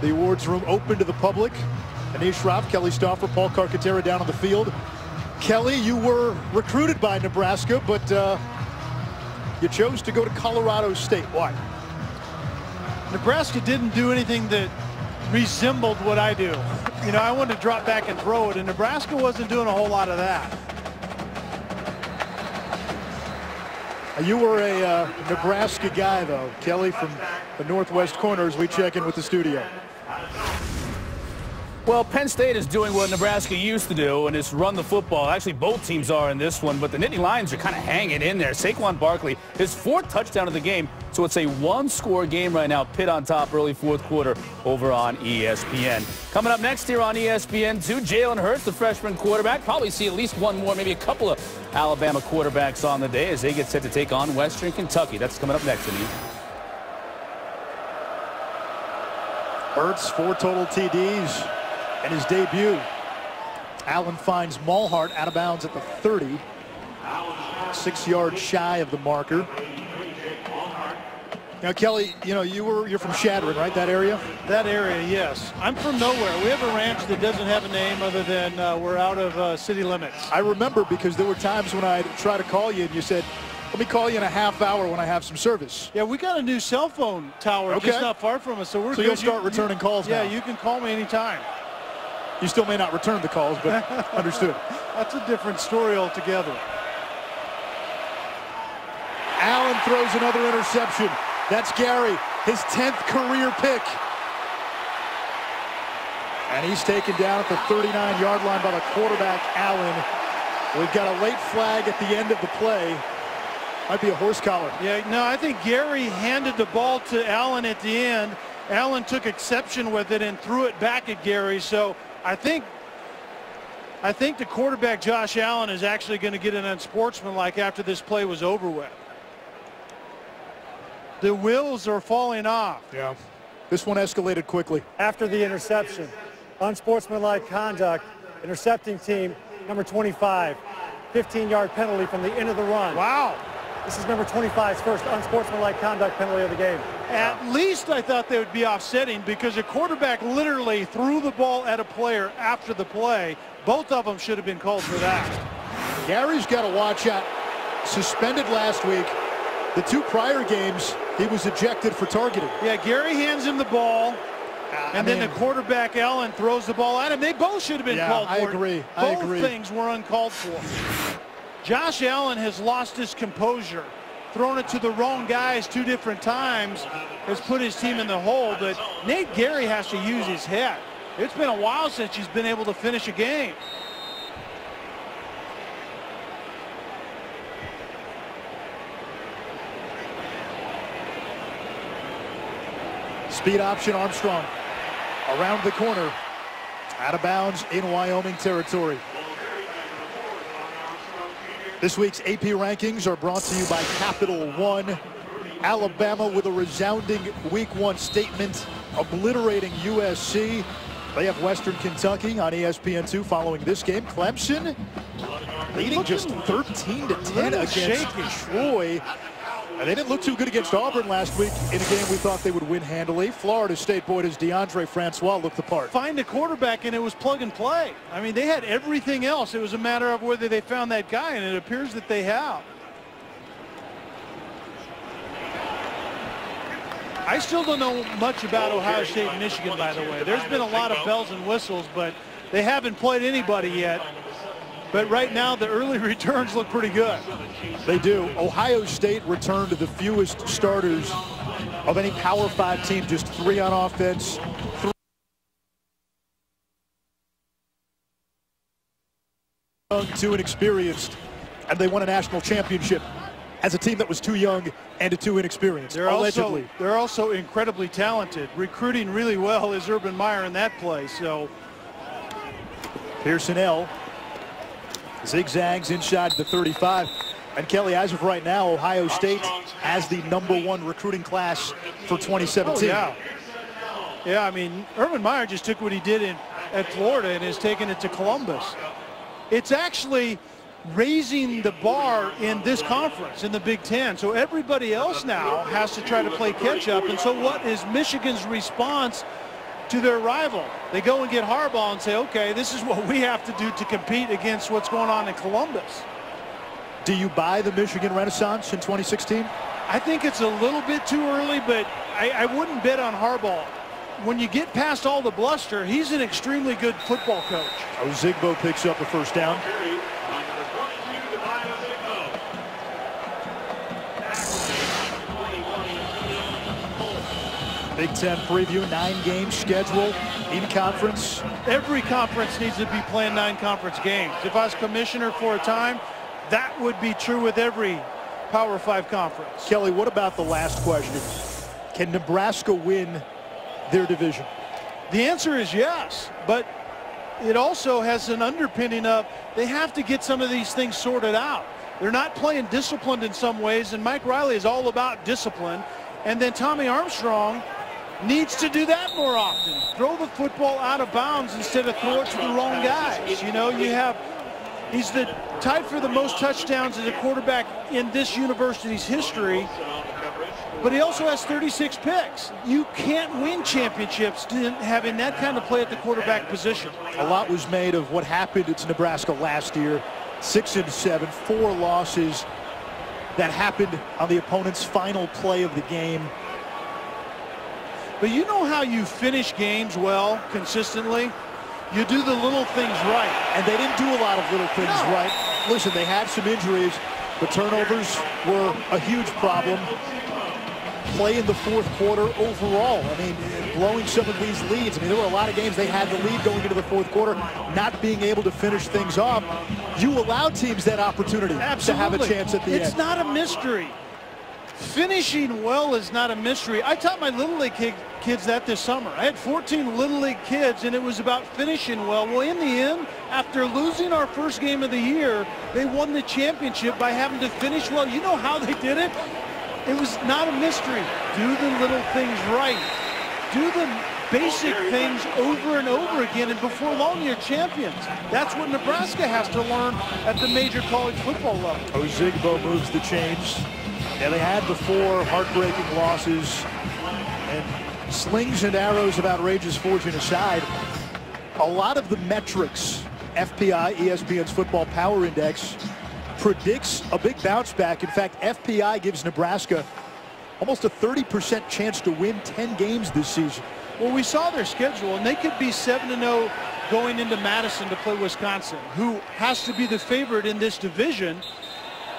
The awards room open to the public. Anish Raff, Kelly Stauffer, Paul Carcaterra down on the field. Kelly, you were recruited by Nebraska, but you chose to go to Colorado State. Why? Nebraska didn't do anything that resembled what I do. You know, I wanted to drop back and throw it, and Nebraska wasn't doing a whole lot of that. You were a Nebraska guy, though, Kelly, from the northwest corner as we check in with the studio. Well, Penn State is doing what Nebraska used to do, and it's run the football. Actually, both teams are in this one, but the Nittany Lions are kind of hanging in there. Saquon Barkley, his fourth touchdown of the game, so it's a one-score game right now. Pitt on top early fourth quarter over on ESPN. Coming up next here on ESPN2, Jalen Hurts, the freshman quarterback. Probably see at least one more, maybe a couple of Alabama quarterbacks on the day as they get set to take on Western Kentucky. That's coming up next, Andy. Hurts, 4 total TDs. And his debut, Allen finds Malhart out of bounds at the 30, 6 yards shy of the marker. Now, Kelly, you know, you're from Shadron, right? That area? That area, yes. I'm from nowhere. We have a ranch that doesn't have a name other than we're out of city limits. I remember because there were times when I'd try to call you and you said, let me call you in a half hour when I have some service. Yeah, we got a new cell phone tower just not far from us, so we're good. So you'll start returning calls now? Yeah, you can call me anytime. You still may not return the calls, but understood. That's a different story altogether. Allen throws another interception. That's Gary, his 10th career pick. And he's taken down at the 39-yard line by the quarterback, Allen. We've got a late flag at the end of the play. Might be a horse collar. Yeah, no, I think Gary handed the ball to Allen at the end. Allen took exception with it and threw it back at Gary. So I think the quarterback, Josh Allen, is actually going to get an unsportsmanlike after this play was over with. The wheels are falling off. Yeah. This one escalated quickly. After the interception, unsportsmanlike conduct, intercepting team, number 25, 15-yard penalty from the end of the run. Wow. This is number 25's first unsportsmanlike conduct penalty of the game. At least I thought they would be offsetting because a quarterback literally threw the ball at a player after the play. Both of them should have been called for that. Gary's got to watch out. Suspended last week. The 2 prior games, he was ejected for targeting. Yeah, Gary hands him the ball, and then the quarterback, Allen, throws the ball at him. They both should have been called for. I agree. Both things were uncalled for. Josh Allen has lost his composure. Thrown it to the wrong guys 2 different times has put his team in the hole, but Nate Gary has to use his head. It's been a while since he's been able to finish a game. Speed option, Armstrong. Around the corner. Out of bounds in Wyoming territory. This week's AP rankings are brought to you by Capital One. Alabama with a resounding Week 1 statement, obliterating USC. They have Western Kentucky on ESPN2 following this game. Clemson leading just 13-10 against Troy. And they didn't look too good against Auburn last week in a game we thought they would win handily. Florida State, boy, does DeAndre Francois look the part. Find a quarterback, and it was plug and play. I mean, they had everything else. It was a matter of whether they found that guy, and it appears that they have. I still don't know much about Ohio State and Michigan, by the way. There's been a lot of bells and whistles, but they haven't played anybody yet. But right now, the early returns look pretty good. They do. Ohio State returned to the fewest starters of any Power 5 team, just 3 on offense. 3 too inexperienced, and they won a national championship. as a team that was too young and too inexperienced, allegedly. They're also incredibly talented. Recruiting really well is Urban Meyer in that play. So Pearson L. zigzags inside the 35. And Kelly, as of right now, Ohio State has the #1 recruiting class for 2017. Oh, yeah, I mean, Urban Meyer just took what he did at Florida and has taken it to Columbus. It's actually raising the bar in this conference, in the Big Ten. So everybody else now has to try to play catch up. And so what is Michigan's response to their rival? They go and get Harbaugh and say, okay, this is what we have to do to compete against what's going on in Columbus. Do you buy the Michigan Renaissance in 2016? I think it's a little bit too early, but I wouldn't bet on Harbaugh. When you get past all the bluster, he's an extremely good football coach. Ozigbo picks up a first down. Big Ten preview, 9-game schedule in conference. Every conference needs to be playing 9 conference games. If I was commissioner for a time, that would be true with every Power 5 conference. Kelly, what about the last question? Can Nebraska win their division? The answer is yes, but it also has an underpinning of they have to get some of these things sorted out. They're not playing disciplined in some ways, and Mike Riley is all about discipline. And then Tommy Armstrong needs to do that more often. Throw the football out of bounds instead of throw it to the wrong guys. You know, he's tied for the most touchdowns as a quarterback in this university's history, but he also has 36 picks. You can't win championships having that kind of play at the quarterback position. A lot was made of what happened to Nebraska last year. 6-7, 4 losses that happened on the opponent's final play of the game. But you know how you finish games well consistently? You do the little things right. And they didn't do a lot of little things right. Listen, they had some injuries. The turnovers were a huge problem. Play in the fourth quarter overall. I mean, blowing some of these leads. I mean, there were a lot of games they had the lead going into the fourth quarter, not being able to finish things off. You allow teams that opportunity to have a chance at the end. It's not a mystery. Finishing well is not a mystery. I taught my Little League kids that this summer. I had 14 Little League kids, and it was about finishing well. Well, in the end, after losing our first game of the year, they won the championship by having to finish well. You know how they did it? It was not a mystery. Do the little things right. Do the basic things over and over again, and before long, you're champions. That's what Nebraska has to learn at the major college football level. Ozigbo moves the chains. And they had the 4 heartbreaking losses, and slings and arrows of outrageous fortune aside, a lot of the metrics, FPI, ESPN's Football Power Index, predicts a big bounce back. In fact, FPI gives Nebraska almost a 30% chance to win 10 games this season. Well, we saw their schedule, and they could be 7-0 going into Madison to play Wisconsin, who has to be the favorite in this division.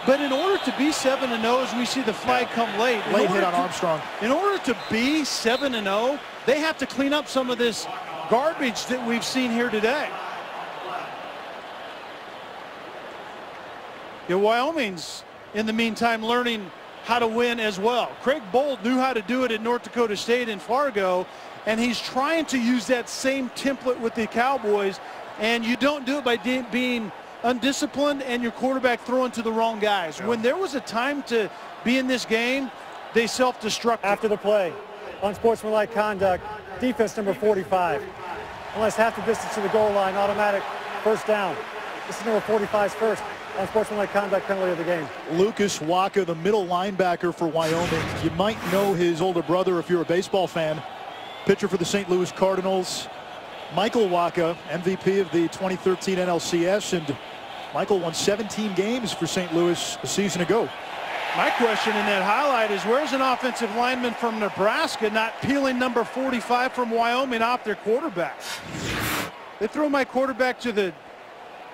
But in order to be 7-0, as we see the flag come late. Late hit on Armstrong. In order to be 7-0, they have to clean up some of this garbage that we've seen here today. You know, Wyoming's, in the meantime, learning how to win as well. Craig Bolt knew how to do it at North Dakota State in Fargo, and he's trying to use that same template with the Cowboys, and you don't do it by being undisciplined and your quarterback throwing to the wrong guys. Yeah. When there was a time to be in this game, they self-destructed. After the play, unsportsmanlike conduct, defense number 45. Unless half the distance to the goal line, automatic first down. This is number 45's first unsportsmanlike conduct penalty of the game. Lucas Waka, the middle linebacker for Wyoming. You might know his older brother if you're a baseball fan. Pitcher for the St. Louis Cardinals. Michael Waka, MVP of the 2013 NLCS, and Michael won 17 games for St. Louis a season ago. My question in that highlight is, where's an offensive lineman from Nebraska not peeling number 45 from Wyoming off their quarterback? They throw my quarterback to the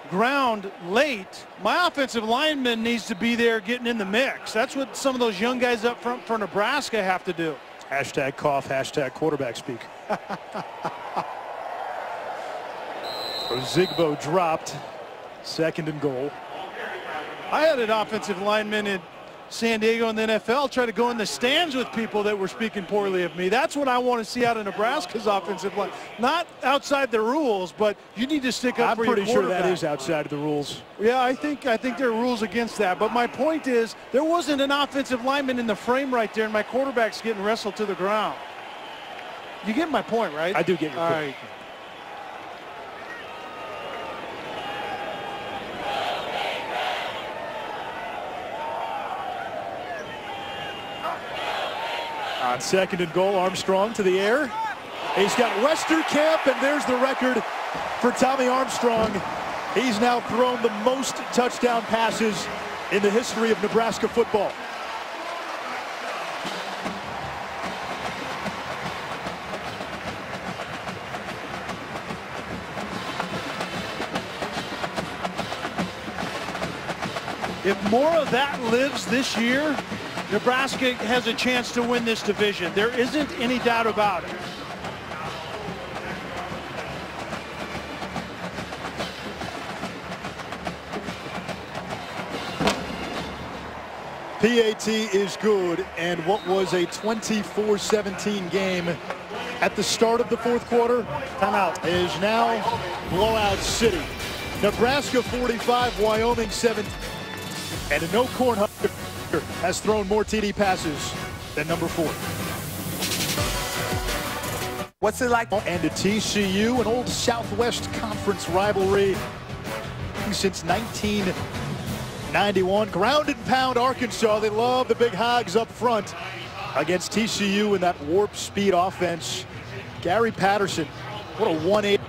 ground late. My offensive lineman needs to be there getting in the mix. That's what some of those young guys up front for Nebraska have to do. Hashtag cough, hashtag quarterback speak. Ozigbo dropped. 2nd and goal. I had an offensive lineman San Diego in the NFL, try to go in the stands with people that were speaking poorly of me. That's what I want to see out of Nebraska's offensive line. Not outside the rules, but you need to stick up for your quarterback. I'm pretty sure that is outside of the rules. Yeah, I think there are rules against that. But my point is, there wasn't an offensive lineman in the frame right there, and my quarterback's getting wrestled to the ground. You get my point, right? I do get your point. All right. On 2nd and goal, Armstrong to the air. He's got Westerkamp, and there's the record for Tommy Armstrong. He's now thrown the most touchdown passes in the history of Nebraska football. If more of that lives this year, Nebraska has a chance to win this division. There isn't any doubt about it. PAT is good, and what was a 24-17 game at the start of the 4th quarter Timeout. is now blowout city. Nebraska 45, Wyoming 7, and a no Cornhusker has thrown more TD passes than number 4. What's it like? And to TCU, an old Southwest Conference rivalry since 1991. Ground and pound Arkansas. They love the big hogs up front against TCU in that warp speed offense. Gary Patterson, what a 180.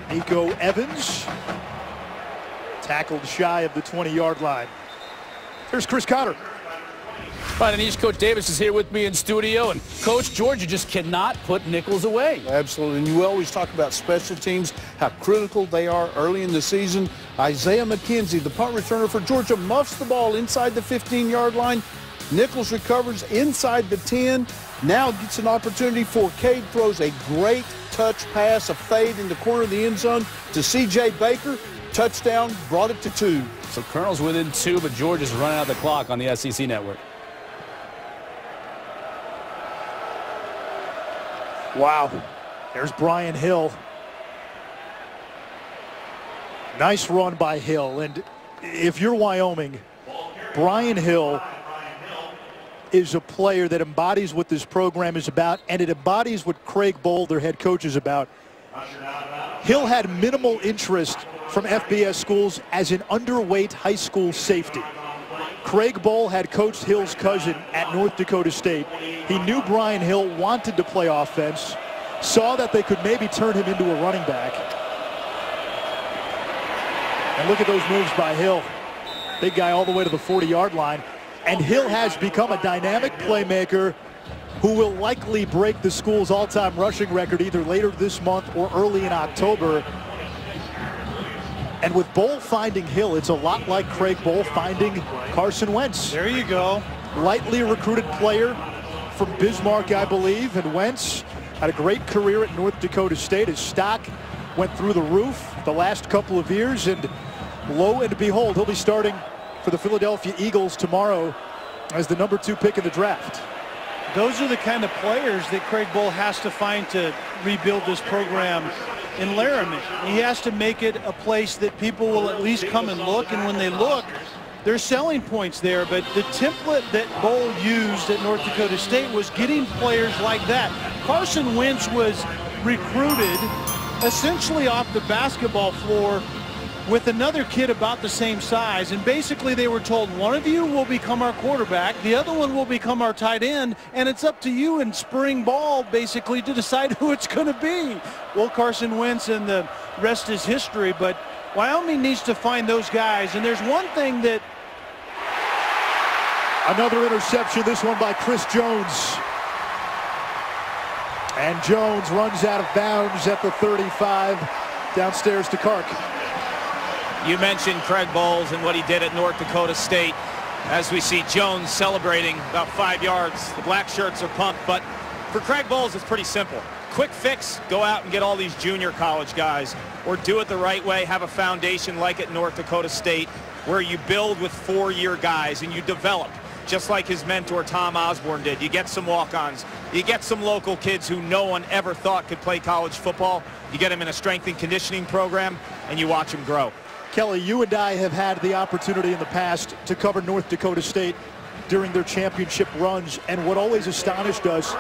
Nico Evans tackled shy of the 20-yard line. There's Chris Cotter. Right, Anish, Coach Davis is here with me in studio, and Coach, Georgia just cannot put Nichols away. Absolutely, and you always talk about special teams, how critical they are early in the season. Isaiah McKenzie, the punt returner for Georgia, muffs the ball inside the 15-yard line. Nichols recovers inside the 10. Now gets an opportunity for Cade, throws a great touch pass, a fade in the corner of the end zone to C.J. Baker. Touchdown, brought it to 2. So Colonel's within 2, but Georgia's running out the clock on the SEC network. Wow. There's Brian Hill. Nice run by Hill. And if you're Wyoming, Brian Hill is a player that embodies what this program is about, and it embodies what Craig Bohl, their head coach, is about. Hill had minimal interest from FBS schools as an underweight high school safety. Craig Bohl had coached Hill's cousin at North Dakota State. He knew Brian Hill wanted to play offense, saw that they could maybe turn him into a running back. And look at those moves by Hill. Big guy all the way to the 40-yard line. And Hill has become a dynamic playmaker who will likely break the school's all-time rushing record either later this month or early in October. And with Bohl finding Hill, it's a lot like Craig Bohl finding Carson Wentz. There you go. Lightly recruited player from Bismarck, I believe, and Wentz had a great career at North Dakota State. His stock went through the roof the last couple of years, and lo and behold, he'll be starting for the Philadelphia Eagles tomorrow as the #2 pick in the draft. Those are the kind of players that Craig Bohl has to find to rebuild this program in Laramie. He has to make it a place that people will at least come and look, and when they look, there's selling points there. But the template that Bohl used at North Dakota State was getting players like that. Carson Wentz was recruited essentially off the basketball floor with another kid about the same size, and basically they were told, one of you will become our quarterback, the other one will become our tight end, and it's up to you in spring ball basically to decide who it's going to be. Well, Carson Wentz, and the rest is history, but Wyoming needs to find those guys. And there's one thing that... Another interception, this one by Chris Jones. And Jones runs out of bounds at the 35, downstairs to Kark. You mentioned Craig Bohl and what he did at North Dakota State. As we see Jones celebrating about 5 yards, the black shirts are pumped. But for Craig Bohl, it's pretty simple. quick fix, go out and get all these junior college guys, or do it the right way, have a foundation like at North Dakota State where you build with 4-year guys and you develop, just like his mentor Tom Osborne did. You get some walk-ons, you get some local kids who no one ever thought could play college football, you get them in a strength and conditioning program, and you watch them grow. Kelly, you and I have had the opportunity in the past to cover North Dakota State during their championship runs, and what always astonished us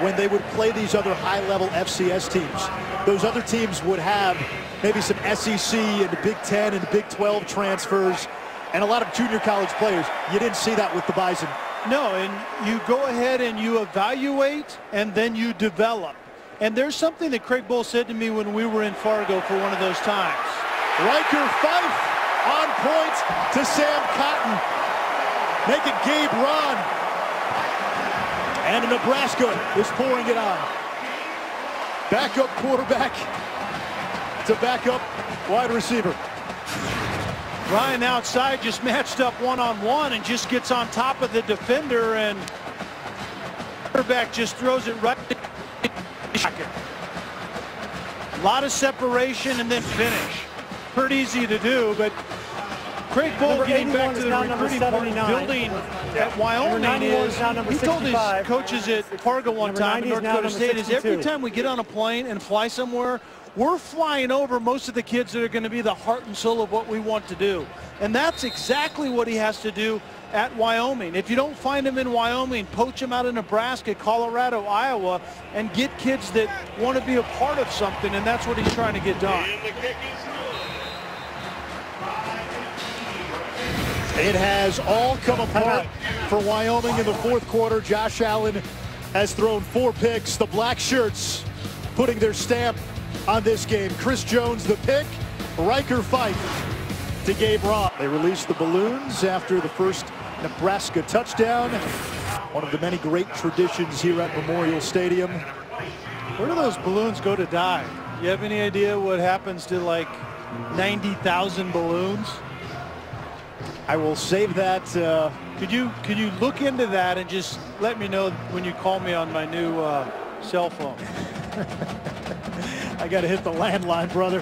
when they would play these other high-level FCS teams. Those other teams would have maybe some SEC and Big Ten and Big 12 transfers and a lot of junior college players. You didn't see that with the Bison. No, and you go ahead and you evaluate and then you develop. And there's something that Craig Bull said to me when we were in Fargo for one of those times. Riker Fife on point to Sam Cotton. Make it Gabe Ron. And Nebraska is pouring it on. Backup quarterback to backup wide receiver. Ryan outside just matched up one-on-one and just gets on top of the defender, and quarterback just throws it right. A lot of separation and then finish. Pretty easy to do, but Craig Bull, getting back to the recruiting part, building at Wyoming, is he told his coaches at Fargo one time in North Dakota State is every time we get on a plane and fly somewhere, we're flying over most of the kids that are going to be the heart and soul of what we want to do. And that's exactly what he has to do at Wyoming. If you don't find him in Wyoming, poach him out of Nebraska, Colorado, Iowa, and get kids that want to be a part of something, and that's what he's trying to get done. It has all come apart for Wyoming in the fourth quarter. Josh Allen has thrown 4 picks. The black shirts putting their stamp on this game. Chris Jones the pick, Riker Fife to Gabe Ron. They released the balloons after the first Nebraska touchdown. One of the many great traditions here at Memorial Stadium. Where do those balloons go to die? You have any idea what happens to like 90,000 balloons? I will save that. Could you look into that and just let me know when you call me on my new cell phone? I got to hit the landline, brother.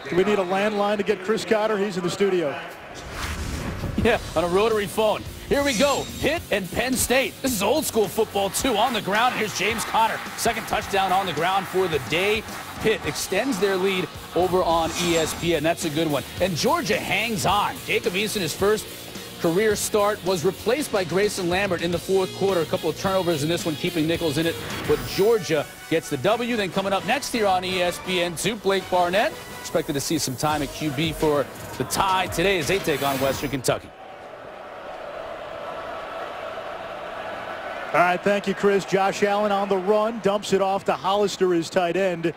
Do we need a landline to get Chris Cotter? He's in the studio. Yeah, on a rotary phone. Here we go. Pitt and Penn State. This is old school football, too. On the ground, here's James Conner. Second touchdown on the ground for the day. Pitt extends their lead over on ESPN. That's a good one. And Georgia hangs on. Jacob Eason, his first career start, was replaced by Grayson Lambert in the fourth quarter. A couple of turnovers in this one, keeping Nichols in it. But Georgia gets the W. Then coming up next here on ESPN2, Blake Barnett. Expected to see some time at QB for the Tide today as they take on Western Kentucky. All right, thank you, Chris. Josh Allen on the run, dumps it off to Hollister, his tight end,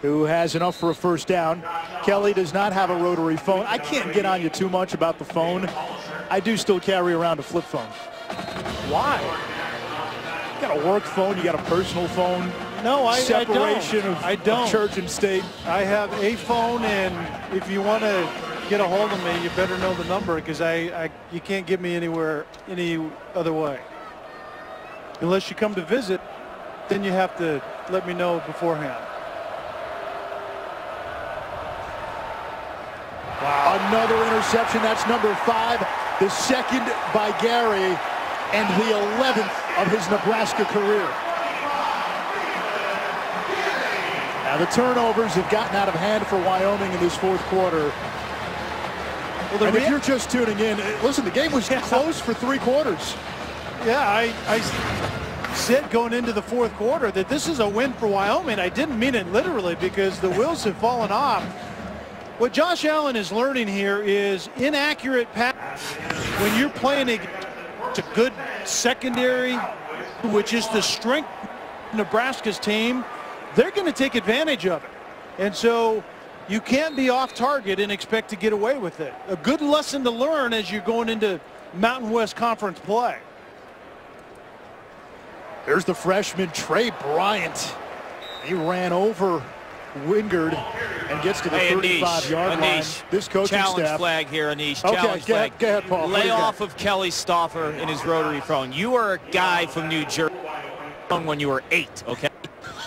who has enough for a first down. Kelly does not have a rotary phone. I can't get on you too much about the phone. I do still carry around a flip phone. Why? You got a work phone, you got a personal phone. No, I Separation don't. of church and state. I have a phone, and if you want to get a hold of me, you better know the number, because you can't get me anywhere any other way. Unless you come to visit, then you have to let me know beforehand. Wow. Another interception. That's number 5. The second by Gary, and the 11th of his Nebraska career. Now the turnovers have gotten out of hand for Wyoming in this fourth quarter. Well, and if you're just tuning in, listen, the game was close for 3 quarters. Yeah, I said going into the fourth quarter that this is a win for Wyoming. I didn't mean it literally, because the wheels have fallen off. What Josh Allen is learning here is inaccurate pass. When you're playing a good secondary, which is the strength of Nebraska's team, they're going to take advantage of it. And so you can't be off target and expect to get away with it. A good lesson to learn as you're going into Mountain West Conference play. There's the freshman Trey Bryant. He ran over Wingard and gets to the 35-yard line. This coaching challenge staff. Flag here, Anish. Okay, Challenge go flag. ahead, Paul. Lay off of Kelly Stauffer in his rotary phone. You are a guy from New Jersey. phone when you were 8, okay?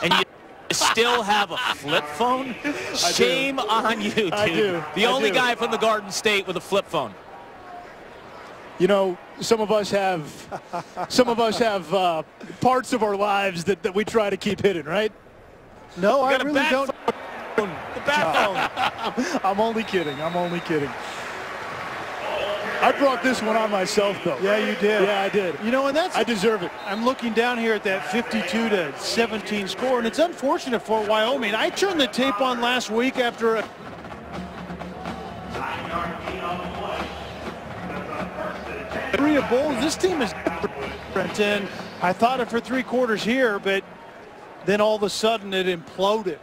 And you still have a flip phone? Shame on you, dude. I do. The only guy from the Garden State with a flip phone. You know, some of us have parts of our lives that we try to keep hidden, right? No, I really don't. The bat phone. I'm only kidding. I'm only kidding. I brought this one on myself, though. Yeah, you did. Yeah, I did. You know, and I deserve it. I'm looking down here at that 52-17 score, and it's unfortunate for Wyoming. I turned the tape on last week after a three of bowls. This team is different, and I thought it for 3 quarters here, but then all of a sudden it imploded.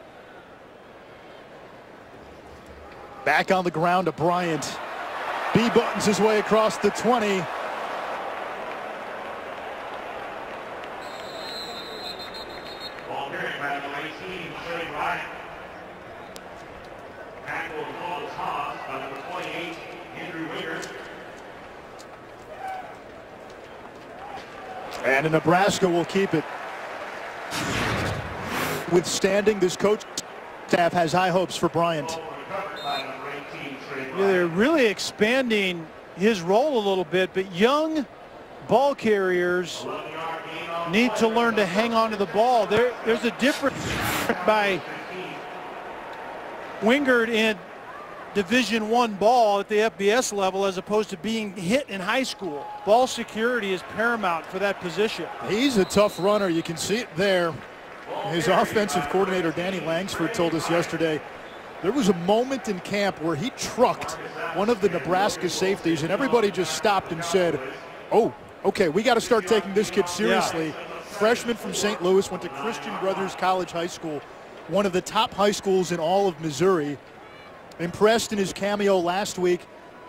Back on the ground to Bryant. B buttons his way across the 20. Ball carried by number 18, Trey Bryant. Tackle Paul Thomas by number 28, Andrew Winger. And Nebraska will keep it. Withstanding, this coach staff has high hopes for Bryant. Yeah, they're really expanding his role a little bit, but young ball carriers need to learn to hang on to the ball. There's a difference by Wingard in Division I ball at the FBS level as opposed to being hit in high school. Ball security is paramount for that position. He's a tough runner. You can see it there. His offensive coordinator, Danny Langsford, told us yesterday there was a moment in camp where he trucked one of the Nebraska safeties, and everybody just stopped and said, oh, okay, we got to start taking this kid seriously. Yeah. Freshman from St. Louis, went to Christian Brothers College High School, one of the top high schools in all of Missouri. Impressed in his cameo last week,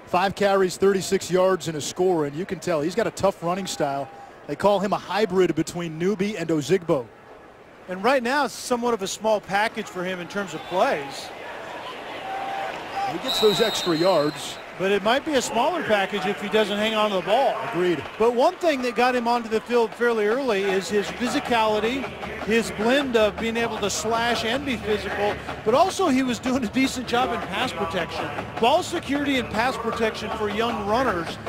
5 carries, 36 yards, and a score, and you can tell he's got a tough running style. They call him a hybrid between Newby and Ozigbo. And right now it's somewhat of a small package for him in terms of plays. He gets those extra yards. But it might be a smaller package if he doesn't hang on to the ball. Agreed. But one thing that got him onto the field fairly early is his physicality, his blend of being able to slash and be physical, but also he was doing a decent job in pass protection. Ball security and pass protection for young runners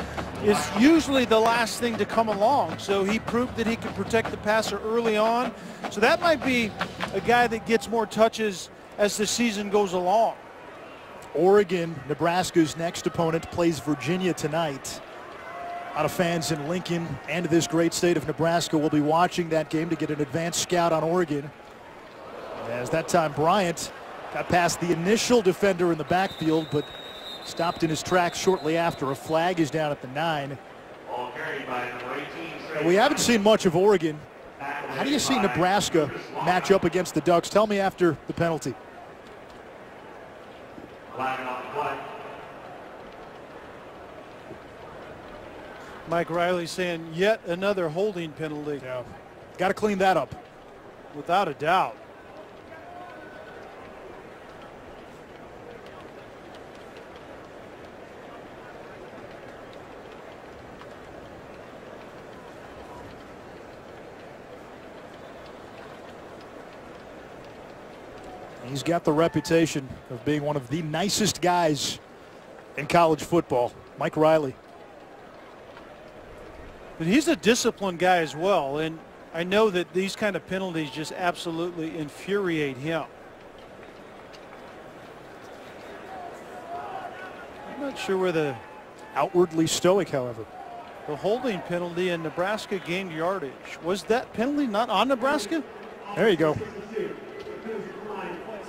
is usually the last thing to come along. So he proved that he could protect the passer early on. So that might be a guy that gets more touches as the season goes along. Oregon, Nebraska's next opponent, plays Virginia tonight. A lot of fans in Lincoln and this great state of Nebraska will be watching that game to get an advanced scout on Oregon. As that time, Bryant got past the initial defender in the backfield, but stopped in his tracks shortly after. A flag is down at the 9. We haven't seen much of Oregon. How do you see Nebraska match up against the Ducks? Tell me after the penalty. Mike Riley saying yet another holding penalty. Yeah. Got to clean that up. Without a doubt. He's got the reputation of being one of the nicest guys in college football, Mike Riley. But he's a disciplined guy as well, and I know that these kind of penalties just absolutely infuriate him. I'm not sure where the outwardly stoic, however. The holding penalty in Nebraska gained yardage. Was that penalty not on Nebraska? There you go.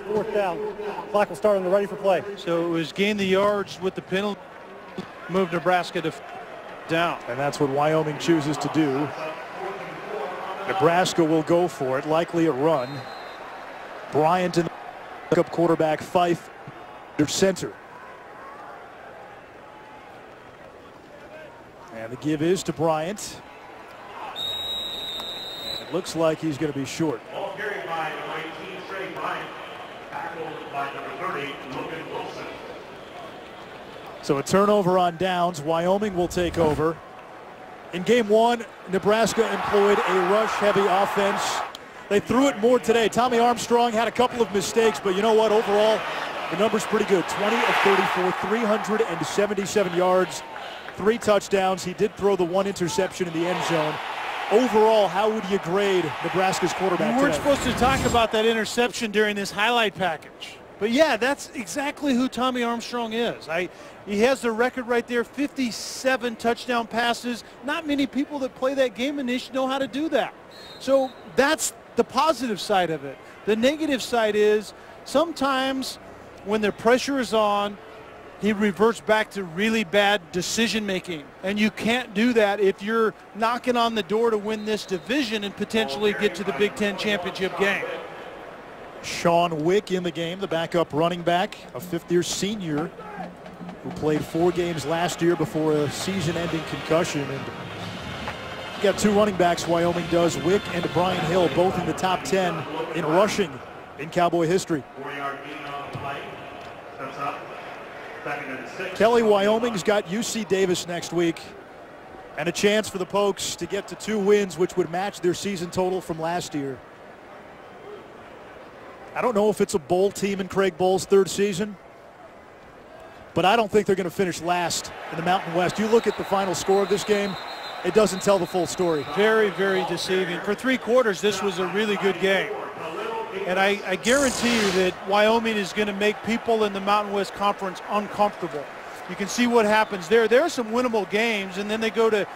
4th down. Clock will start on the ready for play. So it was gain the yards with the penalty, move Nebraska to down. And that's what Wyoming chooses to do. Nebraska will go for it, likely a run. Bryant and the backup quarterback Fife, their center. And the give is to Bryant. And it looks like he's going to be short. Ball carried by number 18, Trey Bryant. Tackled by number 30, Logan Wilson. So a turnover on downs. Wyoming will take over. In game one, Nebraska employed a rush-heavy offense. They threw it more today. Tommy Armstrong had a couple of mistakes, but you know what? Overall, the number's pretty good. 20 of 34, 377 yards, 3 touchdowns. He did throw the 1 interception in the end zone. Overall, how would you grade Nebraska's quarterback We weren't today? supposed to talk about that interception during this highlight package. But yeah, that's exactly who Tommy Armstrong is. He has the record right there, 57 touchdown passes. Not many people that play that game in this know how to do that. So that's the positive side of it. The negative side is sometimes when the pressure is on, he reverts back to really bad decision making. And you can't do that if you're knocking on the door to win this division and potentially get to the Big Ten championship game. Sean Wick in the game, the backup running back, a fifth-year senior who played 4 games last year before a season-ending concussion. And you got 2 running backs, Wyoming does, Wick and Brian Hill, both in the top 10 in rushing in Cowboy history. 4-yard gain on the play. Steps up. Second and 6. Kelly, Wyoming's got UC Davis next week and a chance for the Pokes to get to 2 wins, which would match their season total from last year. I don't know if it's a bowl team in Craig Bohl's 3rd season, but I don't think they're going to finish last in the Mountain West. You look at the final score of this game, it doesn't tell the full story. Very, very deceiving. For 3 quarters, this was a really good game. And I guarantee you that Wyoming is going to make people in the Mountain West Conference uncomfortable. You can see what happens there. There are some winnable games, and then they go to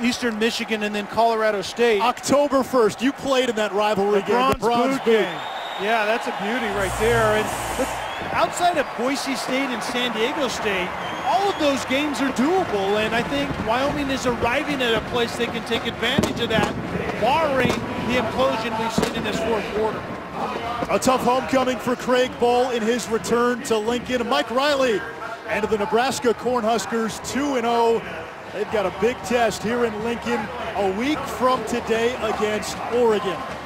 Eastern Michigan and then Colorado State. October 1st, you played in that rivalry game, the Bronze Boot game. Yeah, that's a beauty right there. And but outside of Boise State and San Diego State, all of those games are doable, and I think Wyoming is arriving at a place they can take advantage of that, barring the implosion we've seen in this 4th quarter. A tough homecoming for Craig Bohl in his return to Lincoln. Mike Riley and the Nebraska Cornhuskers 2-0. They've got a big test here in Lincoln a week from today against Oregon.